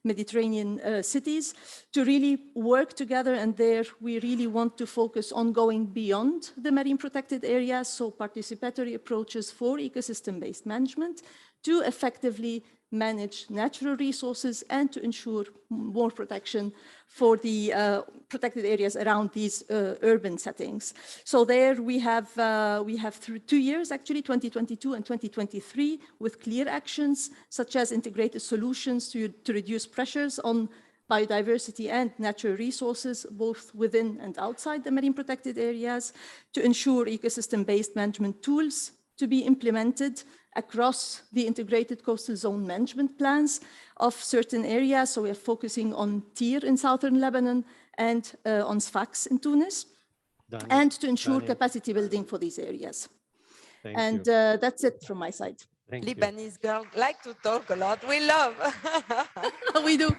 Mediterranean cities, to really work together. And there we really want to focus on going beyond the marine protected areas, so participatory approaches for ecosystem-based management to effectively manage natural resources and to ensure more protection for the protected areas around these urban settings. So there we have through 2 years, actually 2022 and 2023, with clear actions such as integrated solutions to reduce pressures on biodiversity and natural resources, both within and outside the marine protected areas, to ensure ecosystem-based management tools to be implemented across the integrated coastal zone management plans of certain areas. So we are focusing on Tir in southern Lebanon and on Sfax in Tunis, and to ensure capacity building for these areas. And that's it from my side. Lebanese girls like to talk a lot. We love. We do.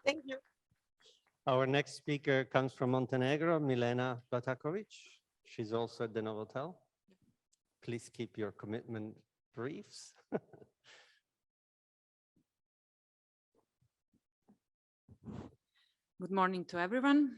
Thank you. Our next speaker comes from Montenegro, Milena Batakovic. She's also at the Novotel. Please keep your commitment briefs. Good morning to everyone.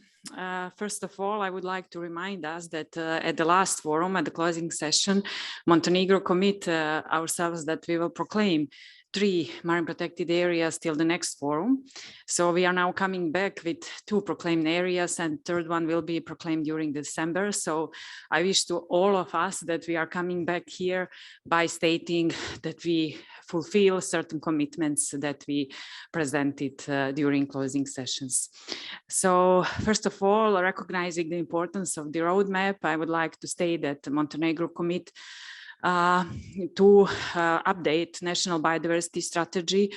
First of all, I would like to remind us that at the last forum, at the closing session, Montenegro commit ourselves that we will proclaim 3 marine protected areas till the next forum. So we are now coming back with 2 proclaimed areas, and third one will be proclaimed during December. So I wish to all of us that we are coming back here by stating that we fulfill certain commitments that we presented during closing sessions. So first of all, recognizing the importance of the roadmap, I would like to state that Montenegro commit to update National Biodiversity Strategy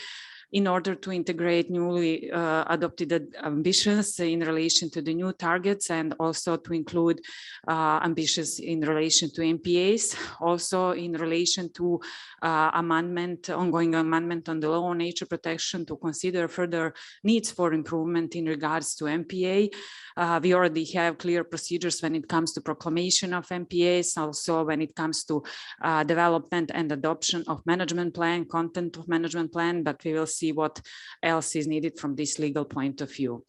in order to integrate newly adopted ambitions in relation to the new targets, and also to include ambitions in relation to MPAs, also in relation to ongoing amendment on the law on nature protection, to consider further needs for improvement in regards to MPA. We already have clear procedures when it comes to proclamation of MPAs, also when it comes to development and adoption of management plan, content of management plan, but we will see what else is needed from this legal point of view.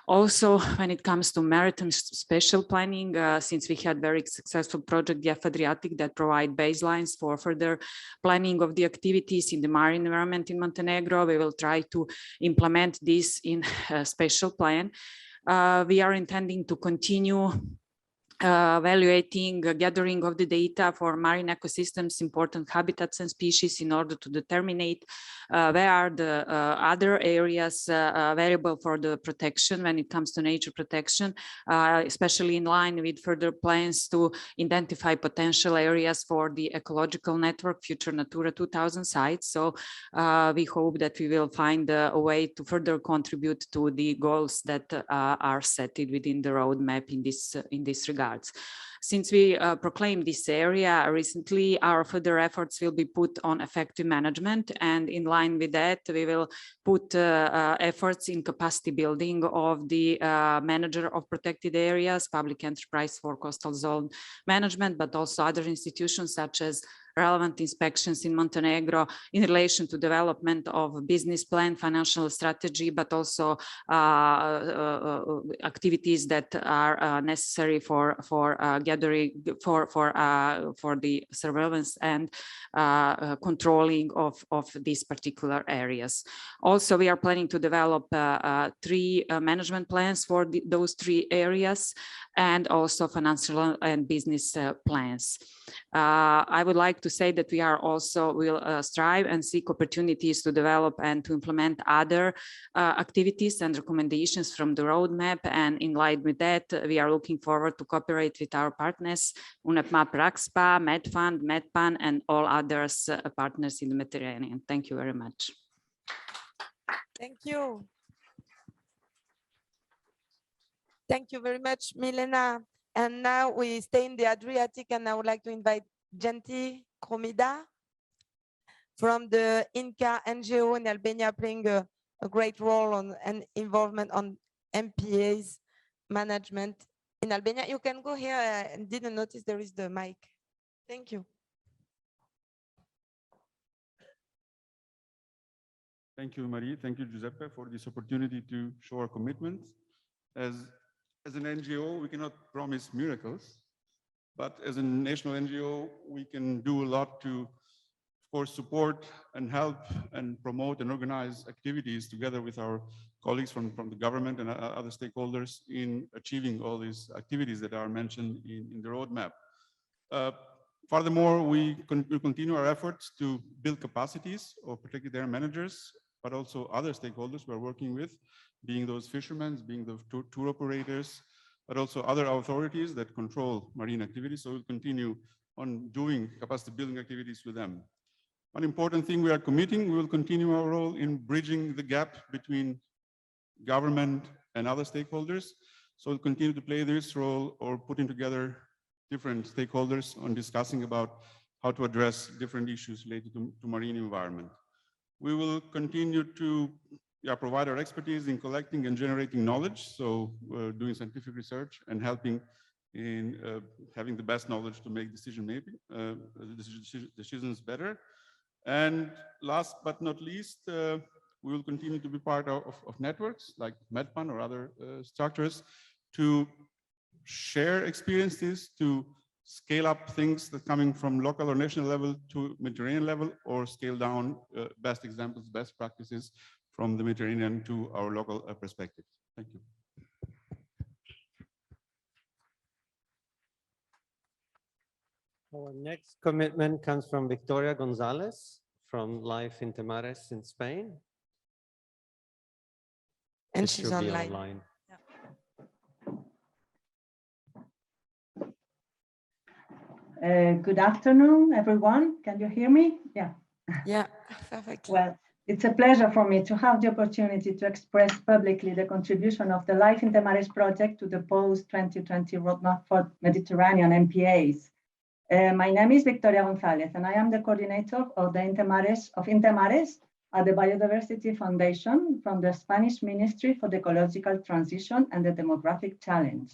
Also, when it comes to maritime spatial planning, since we had very successful project, the Adriatic, that provide baselines for further planning of the activities in the marine environment in Montenegro, we will try to implement this in a spatial plan. We are intending to continue evaluating, gathering of the data for marine ecosystems, important habitats and species, in order to determine where are the other areas available for the protection when it comes to nature protection, especially in line with further plans to identify potential areas for the ecological network, future Natura 2000 sites. So we hope that we will find a way to further contribute to the goals that are set within the roadmap in this regard. regards. Since we proclaimed this area recently, our further efforts will be put on effective management, and in line with that, we will put efforts in capacity building of the manager of protected areas, public enterprise for coastal zone management, but also other institutions such as relevant inspections in Montenegro in relation to development of business plan, financial strategy, but also activities that are necessary for gathering for the surveillance and controlling of these particular areas. Also, we are planning to develop 3 management plans for those 3 areas, and also financial and business plans. I would like to say that we are also will strive and seek opportunities to develop and to implement other activities and recommendations from the roadmap. And in line with that, we are looking forward to cooperate with our partners, UNEP-MAP, RAXPA, MedFund, MedPan, and all others partners in the Mediterranean. Thank you very much. Thank you. Thank you very much, Milena. And now we stay in the Adriatic, and I would like to invite Genti Kromida from the INCA NGO in Albania, playing a great role on and involvement on MPA's management in Albania. You can go here. I didn't notice there is the mic. Thank you. Thank you, Marie. Thank you, Giuseppe, for this opportunity to show our commitment. As an NGO, we cannot promise miracles, but as a national NGO, we can do a lot to, of course, support and help and promote and organize activities together with our colleagues from the government and other stakeholders in achieving all these activities that are mentioned in the roadmap. Furthermore, we continue our efforts to build capacities of protected area managers, but also other stakeholders we are working with, being those fishermen, being the tour operators, but also other authorities that control marine activities. So we'll continue on doing capacity building activities with them. One important thing we are committing, we will continue our role in bridging the gap between government and other stakeholders. So we'll continue to play this role or putting together different stakeholders on discussing about how to address different issues related to marine environment. We will continue to provide our expertise in collecting and generating knowledge. So doing scientific research and helping in having the best knowledge to make decisions better. And last but not least, we will continue to be part of networks like MedPan or other structures to share experiences, to scale up things that coming from local or national level to Mediterranean level, or scale down best examples, best practices from the Mediterranean to our local perspective. Thank you. Our next commitment comes from Victoria Gonzalez from Life Intermares in Spain. And she's online. Good afternoon, everyone. Can you hear me? Yeah. Yeah, perfect. Well, it's a pleasure for me to have the opportunity to express publicly the contribution of the Life Intermares project to the post-2020 roadmap for Mediterranean MPAs. My name is Victoria Gonzalez, and I am the coordinator of the Intermares at the Biodiversity Foundation from the Spanish Ministry for the Ecological Transition and the Demographic Challenge.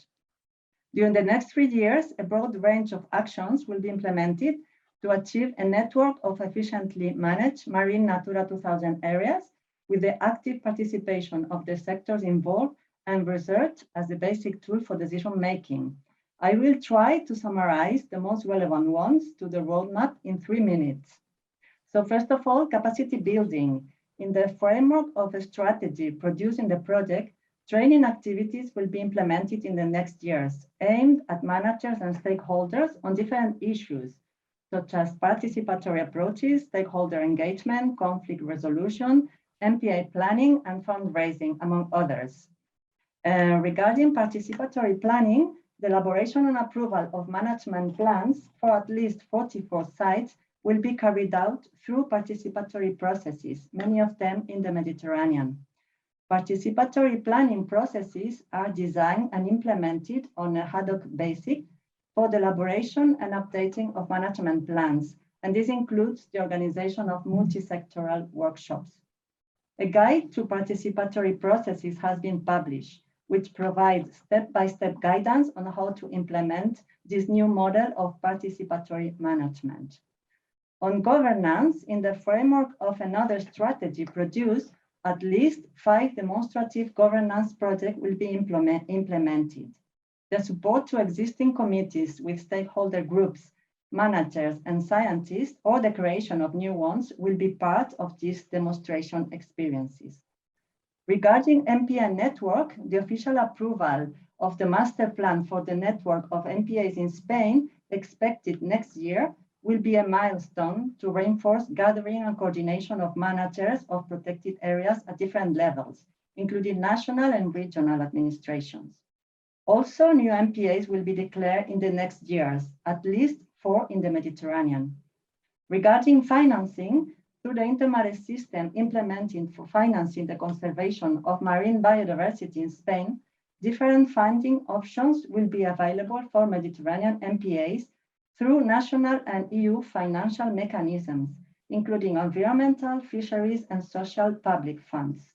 During the next 3 years, a broad range of actions will be implemented to achieve a network of efficiently managed marine Natura 2000 areas with the active participation of the sectors involved and research as the basic tool for decision-making. I will try to summarize the most relevant ones to the roadmap in 3 minutes. So first of all, capacity building. In the framework of a strategy produced in the project, training activities will be implemented in the next years, aimed at managers and stakeholders on different issues, such as participatory approaches, stakeholder engagement, conflict resolution, MPA planning, and fundraising, among others. Regarding participatory planning, the elaboration and approval of management plans for at least 44 sites will be carried out through participatory processes, many of them in the Mediterranean. Participatory planning processes are designed and implemented on a ad hoc basis for the elaboration and updating of management plans, and this includes the organization of multi-sectoral workshops. A guide to participatory processes has been published, which provides step-by-step guidance on how to implement this new model of participatory management. On governance, in the framework of another strategy produced, at least 5 demonstrative governance projects will be implemented. The support to existing committees with stakeholder groups, managers, and scientists, or the creation of new ones will be part of these demonstration experiences. Regarding MPA network, the official approval of the master plan for the network of MPAs in Spain, expected next year, will be a milestone to reinforce gathering and coordination of managers of protected areas at different levels, including national and regional administrations. Also, new MPAs will be declared in the next years, at least 4 in the Mediterranean. Regarding financing, through the Intermares system implementing for financing the conservation of marine biodiversity in Spain, different funding options will be available for Mediterranean MPAs through national and EU financial mechanisms, including environmental, fisheries, and social public funds.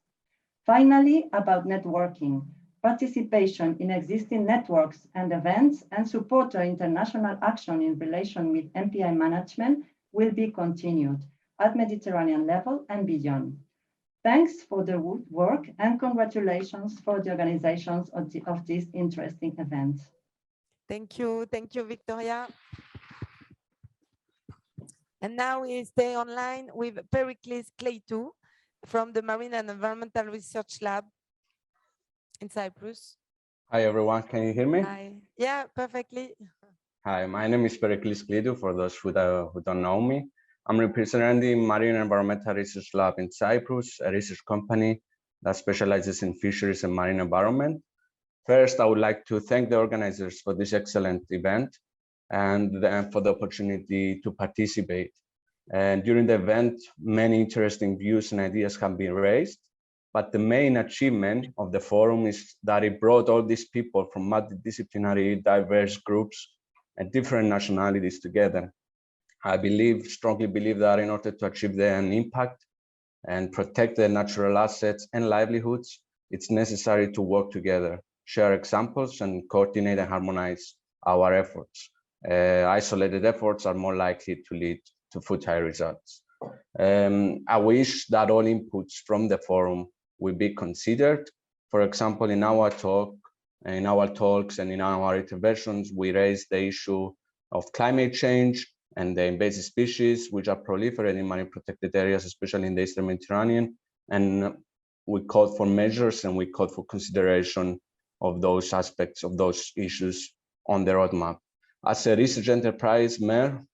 Finally, about networking, participation in existing networks and events and support to international action in relation with MPA management will be continued at Mediterranean level and beyond. Thanks for the work and congratulations for the organizations of this interesting event. Thank you, Victoria. And now we stay online with Pericles Clôture from the Marine and Environmental Research Lab in Cyprus. Hi everyone, can you hear me? Hi. Yeah, perfectly. Hi, my name is Pericles Clôture, for those who don't know me. I'm representing the Marine and Environmental Research Lab in Cyprus, a research company that specializes in fisheries and marine environment. First, I would like to thank the organizers for this excellent event and for the opportunity to participate. And during the event, many interesting views and ideas have been raised, but the main achievement of the forum is that it brought all these people from multidisciplinary, diverse groups and different nationalities together. I strongly believe that in order to achieve an impact and protect the natural assets and livelihoods, it's necessary to work together, share examples, and coordinate and harmonize our efforts. Isolated efforts are more likely to lead to futile results. I wish that all inputs from the forum will be considered. For example, in our talks and in our interventions, we raised the issue of climate change and the invasive species, which are proliferating in marine protected areas, especially in the Eastern Mediterranean. And we called for measures and we called for consideration of those aspects of those issues on the roadmap. As a research enterprise, Marine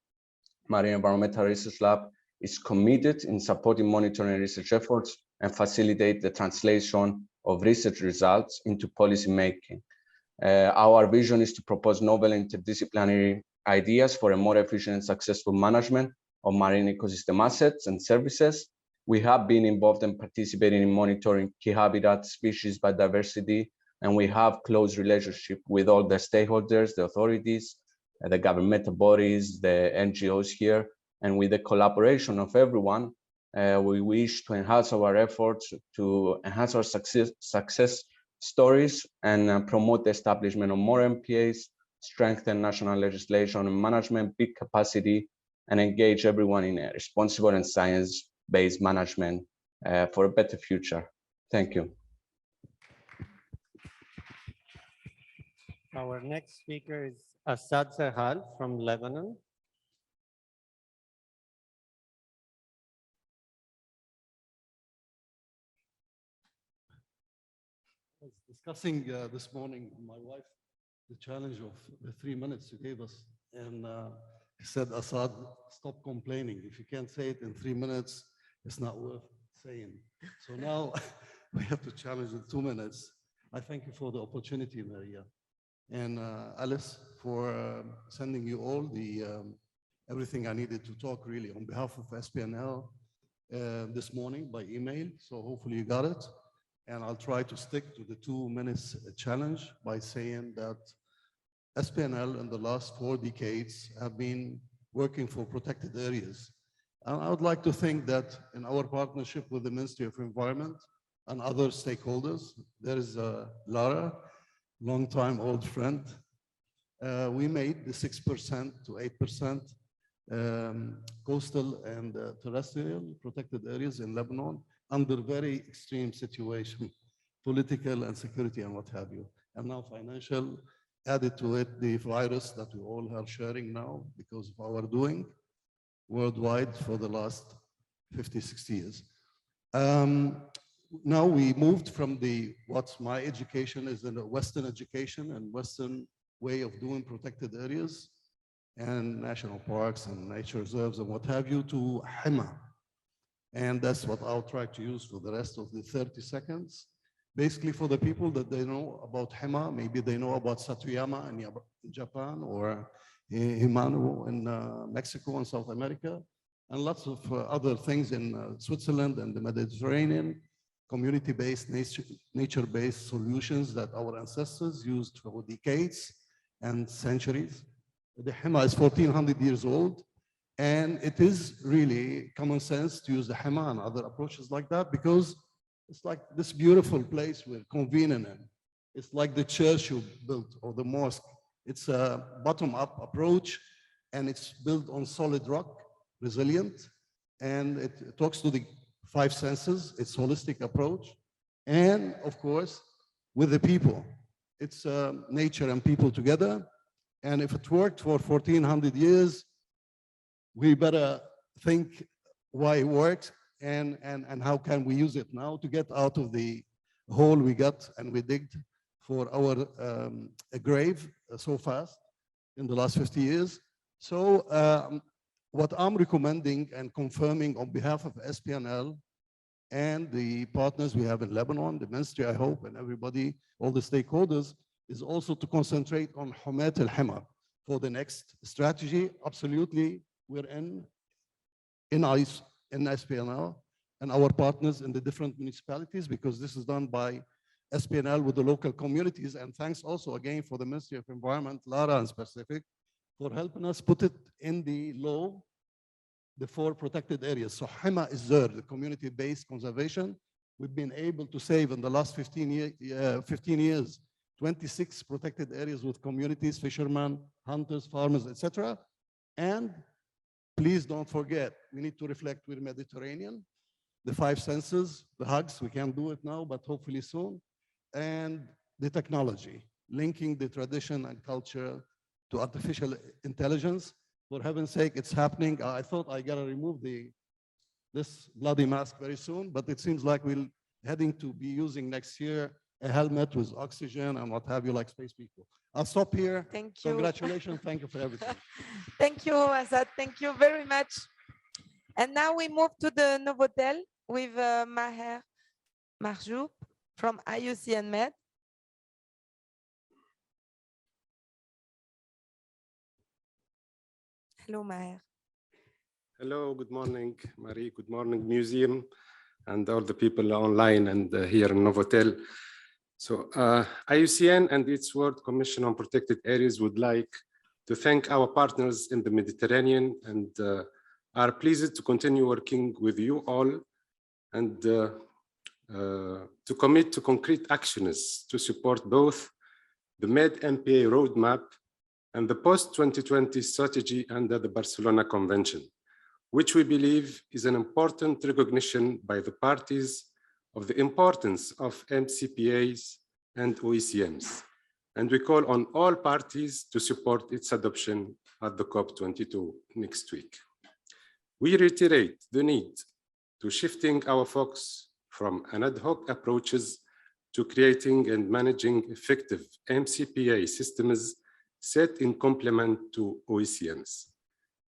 Environmental Research Lab is committed in supporting monitoring research efforts and facilitate the translation of research results into policy making. Our vision is to propose novel interdisciplinary ideas for a more efficient and successful management of marine ecosystem assets and services. We have been involved in participating in monitoring key habitat species biodiversity, and we have close relationship with all the stakeholders, the authorities, the governmental bodies, the NGOs here, and with the collaboration of everyone, we wish to enhance our efforts to enhance our success stories and promote the establishment of more MPAs, strengthen national legislation and management, build capacity, and engage everyone in a responsible and science-based management for a better future. Thank you. Our next speaker is Assad Zahal from Lebanon. I was discussing this morning with my wife the challenge of the 3 minutes you gave us, and he said, Assad, stop complaining. If you can't say it in 3 minutes, it's not worth saying. So now we have to challenge in 2 minutes. I thank you for the opportunity, Maria, and Alice, for sending you all the everything I needed to talk really on behalf of SPNL this morning by email. So hopefully you got it. And I'll try to stick to the 2 minutes challenge by saying that SPNL in the last 4 decades have been working for protected areas. And I would like to think that in our partnership with the Ministry of Environment and other stakeholders, there is Lara, long-time old friend. We made the 6% to 8% coastal and terrestrial protected areas in Lebanon under very extreme situation, political and security and what have you. And now financial, added to it the virus that we all are sharing now because of our doing worldwide for the last 50, 60 years. Now we moved from what's my education is in a Western education and Western way of doing protected areas and national parks and nature reserves and what have you to Hima. And that's what I'll try to use for the rest of the 30 seconds. Basically for the people that they know about Hima, maybe they know about Satuyama in Japan or Himano in Mexico and South America, and lots of other things in Switzerland and the Mediterranean, community-based, nature-based solutions that our ancestors used for decades and centuries. The Hima is 1400 years old, and it is really common sense to use the Hima and other approaches like that because it's like this beautiful place we're convening in. It's like the church you built or the mosque. It's a bottom-up approach, and it's built on solid rock, resilient, and it talks to the 5 senses. It's a holistic approach, and of course, with the people. It's nature and people together, and if it worked for 1400 years, we better think why it works and how can we use it now to get out of the hole we got and we digged for our grave so fast in the last 50 years. So what I'm recommending and confirming on behalf of SPNL and the partners we have in Lebanon, the ministry, I hope, and everybody, all the stakeholders, is also to concentrate on Humat al-Hima for the next strategy. Absolutely, we're in SPNL and our partners in the different municipalities, because this is done by SPNL with the local communities. And thanks also again for the Ministry of Environment, Lara in specific, for helping us put it in the law, the 4 protected areas. So Hima is there, the community-based conservation. We've been able to save in the last 15 years, 26 protected areas with communities, fishermen, hunters, farmers, etc. And please don't forget, we need to reflect with Mediterranean, the 5 senses, the hugs, we can't do it now, but hopefully soon, and the technology, linking the tradition and culture to artificial intelligence. For heaven's sake, it's happening. I thought I gotta remove this bloody mask very soon, but it seems like we're heading to be using next year a helmet with oxygen and what have you, like space people. I'll stop here. Thank you. Congratulations. Thank you for everything. Thank you, Azad. Thank you very much. And now we move to the Novotel with Maher Marjoub from IUCN Med. Hello, Maher. Hello, good morning, Marie. Good morning, museum, and all the people online and here in Novotel. So IUCN and its World Commission on Protected Areas would like to thank our partners in the Mediterranean and are pleased to continue working with you all and to commit to concrete actions to support both the Mpa Roadmap and the post-2020 strategy under the Barcelona Convention, which we believe is an important recognition by the parties of the importance of MCPAs and OECMs. And we call on all parties to support its adoption at the COP22 next week. We reiterate the need to shifting our focus from an ad hoc approaches to creating and managing effective MCPA systems set in complement to OECMs.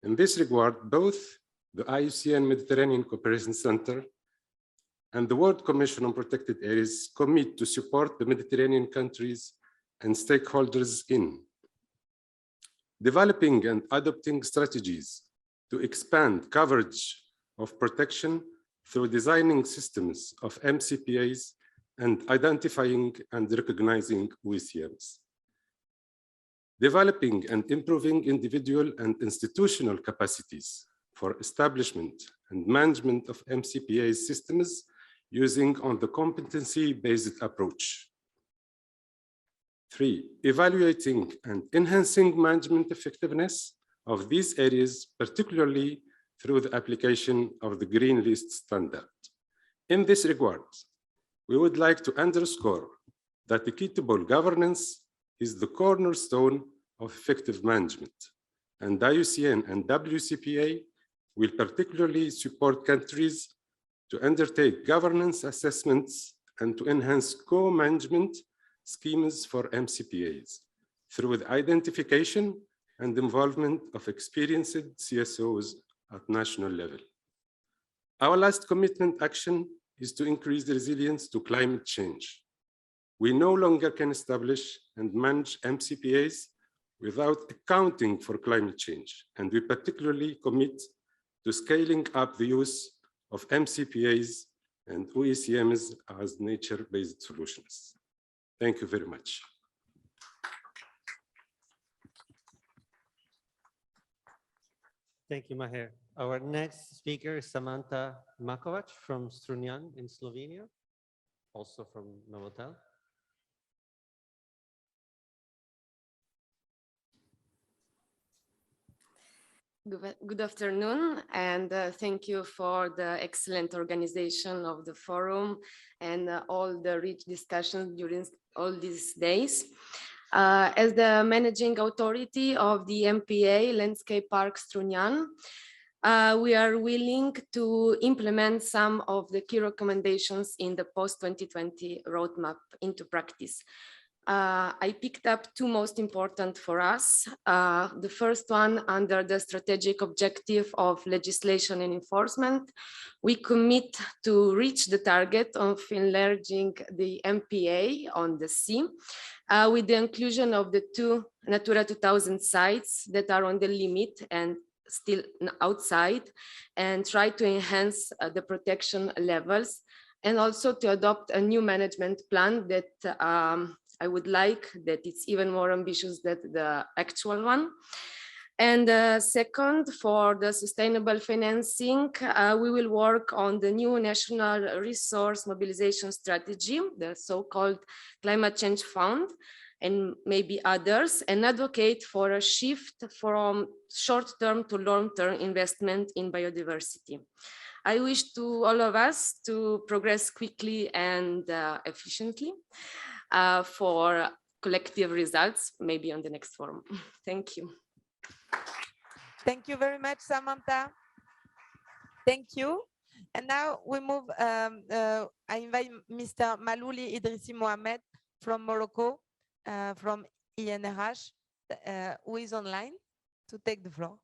In this regard, both the IUCN Mediterranean Cooperation Center and the World Commission on Protected Areas commit to support the Mediterranean countries and stakeholders in developing and adopting strategies to expand coverage of protection through designing systems of MCPAs and identifying and recognizing OECMs. Developing and improving individual and institutional capacities for establishment and management of MCPA systems using on the competency-based approach. 3, evaluating and enhancing management effectiveness of these areas, particularly through the application of the Green List standard. In this regard, we would like to underscore that equitable governance is the cornerstone of effective management, and IUCN and WCPA will particularly support countries to undertake governance assessments and to enhance co-management schemes for MCPAs through the identification and involvement of experienced CSOs at national level. Our last commitment action is to increase the resilience to climate change. We no longer can establish and manage MCPAs without accounting for climate change, and we particularly commit to scaling up the use of MCPAs and OECMs as nature-based solutions. Thank you very much. Thank you, Maher. Our next speaker is Samantha Makovac from Strunjan in Slovenia, also from Novotel. Good afternoon, and thank you for the excellent organization of the forum and all the rich discussions during all these days. As the managing authority of the Mpa Landscape Park Strunjan, we are willing to implement some of the key recommendations in the post-2020 roadmap into practice. I picked up two most important for us. The first one, under the strategic objective of legislation and enforcement, we commit to reach the target of enlarging the Mpa on the sea with the inclusion of the 2 Natura 2000 sites that are on the limit and still outside, and try to enhance the protection levels, and also to adopt a new management plan that I would like that it's even more ambitious than the actual one. And second, for the sustainable financing, we will work on the new national resource mobilization strategy, the so-called climate change fund, and maybe others, and advocate for a shift from short-term to long-term investment in biodiversity. I wish to all of us to progress quickly and efficiently for collective results, maybe on the next forum. Thank you. Thank you very much, Samantha. Thank you. And now we move, I invite Mr. Malouli Idrissi Mohamed from Morocco, from INRH, who is online, to take the floor.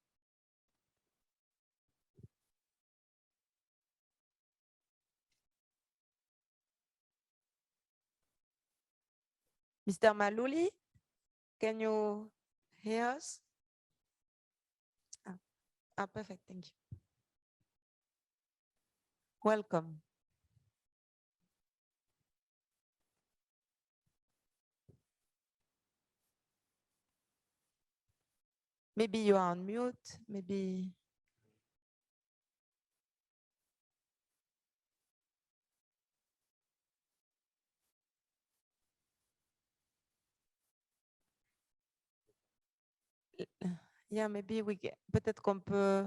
Mr. Malouli, can you hear us? Perfect, thank you. Welcome. Maybe you are on mute, maybe. Yeah, maybe we get, peut-être qu'on peut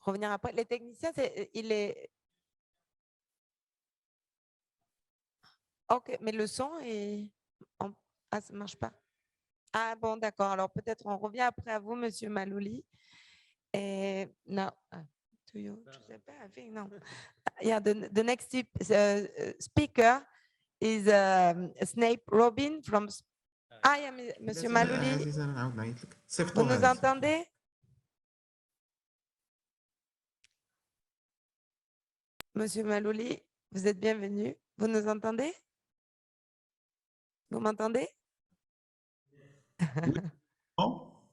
revenir après. Les techniciens, il est. Ok, mais le son est. Ah, ça ne marche pas. Ah bon, d'accord. Alors peut-être on revient après à vous, Monsieur Malouli. Et no, to you, Giuseppe, I think no. Yeah, the next speaker is Snape Robin from. Ah, yeah, Monsieur Malouli. Vous nous entendez? Monsieur Malouli, vous êtes bienvenu. Vous nous entendez? Vous m'entendez?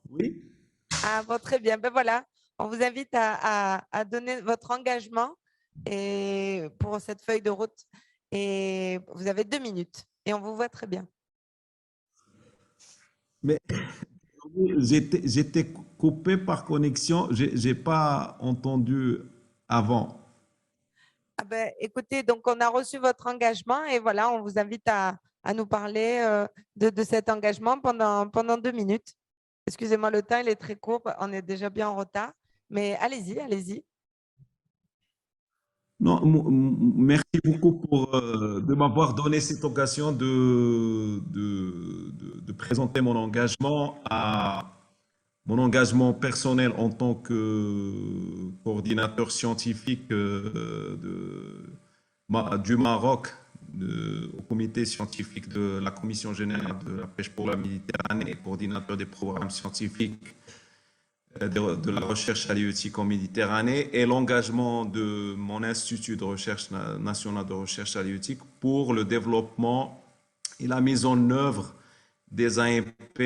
Oui. Ah bon, très bien. Ben voilà, on vous invite à donner votre engagement et pour cette feuille de route Et vous avez 2 minutes et on vous voit très bien. Mais j'étais coupé par connexion, j'ai pas entendu avant. Ah ben, écoutez, donc on a reçu votre engagement et voilà, on vous invite à nous parler de cet engagement pendant 2 minutes. Excusez-moi, le temps il est très court, on est déjà bien en retard, mais allez-y, allez-y. Non, merci beaucoup de m'avoir donné cette occasion de présenter mon engagement personnel en tant que coordinateur scientifique du Maroc au comité scientifique de la Commission générale de la pêche pour la Méditerranée, coordinateur des programmes scientifiques de la recherche halieutique en Méditerranée et l'engagement de mon institut de recherche national de recherche halieutique pour le développement et la mise en œuvre des AMP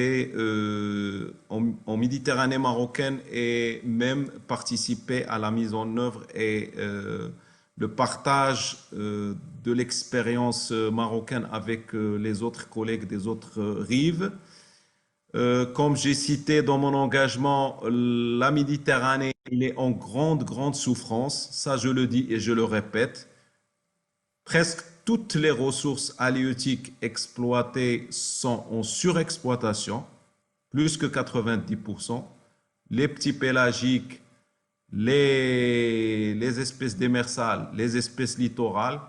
en Méditerranée marocaine et même participer à la mise en œuvre et le partage de l'expérience marocaine avec les autres collègues des autres rives. Comme j'ai cité dans mon engagement, la Méditerranée, il est en grande souffrance. Ça, je le dis et je le répète. Presque toutes les ressources halieutiques exploitées sont en surexploitation, plus que 90%. Les petits pélagiques, les espèces démersales, les espèces littorales,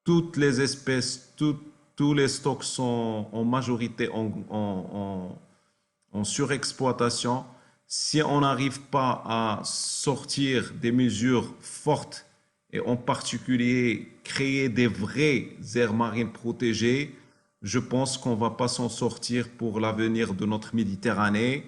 toutes les espèces, tous les stocks sont en majorité en surexploitation. Si on n'arrive pas à sortir des mesures fortes et en particulier créer des vraies aires marines protégées, je pense qu'on ne va pas s'en sortir pour l'avenir de notre Méditerranée.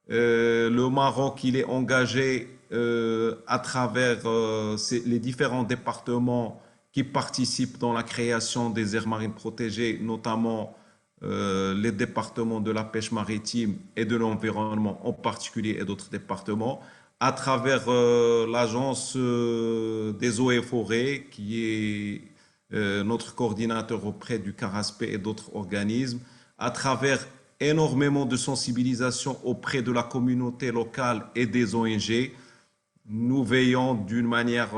Le Maroc, il est engagé à travers les différents départements qui participent dans la création des aires marines protégées, notamment les départements de la pêche maritime et de l'environnement en particulier et d'autres départements, à travers l'agence des eaux et forêts qui est notre coordinateur auprès du CARASPE et d'autres organismes, à travers énormément de sensibilisation auprès de la communauté locale et des ONG. Nous veillons d'une manière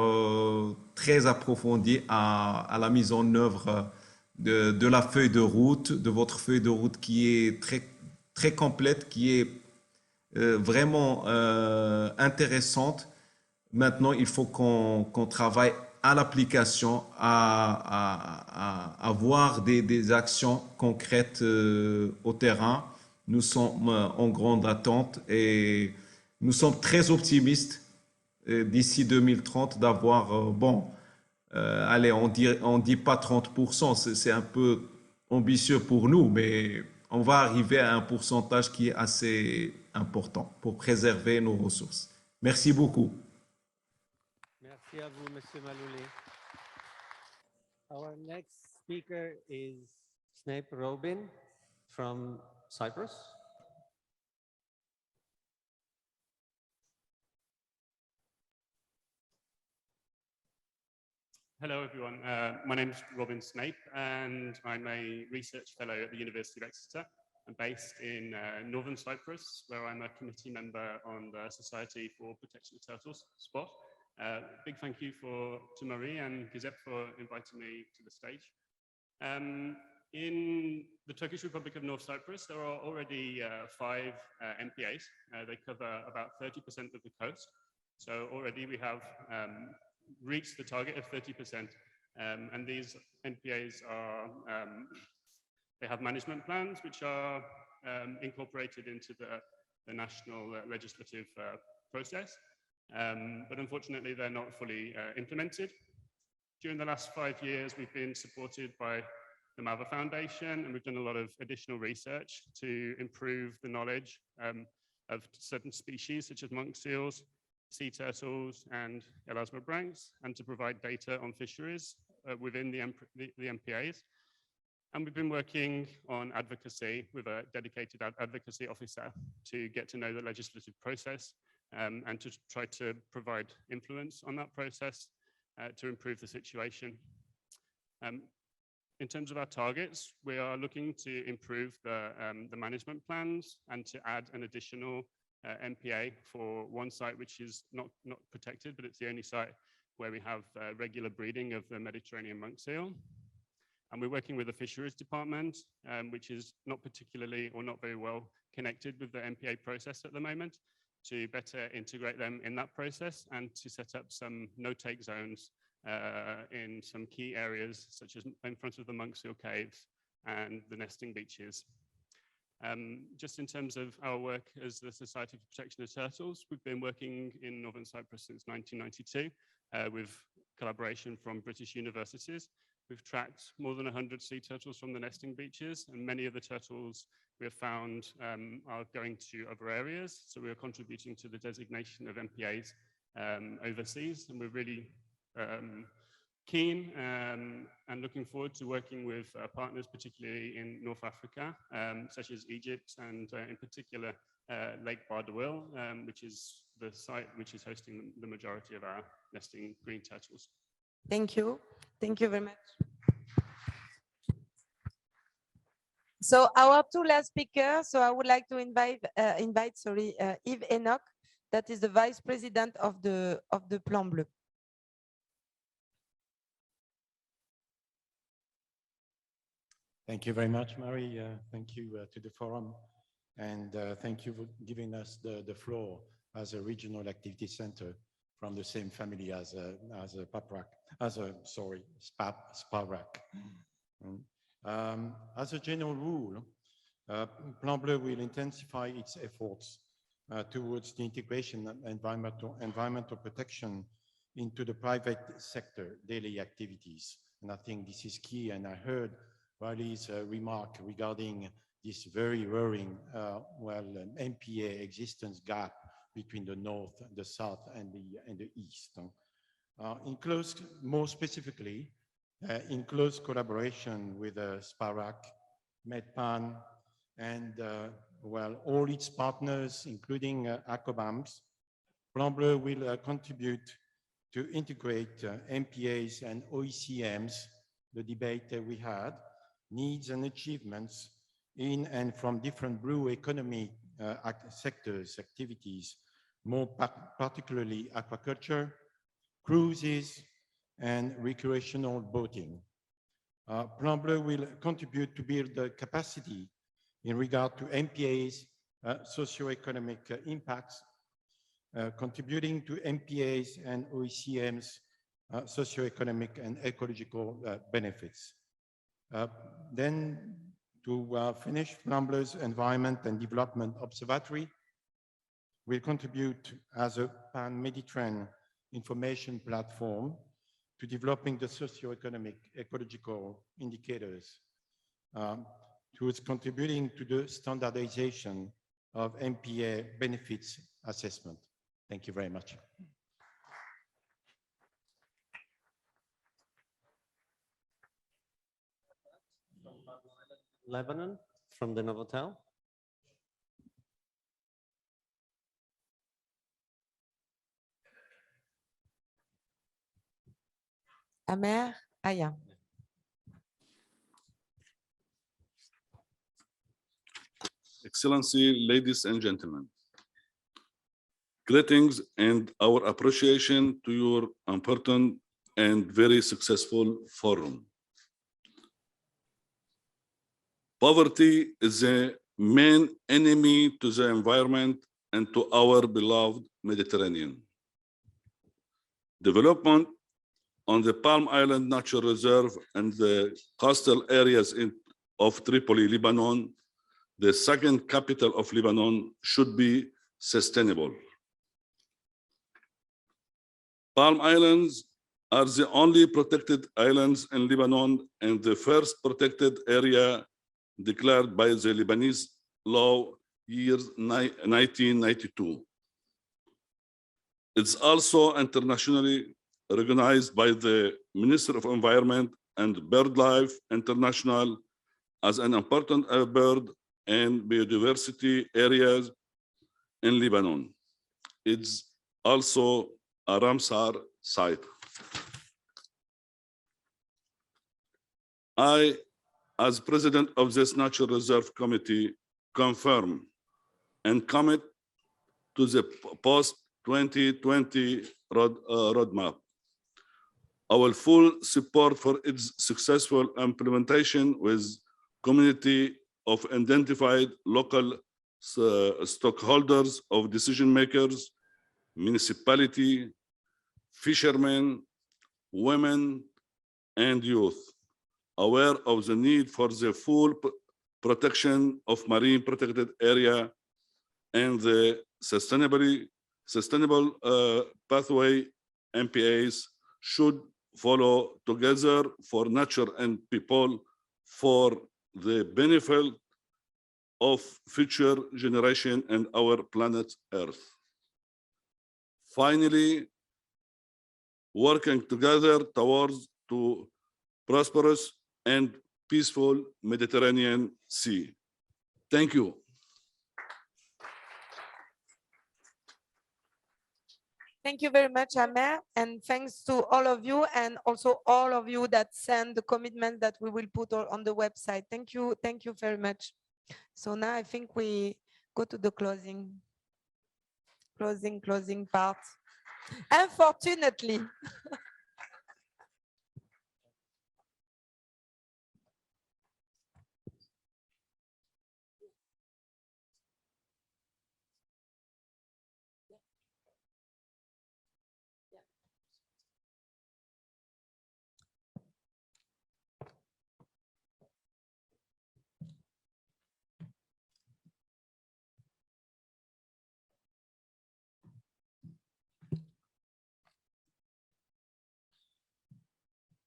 très approfondie à la mise en œuvre de la feuille de route, de votre feuille de route qui est très complète, qui est vraiment intéressante. Maintenant, il faut qu'on travaille à l'application, à avoir des actions concrètes au terrain. Nous sommes en grande attente et nous sommes très optimistes d'ici 2030 d'avoir, allez, on dit pas 30%, c'est un peu ambitieux pour nous, mais on va arriver à un pourcentage qui est assez important pour préserver nos ressources. Merci beaucoup. Merci à vous, Monsieur Maloulé. Our next speaker is Snape Robin from Cyprus. Hello, everyone. My name is Robin Snape, and I'm a research fellow at the University of Exeter. I'm based in Northern Cyprus, where I'm a committee member on the Society for Protection of Turtles, SPOT. Big thank you to Marie and Giuseppe for inviting me to the stage. In the Turkish Republic of North Cyprus, there are already 5 MPAs. They cover about 30% of the coast. So already we have reached the target of 30%. And these MPAs are, they have management plans which are incorporated into the national legislative process. But unfortunately, they're not fully implemented. During the last 5 years, we've been supported by the Mpa Foundation, and we've done a lot of additional research to improve the knowledge of certain species, such as monk seals, sea turtles, and elasmobranchs, and to provide data on fisheries within the MPAs. And we've been working on advocacy with a dedicated advocacy officer to get to know the legislative process and to try to provide influence on that process to improve the situation. In terms of our targets, we are looking to improve the management plans and to add an additional MPA for one site which is not protected, but it's the only site where we have regular breeding of the Mediterranean monk seal. And we're working with the fisheries department, which is not particularly or not very well connected with the MPA process at the moment, to better integrate them in that process and to set up some no-take zones in some key areas, such as in front of the monk seal caves and the nesting beaches. Just in terms of our work as the Society for Protection of Turtles, we've been working in Northern Cyprus since 1992 with collaboration from British universities. We've tracked more than 100 sea turtles from the nesting beaches, and many of the turtles we have found are going to other areas. So we are contributing to the designation of MPAs overseas, and we're really keen and looking forward to working with partners, particularly in North Africa, such as Egypt and in particular Lake Bardawil, which is the site which is hosting the majority of our nesting green turtles. Thank you. Thank you very much. So our two last speakers, so I would like to invite Yves Enoch, that is the Vice President of the Plan Bleu. Thank you very much, Marie. Thank you to the forum, and thank you for giving us the floor as a regional activity center from the same family as Sparac. As a general rule, Plan Bleu will intensify its efforts towards the integration of environmental protection into the private sector daily activities. And I think this is key, and I heard Riley's remark regarding this very worrying MPA existence gap between the north, the south, and the east. More specifically, in close collaboration with Sparac, Maritime, and all its partners, including ACOBAMS, Plan Bleu will contribute to integrate MPAs and OECMs, the debate that we had, needs and achievements in and from different blue economy sectors, activities, more particularly aquaculture, cruises, and recreational boating. Plan Bleu will contribute to build the capacity in regard to MPA's socioeconomic impacts, contributing to MPA's and OECM's socioeconomic and ecological benefits. Then to finish, Plan Bleu's Environment and Development Observatory will contribute as a pan-Mediterranean information platform to developing the socioeconomic ecological indicators, towards contributing to the standardization of MPA benefits assessment. Thank you very much. Lebanon, from the Novotel. Amer Aya. Excellency, ladies and gentlemen, greetings and our appreciation to your important and very successful forum. Poverty is the main enemy to the environment and to our beloved Mediterranean. Development on the Palm Island Natural Reserve and the coastal areas of Tripoli, Lebanon, the second capital of Lebanon, should be sustainable. Palm Islands are the only protected islands in Lebanon and the first protected area declared by the Lebanese law year 1992. It's also internationally recognized by the Minister of Environment and BirdLife International as an important bird and biodiversity areas in Lebanon. It's also a Ramsar site. I, as president of this Natural Reserve Committee, confirm and commit to the post-2020 roadmap. Our full support for its successful implementation with community of identified local stockholders of decision makers, municipality, fishermen, women, and youth, aware of the need for the full protection of marine protected area and the sustainable pathway MPAs should follow together for nature and people for the benefit of future generation and our planet Earth. Finally, working together towards to prosperous and peaceful Mediterranean Sea. Thank you. Thank you very much, Amer, and thanks to all of you and also all of you that send the commitment that we will put on the website. Thank you very much. So now I think we go to the closing part. Unfortunately.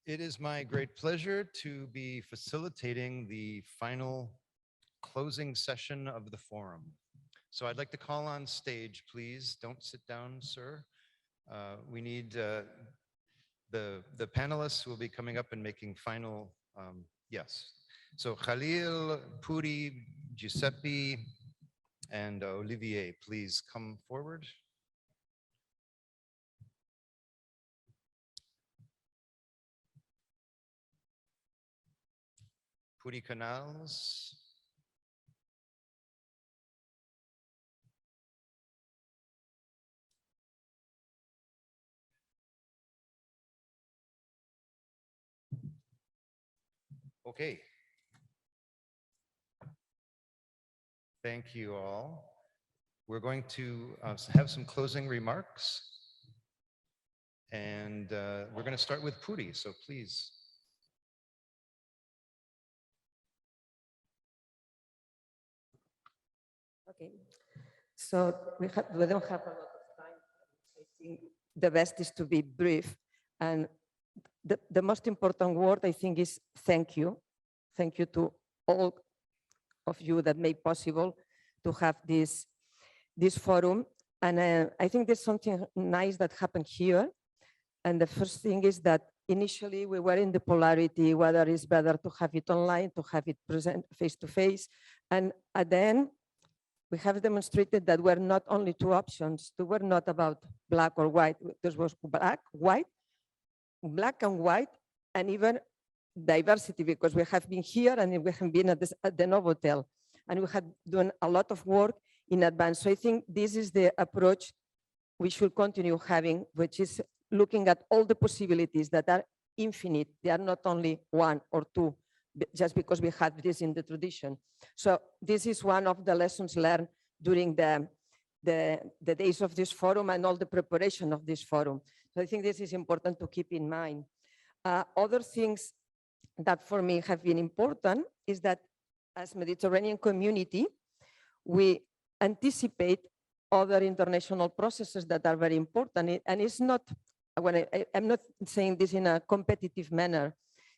It is my great pleasure to be facilitating the final closing session of the forum. So I'd like to call on stage, please. Don't sit down, sir. We need the panelists will be coming up and making final, yes. So Khalil, Puri, Giuseppe, and Olivier, please come forward. Puri Canals. Okay. Thank you all. We're going to have some closing remarks. And we're going to start with Puri, so please. Okay, so we don't have a lot of time. I think the best is to be brief. And the most important word, I think, is thank you. Thank you to all of you that made possible to have this forum. And I think there's something nice that happened here. And the first thing is that initially we were in the polarity, whether it's better to have it online, to have it present face-to-face. And at the end, we have demonstrated that we're not only two options. They were not about black or white. There was black, white, black and white, and even diversity, because we have been here and we have been at the Novotel, and we had done a lot of work in advance. So I think this is the approach we should continue having, which is looking at all the possibilities that are infinite. They are not only one or two, just because we had this in the tradition. So this is one of the lessons learned during the days of this forum and all the preparation of this forum. So I think this is important to keep in mind. Other things that for me have been important is that as Mediterranean community, we anticipate other international processes that are very important. And it's not, I'm not saying this in a competitive manner,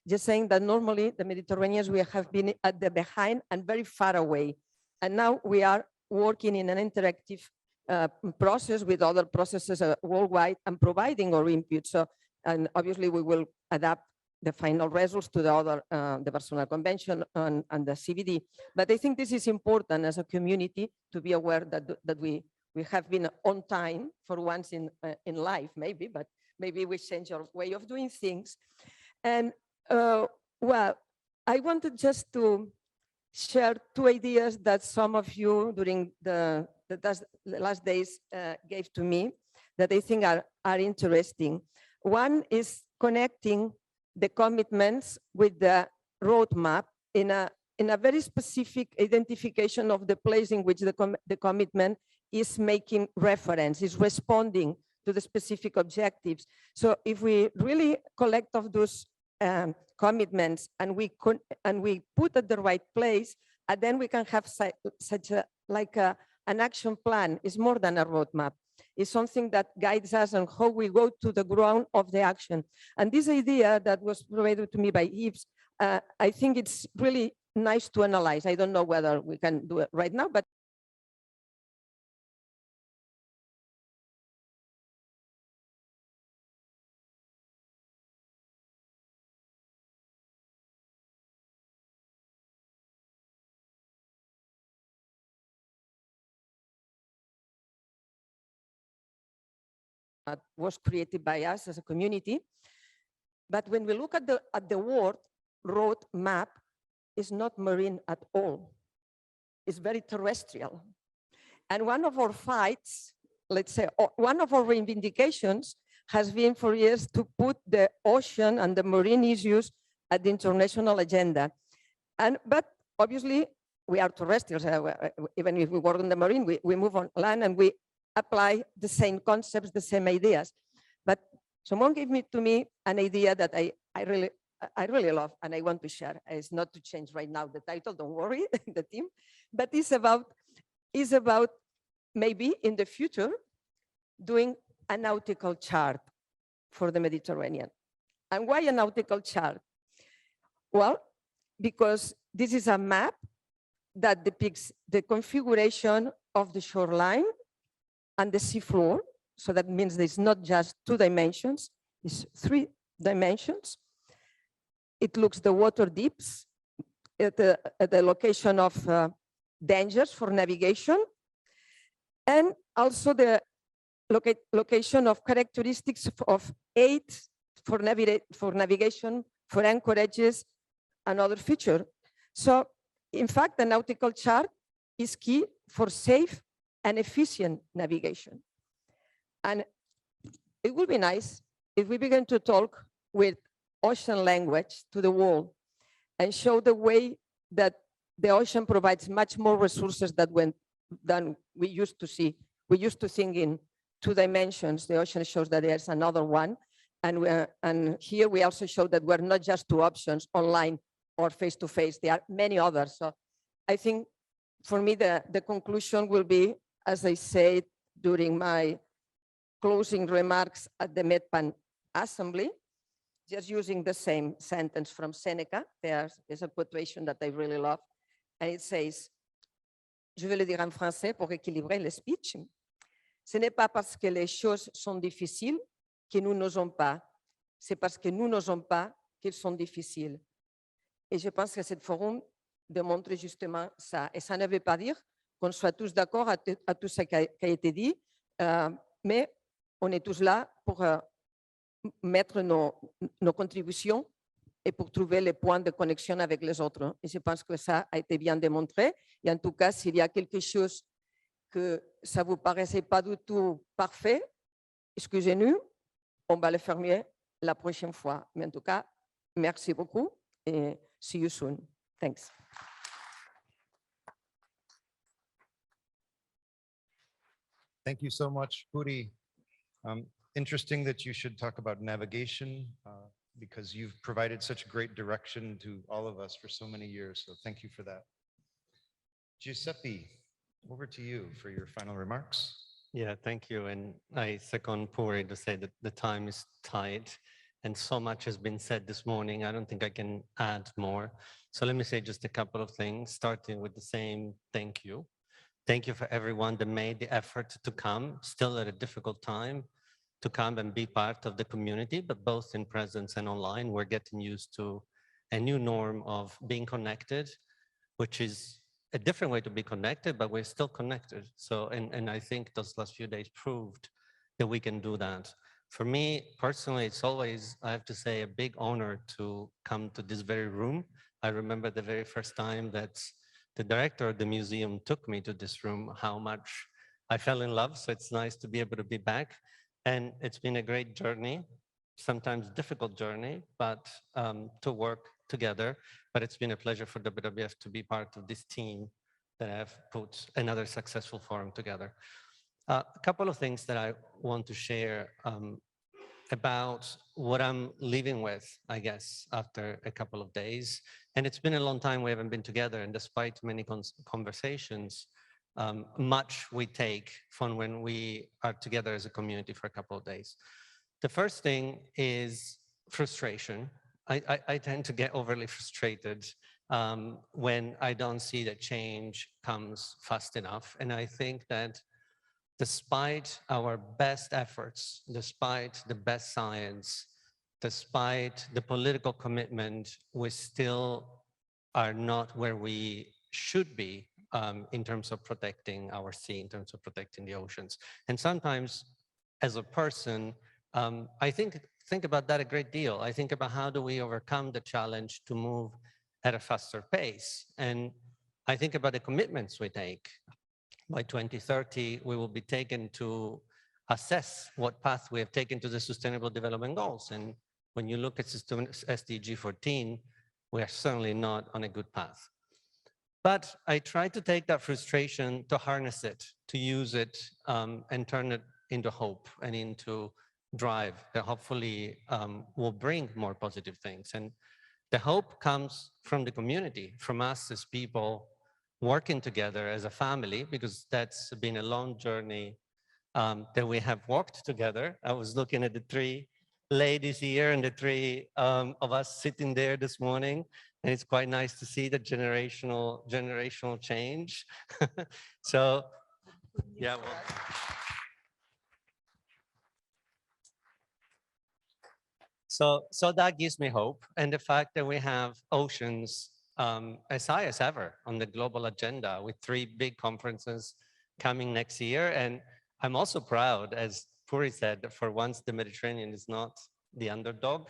just saying that normally the Mediterraneans, we have been at the behind and very far away. And now we are working in an interactive process with other processes worldwide and providing our input. So, and obviously we will adapt the final results to the other, the Barcelona Convention and the CBD. But I think this is important as a community to be aware that we have been on time for once in life, maybe, but maybe we change our way of doing things. And well, I wanted just to share two ideas that some of you during the last days gave to me that I think are interesting. One is connecting the commitments with the roadmap in a very specific identification of the place in which the commitment is making reference, is responding to the specific objectives. So if we really collect of those commitments and we put at the right place, and then we can have such a an action plan. It's more than a roadmap. It's something that guides us on how we go to the ground of the action. And this idea that was provided to me by Yves, I think it's really nice to analyze. I don't know whether we can do it right now, but was created by us as a community. But when we look at the word road map, it's not marine at all. It's very terrestrial. And one of our fights, let's say, one of our reivindications has been for years to put the ocean and the marine issues at the international agenda. But obviously, we are terrestrials. Even if we work on the marine, we move on land and we apply the same concepts, the same ideas. But someone gave to me an idea that I really love and I want to share. It's not to change right now the title, don't worry, the team, but it's about maybe in the future doing a nautical chart for the Mediterranean. And why a nautical chart? Well, because this is a map that depicts the configuration of the shoreline and the seafloor. So that means there's not just 2 dimensions, it's 3 dimensions. It looks the water depths at the location of dangers for navigation, and also the location of characteristics of aids for navigation, for anchorages, and other features. So in fact, the nautical chart is key for safe and efficient navigation. And it would be nice if we begin to talk with ocean language to the world and show the way that the ocean provides much more resources than we used to see. We used to think in 2 dimensions. The ocean shows that there's another one. And here we also show that we're not just 2 options, online or face-to-face. There are many others. So I think for me, the conclusion will be, as I said during my closing remarks at the Mpa Assembly, just using the same sentence from Seneca. There's a quotation that I really love, and it says, je vais le dire en français pour équilibrer le speech. Ce n'est pas parce que les choses sont difficiles que nous n'osons pas, c'est parce que nous n'osons pas qu'elles sont difficiles. Et je pense que ce forum démontre justement ça. Et ça ne veut pas dire qu'on soit tous d'accord à tout ce qui a été dit, mais on est tous là pour mettre nos contributions et pour trouver les points de connexion avec les autres. Et je pense que ça a été bien démontré. Et en tout cas, s'il y a quelque chose que ça ne vous paraissait pas du tout parfait, excusez-nous, on va le faire mieux la prochaine fois. Mais en tout cas, merci beaucoup et see you soon. Thanks. Thank you so much, Puri. Interesting that you should talk about navigation because you've provided such great direction to all of us for so many years. So thank you for that. Giuseppe, over to you for your final remarks. Yeah, thank you. And I second Puri to say that the time is tight and so much has been said this morning. I don't think I can add more. So let me say just a couple of things, starting with the same thank you. Thank you for everyone that made the effort to come, still at a difficult time, to come and be part of the community, but both in presence and online. We're getting used to a new norm of being connected, which is a different way to be connected, but we're still connected. So, and I think those last few days proved that we can do that. For me personally, it's always, I have to say, a big honor to come to this very room. I remember the very first time that the director of the museum took me to this room, how much I fell in love. So it's nice to be able to be back. And it's been a great journey, sometimes difficult journey, but to work together. But it's been a pleasure for WWF to be part of this team that have put another successful forum together. A couple of things that I want to share about what I'm living with, I guess, after a couple of days. And it's been a long time we haven't been together, and despite many conversations, much we take from when we are together as a community for a couple of days. The first thing is frustration. I tend to get overly frustrated when I don't see that change comes fast enough. And I think that despite our best efforts, despite the best science, despite the political commitment, we still are not where we should be in terms of protecting our sea, in terms of protecting the oceans. And sometimes, as a person, I think about that a great deal. I think about how do we overcome the challenge to move at a faster pace. And I think about the commitments we take. By 2030, we will be taken to assess what path we have taken to the Sustainable Development Goals. And when you look at SDG 14, we are certainly not on a good path. But I try to take that frustration, to harness it, to use it, and turn it into hope and into drive that hopefully will bring more positive things. And the hope comes from the community, from us as people working together as a family, because that's been a long journey that we have walked together. I was looking at the three ladies here and the three of us sitting there this morning, and it's quite nice to see the generational change. So, yeah. Well, so that gives me hope, and the fact that we have oceans as high as ever on the global agenda, with 3 big conferences coming next year. And I'm also proud, as Puri said, that for once the Mediterranean is not the underdog.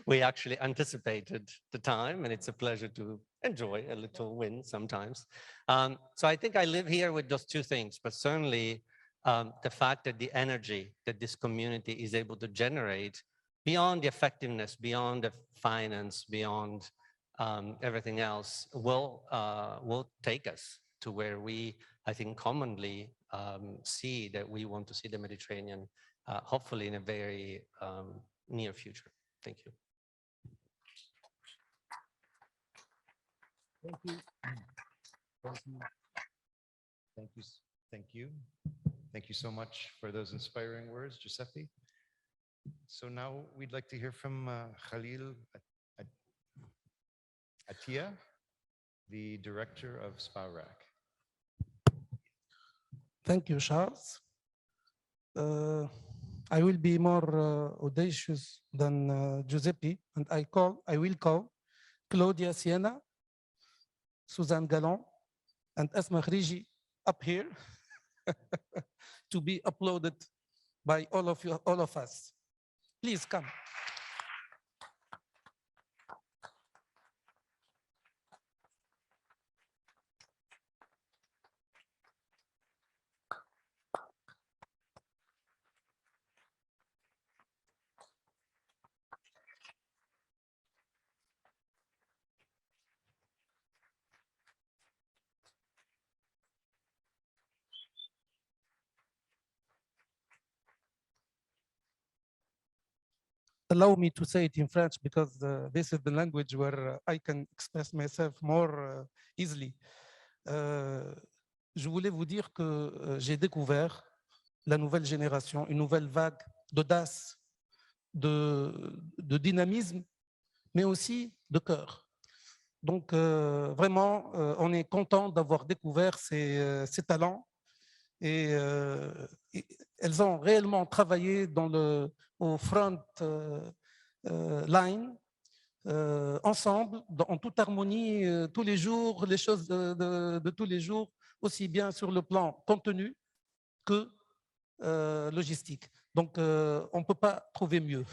We actually anticipated the time, and it's a pleasure to enjoy a little win sometimes. So I think I live here with just 2 things, but certainly the fact that the energy that this community is able to generate beyond the effectiveness, beyond the finance, beyond everything else will take us to where we, I think, commonly see that we want to see the Mediterranean, hopefully in a very near future. Thank you. Thank you. Thank you. Thank you. Thank you so much for those inspiring words, Giuseppe. So now we'd like to hear from Khalil Atia, the director of Sparac. Thank you, Charles. I will be more audacious than Giuseppe, and I will call Claudia Siena, Suzanne Gallon, and Asma Khriji up here to be applauded by all of us. Please come. Allow me to say it in French because this is the language where I can express myself more easily. Je voulais vous dire que j'ai découvert la nouvelle génération, une nouvelle vague d'audace, de dynamisme, mais aussi de cœur. Donc vraiment, on est content d'avoir découvert ces talents et elles ont réellement travaillé au front line, ensemble, en toute harmonie, tous les jours, les choses de tous les jours, aussi bien sur le plan contenu que logistique. Donc, on ne peut pas trouver mieux.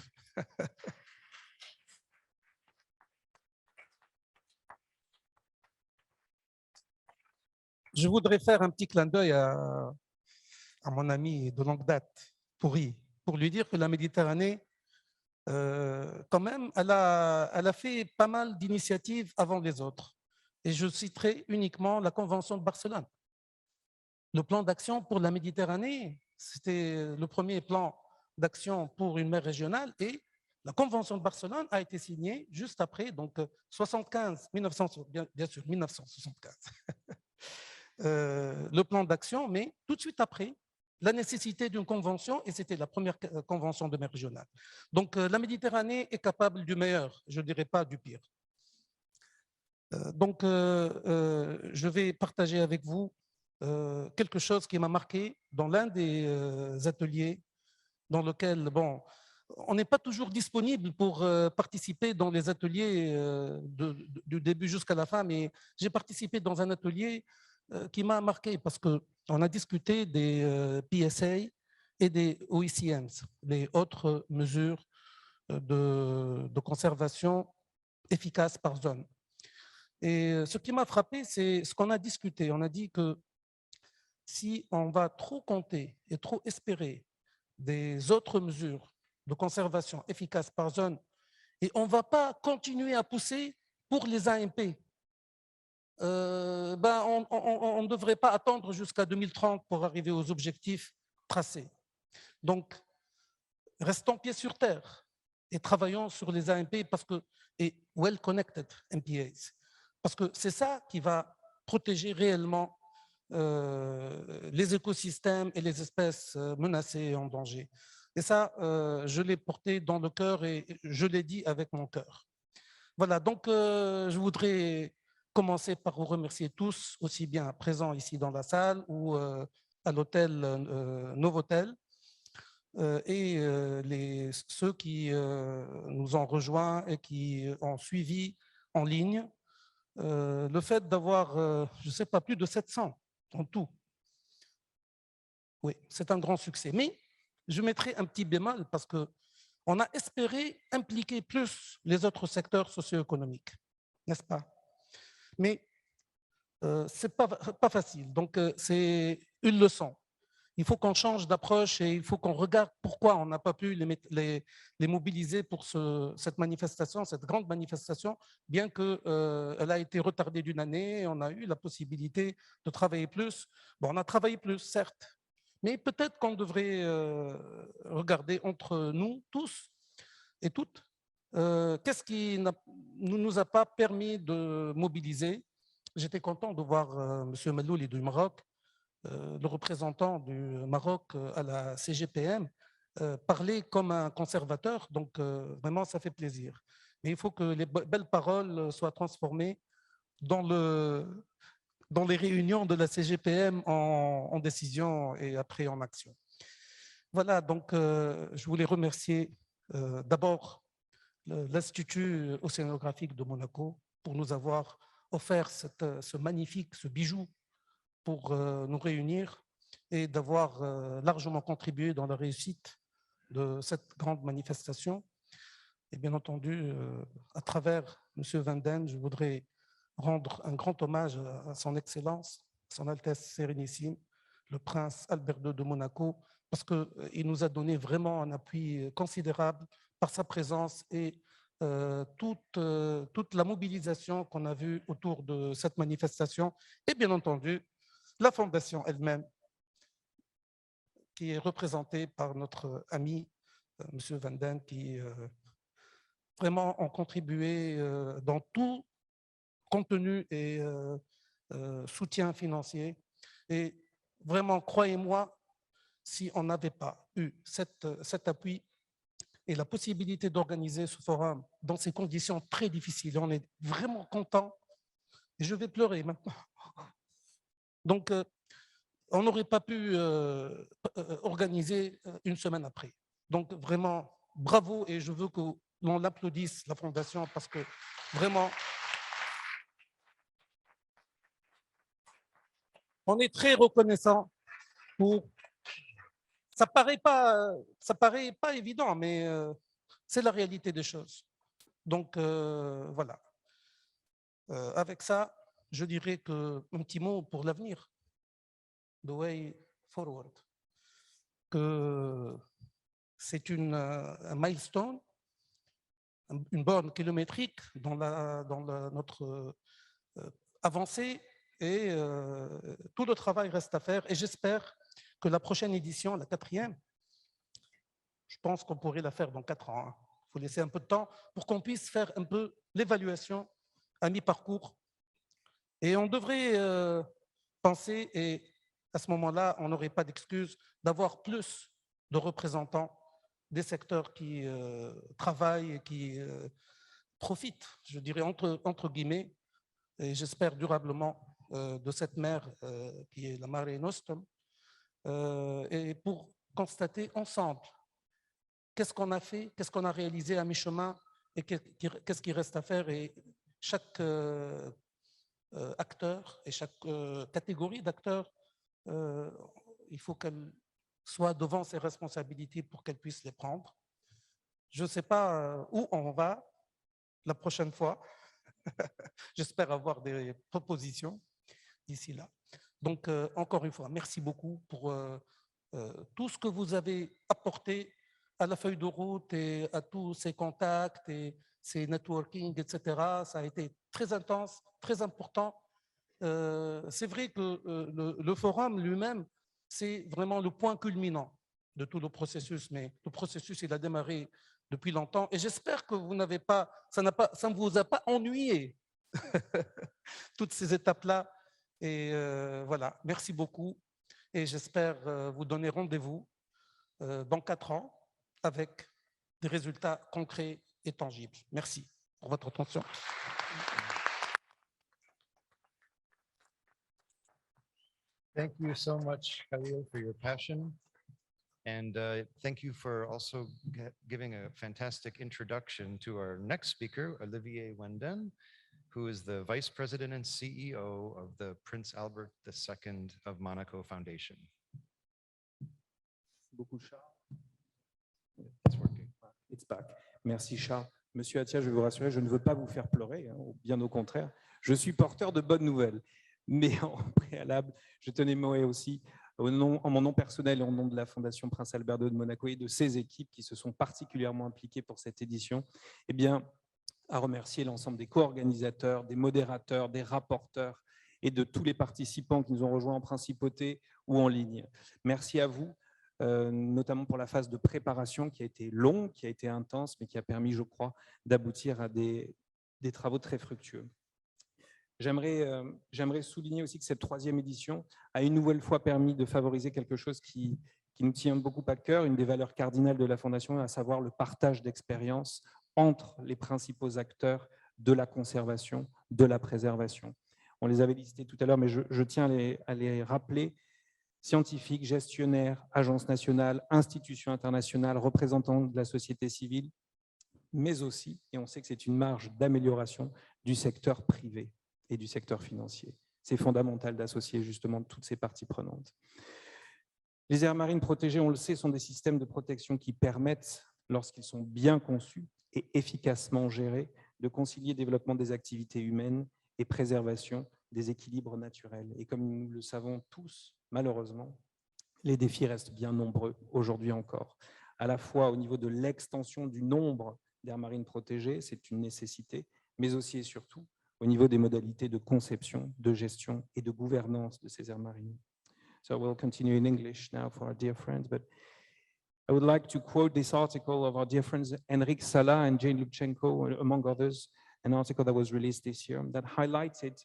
Je voudrais faire un petit clin d'œil à mon ami de longue date, pour lui dire que la Méditerranée, quand même, elle a fait pas mal d'initiatives avant les autres. Et je citerai uniquement la Convention de Barcelone. Le plan d'action pour la Méditerranée, c'était le premier plan d'action pour une mer régionale et la Convention de Barcelone a été signée juste après, donc 1975. Le plan d'action, mais tout de suite après, la nécessité d'une convention, et c'était la première convention de mer régionale. Donc la Méditerranée est capable du meilleur, je ne dirais pas du pire. Donc je vais partager avec vous quelque chose qui m'a marqué dans l'un des ateliers dans lequel, bon, on n'est pas toujours disponible pour participer dans les ateliers du début jusqu'à la fin, mais j'ai participé dans un atelier qui m'a marqué parce qu'on a discuté des PSA et des OECMs, les autres mesures de conservation efficaces par zone. Et ce qui m'a frappé, c'est ce qu'on a discuté. On a dit que si on va trop compter et trop espérer des autres mesures de conservation efficaces par zone, et on ne va pas continuer à pousser pour les AMP, on ne devrait pas attendre jusqu'à 2030 pour arriver aux objectifs tracés. Donc, restons pieds sur terre et travaillons sur les AMP et well-connected MPAs, parce que c'est ça qui va protéger réellement les écosystèmes et les espèces menacées et en danger. Et ça, je l'ai porté dans le cœur et je l'ai dit avec mon cœur. Voilà, donc je voudrais commencer par vous remercier tous, aussi bien présents ici dans la salle ou à l'hôtel Novotel, et ceux qui nous ont rejoints et qui ont suivi en ligne. Le fait d'avoir, je ne sais pas, plus de 700 en tout. Oui, c'est un grand succès. Mais je mettrai un petit bémol parce qu'on a espéré impliquer plus les autres secteurs socio-économiques, n'est-ce pas? Mais ce n'est pas facile. Donc, c'est une leçon. Il faut qu'on change d'approche et il faut qu'on regarde pourquoi on n'a pas pu les mobiliser pour cette manifestation, cette grande manifestation, bien qu'elle a été retardée d'une année, on a eu la possibilité de travailler plus. Bon, on a travaillé plus, certes, mais peut-être qu'on devrait regarder entre nous tous et toutes, qu'est-ce qui ne nous a pas permis de mobiliser. J'étais content de voir M. Malouli du Maroc, le représentant du Maroc à la CGPM, parler comme un conservateur, donc vraiment ça fait plaisir. Mais il faut que les belles paroles soient transformées dans les réunions de la CGPM en décision et après en action. Voilà, donc je voulais remercier d'abord l'Institut océanographique de Monaco pour nous avoir offert ce bijou pour nous réunir et d'avoir largement contribué dans la réussite de cette grande manifestation. Et bien entendu, à travers M. Van Den, je voudrais rendre un grand hommage à son Excellence, Son Altesse Sérénissime, le Prince Albert II de Monaco, parce qu'il nous a donné vraiment un appui considérable par sa présence et toute la mobilisation qu'on a vue autour de cette manifestation. Et bien entendu, la Fondation elle-même, qui est représentée par notre ami, M. Van Den, qui vraiment ont contribué dans tout contenu et soutien financier. Et vraiment, croyez-moi, si on n'avait pas eu cet appui et la possibilité d'organiser ce forum dans ces conditions très difficiles, on est vraiment content. Et je vais pleurer maintenant. Donc, on n'aurait pas pu organiser une semaine après. Donc, vraiment, bravo, et je veux que l'on l'applaudisse, la Fondation, parce que vraiment, on est très reconnaissant pour Ça paraît pas évident, mais c'est la réalité des choses. Donc voilà. Avec ça, je dirais que un petit mot pour l'avenir, the way forward, que c'est un milestone, une borne kilométrique dans notre avancée, et tout le travail reste à faire. Et j'espère que la prochaine édition, la 4e, je pense qu'on pourrait la faire dans 4 ans. Hein. Il faut laisser un peu de temps pour qu'on puisse faire un peu l'évaluation à mi-parcours. Et on devrait penser, et à ce moment-là, on n'aurait pas d'excuse d'avoir plus de représentants des secteurs qui travaillent et qui profitent, je dirais, entre guillemets, et j'espère durablement, de cette mer qui est la Mare Nostrum, et pour constater ensemble qu'est-ce qu'on a fait, qu'est-ce qu'on a réalisé à mi-chemin et qu'est-ce qui reste à faire. Et chaque acteur et chaque catégorie d'acteurs, il faut qu'elle soit devant ses responsabilités pour qu'elle puisse les prendre. Je ne sais pas où on va la prochaine fois. J'espère avoir des propositions d'ici là. Donc, encore une fois, merci beaucoup pour tout ce que vous avez apporté à la feuille de route et à tous ces contacts et ces networking, etc. Ça a été très intense, très important. C'est vrai que le forum lui-même, c'est vraiment le point culminant de tout le processus, mais le processus, il a démarré depuis longtemps et j'espère que vous n'avez pas, ça ne vous a pas ennuyé, toutes ces étapes-là. Et voilà, merci beaucoup et j'espère vous donner rendez-vous dans 4 ans avec des résultats concrets et tangibles. Merci pour votre attention. Thank you so much, Khalil, for your passion. And thank you for also giving a fantastic introduction to our next speaker, Olivier Wenden, who is the Vice President and CEO of the Prince Albert II of Monaco Foundation. Beaucoup, Charles. It's working. It's back. Merci, Charles. Monsieur Attia, je vais vous rassurer, je ne veux pas vous faire pleurer, hein, bien au contraire. Je suis porteur de bonnes nouvelles. Mais en préalable, je tenais moi aussi, en mon nom personnel et en nom de la Fondation Prince Albert II de Monaco et de ses équipes qui se sont particulièrement impliquées pour cette édition, eh bien, à remercier l'ensemble des co-organisateurs, des modérateurs, des rapporteurs et de tous les participants qui nous ont rejoints en principauté ou en ligne. Merci à vous, notamment pour la phase de préparation qui a été longue, qui a été intense, mais qui a permis, je crois, d'aboutir à des travaux très fructueux. J'aimerais souligner aussi que cette 3e édition a une nouvelle fois permis de favoriser quelque chose qui nous tient beaucoup à cœur, une des valeurs cardinales de la Fondation, à savoir le partage d'expériences entre les principaux acteurs de la conservation, de la préservation. On les avait listés tout à l'heure, mais je tiens à les rappeler. Scientifiques, gestionnaires, agences nationales, institutions internationales, représentants de la société civile, mais aussi, et on sait que c'est une marge d'amélioration, du secteur privé et du secteur financier. C'est fondamental d'associer justement toutes ces parties prenantes. Les aires marines protégées, on le sait, sont des systèmes de protection qui permettent, lorsqu'ils sont bien conçus et efficacement gérés, de concilier développement des activités humaines et préservation des équilibres naturels. Et comme nous le savons tous, malheureusement, les défis restent bien nombreux aujourd'hui encore. À la fois au niveau de l'extension du nombre d'aires marines protégées, c'est une nécessité, mais aussi et surtout au niveau des modalités de conception, de gestion et de gouvernance de ces aires marines. So we'll continue in English now for our dear friends, but I would like to quote this article of our dear friends Enric Sala and Jane Lubchenko, among others, an article that was released this year that highlighted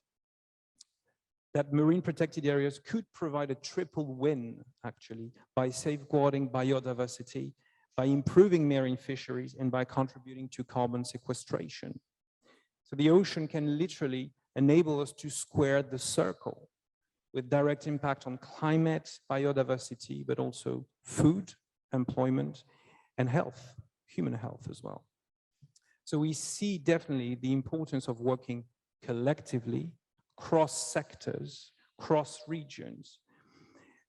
that marine protected areas could provide a triple win, actually, by safeguarding biodiversity, by improving marine fisheries, and by contributing to carbon sequestration. So the ocean can literally enable us to square the circle with direct impact on climate, biodiversity, but also food, employment, and health, human health as well. So we see definitely the importance of working collectively, cross sectors, cross regions,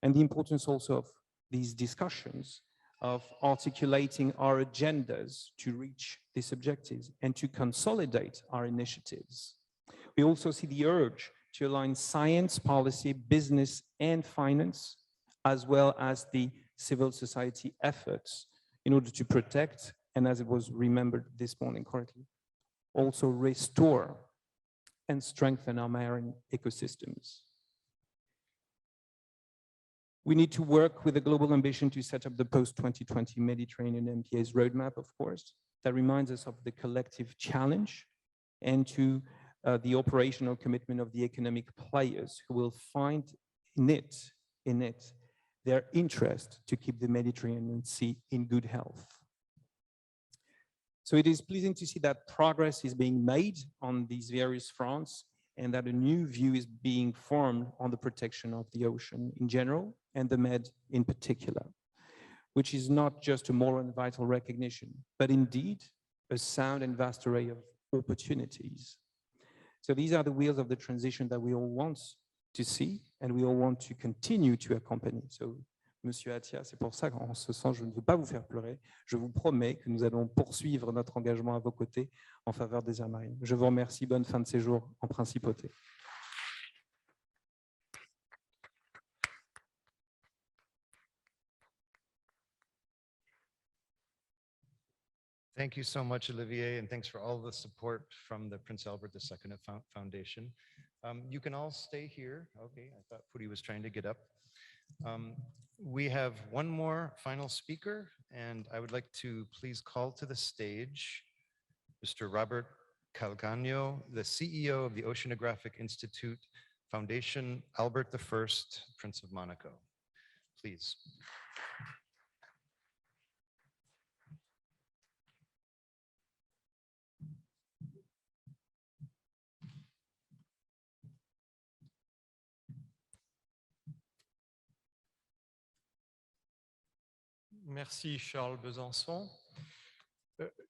and the importance also of these discussions of articulating our agendas to reach these objectives and to consolidate our initiatives. We also see the urge to align science, policy, business, and finance, as well as the civil society efforts in order to protect, and as it was remembered this morning correctly, also restore and strengthen our marine ecosystems. We need to work with a global ambition to set up the post-2020 Mediterranean MPA's roadmap, of course, that reminds us of the collective challenge and to the operational commitment of the economic players who will find in it their interest to keep the Mediterranean Sea in good health. So it is pleasing to see that progress is being made on these various fronts and that a new view is being formed on the protection of the ocean in general and the Med in particular, which is not just a moral and vital recognition, but indeed a sound and vast array of opportunities. So these are the wheels of the transition that we all want to see and we all want to continue to accompany. So, Monsieur Attia, c'est pour ça qu'en ce sens, je ne veux pas vous faire pleurer. Je vous promets que nous allons poursuivre notre engagement à vos côtés en faveur des aires marines. Je vous remercie. Bonne fin de séjour en principauté. Thank you so much, Olivier, and thanks for all the support from the Prince Albert II Foundation. You can all stay here. Okay, I thought Puri was trying to get up. We have one more final speaker, and I would like to please call to the stage Mr. Robert Calcagno, the CEO of the Oceanographic Institute Foundation, Albert I, Prince of Monaco. Please. Merci Charles Besançon.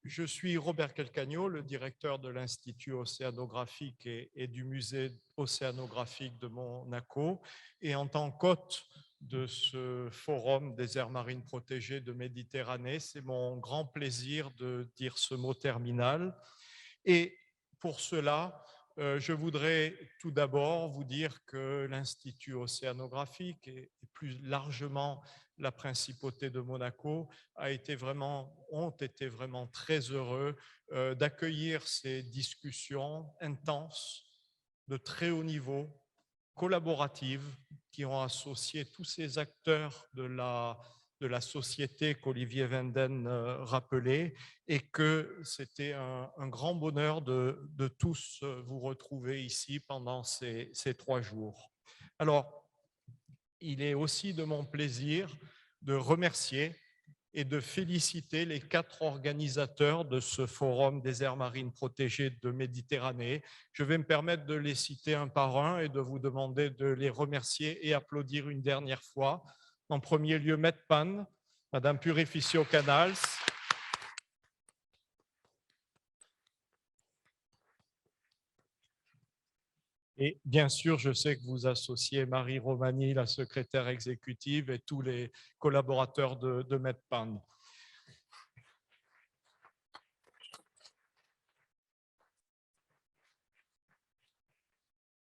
Je suis Robert Calcagno, le directeur de l'Institut océanographique et du musée océanographique de Monaco. Et en tant qu'hôte de ce forum des aires marines protégées de Méditerranée, c'est mon grand plaisir de dire ce mot terminal. Et pour cela, je voudrais tout d'abord vous dire que l'Institut océanographique et plus largement la principauté de Monaco ont été vraiment très heureux d'accueillir ces discussions intenses, de très haut niveau, collaboratives, qui ont associé tous ces acteurs de la société qu'Olivier Venden rappelait, et que c'était un grand bonheur de tous vous retrouver ici pendant ces 3 jours. Alors, il est aussi de mon plaisir de remercier et de féliciter les 4 organisateurs de ce forum des aires marines protégées de Méditerranée. Je vais me permettre de les citer un par un et de vous demander de les remercier et applaudir une dernière fois. En premier lieu, Mpa, Madame Purificio Canals. Et bien sûr, je sais que vous associez Marie Romani, la secrétaire exécutive, et tous les collaborateurs de Medpan.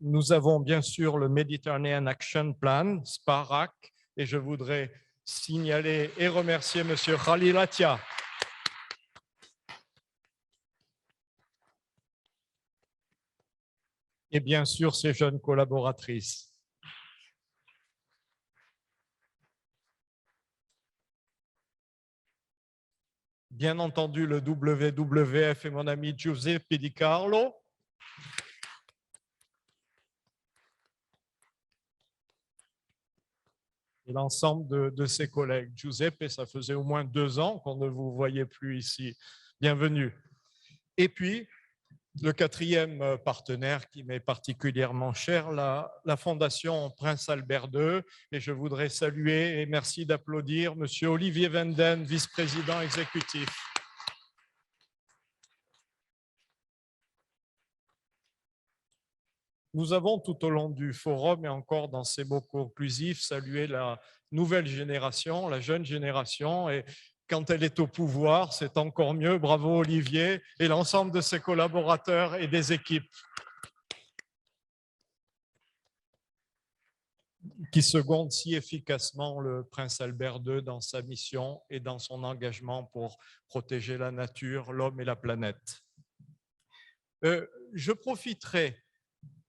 Nous avons bien sûr le Mediterranean Action Plan, Sparac, et je voudrais signaler et remercier M. Khalil Attia. Et bien sûr, ses jeunes collaboratrices. Bien entendu, le WWF et mon ami Giuseppe Di Carlo. Et l'ensemble de ses collègues. Giuseppe, ça faisait au moins 2 ans qu'on ne vous voyait plus ici. Bienvenue. Et puis, le 4e partenaire qui m'est particulièrement cher, la Fondation Prince Albert II. Et je voudrais saluer et merci d'applaudir M. Olivier Venden, vice-président exécutif. Nous avons tout au long du forum et encore dans ces mots conclusifs salué la nouvelle génération, la jeune génération, et quand elle est au pouvoir, c'est encore mieux. Bravo Olivier et l'ensemble de ses collaborateurs et des équipes qui secondent si efficacement le prince Albert II dans sa mission et dans son engagement pour protéger la nature, l'homme et la planète. Je profiterai,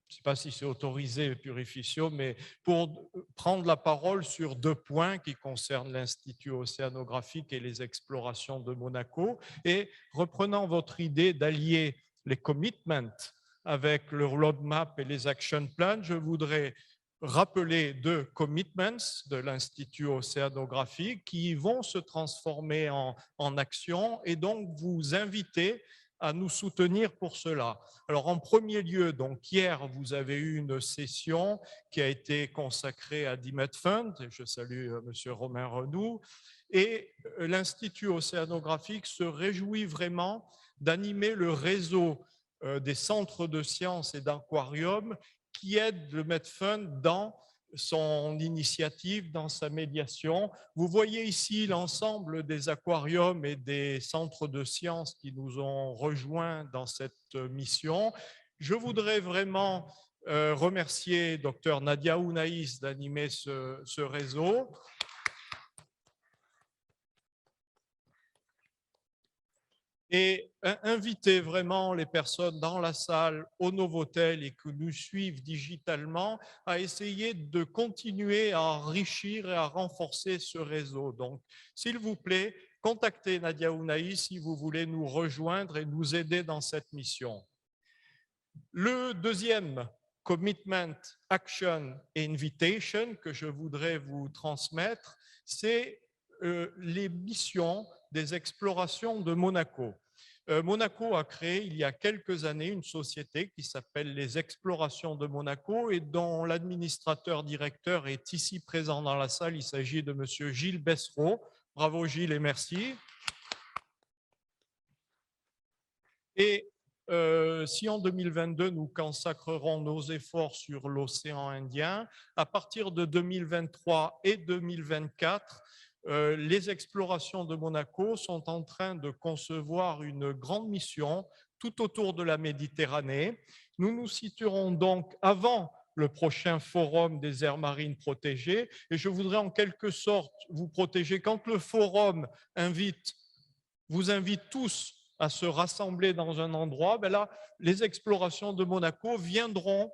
je ne sais pas si c'est autorisé, Purificio, mais pour prendre la parole sur 2 points qui concernent l'Institut océanographique et les explorations de Monaco. Et reprenant votre idée d'allier les commitments avec le roadmap et les action plans, je voudrais rappeler 2 commitments de l'Institut océanographique qui vont se transformer en action et donc vous inviter à nous soutenir pour cela. Alors en premier lieu, donc hier, vous avez eu une session qui a été consacrée à DIMET Fund, je salue M. Romain Renou, et l'Institut océanographique se réjouit vraiment d'animer le réseau des centres de sciences et d'aquariums qui aide le Medfund dans son initiative, dans sa médiation. Vous voyez ici l'ensemble des aquariums et des centres de sciences qui nous ont rejoints dans cette mission. Je voudrais vraiment remercier Dr Nadia Ounaïs d'animer ce réseau. Et inviter vraiment les personnes dans la salle au Novotel et que nous suivent digitalement à essayer de continuer à enrichir et à renforcer ce réseau. Donc, s'il vous plaît, contactez Nadia Ounaïs si vous voulez nous rejoindre et nous aider dans cette mission. Le deuxième commitment, action et invitation que je voudrais vous transmettre, c'est les missions des explorations de Monaco. Monaco a créé il y a quelques années une société qui s'appelle les Explorations de Monaco et dont l'administrateur directeur est ici présent dans la salle. Il s'agit de M. Gilles Bessereau. Bravo Gilles et merci. Et si en 2022, nous consacrerons nos efforts sur l'océan Indien, à partir de 2023 et 2024, les explorations de Monaco sont en train de concevoir une grande mission tout autour de la Méditerranée. Nous nous situerons donc avant le prochain forum des aires marines protégées et je voudrais en quelque sorte vous protéger. Quand le forum vous invite tous à se rassembler dans un endroit, ben là, les explorations de Monaco viendront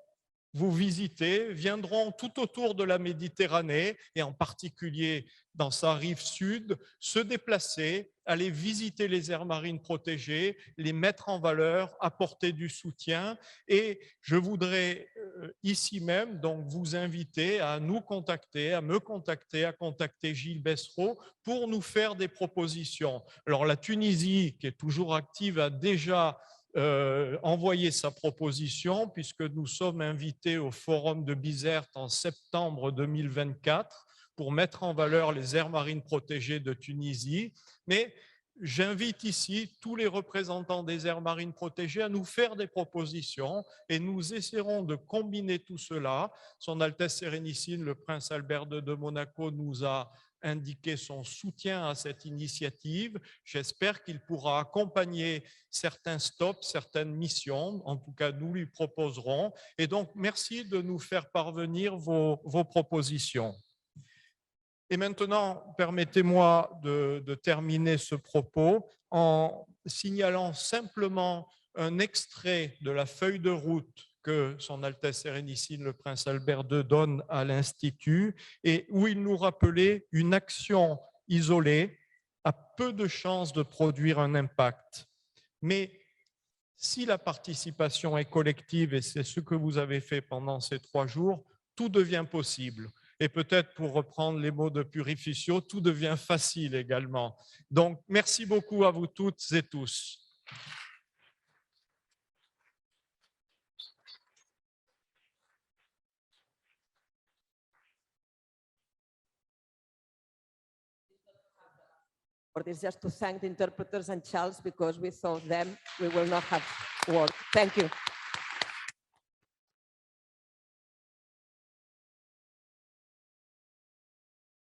vous visiter, viendront tout autour de la Méditerranée et en particulier dans sa rive sud, se déplacer, aller visiter les aires marines protégées, les mettre en valeur, apporter du soutien. Et je voudrais ici même donc vous inviter à nous contacter, à me contacter, à contacter Gilles Bessereau pour nous faire des propositions. Alors la Tunisie, qui est toujours active, a déjà envoyé sa proposition puisque nous sommes invités au forum de Bizerte en septembre 2024 pour mettre en valeur les aires marines protégées de Tunisie. Mais j'invite ici tous les représentants des aires marines protégées à nous faire des propositions et nous essaierons de combiner tout cela. Son Altesse Sérénissime, le prince Albert II de Monaco, nous a indiqué son soutien à cette initiative. J'espère qu'il pourra accompagner certains stops, certaines missions. En tout cas, nous lui proposerons. Et donc, merci de nous faire parvenir vos propositions. Et maintenant, permettez-moi de terminer ce propos en signalant simplement un extrait de la feuille de route que son Altesse Sérénissime, le prince Albert II, donne à l'Institut et où il nous rappelait une action isolée a peu de chances de produire un impact. Mais si la participation est collective, et c'est ce que vous avez fait pendant ces 3 jours, tout devient possible. Et peut-être, pour reprendre les mots de Purificio, tout devient facile également. Donc, merci beaucoup à vous toutes et tous. It's just to thank the interpreters and Charles because without them we will not have work. Thank you.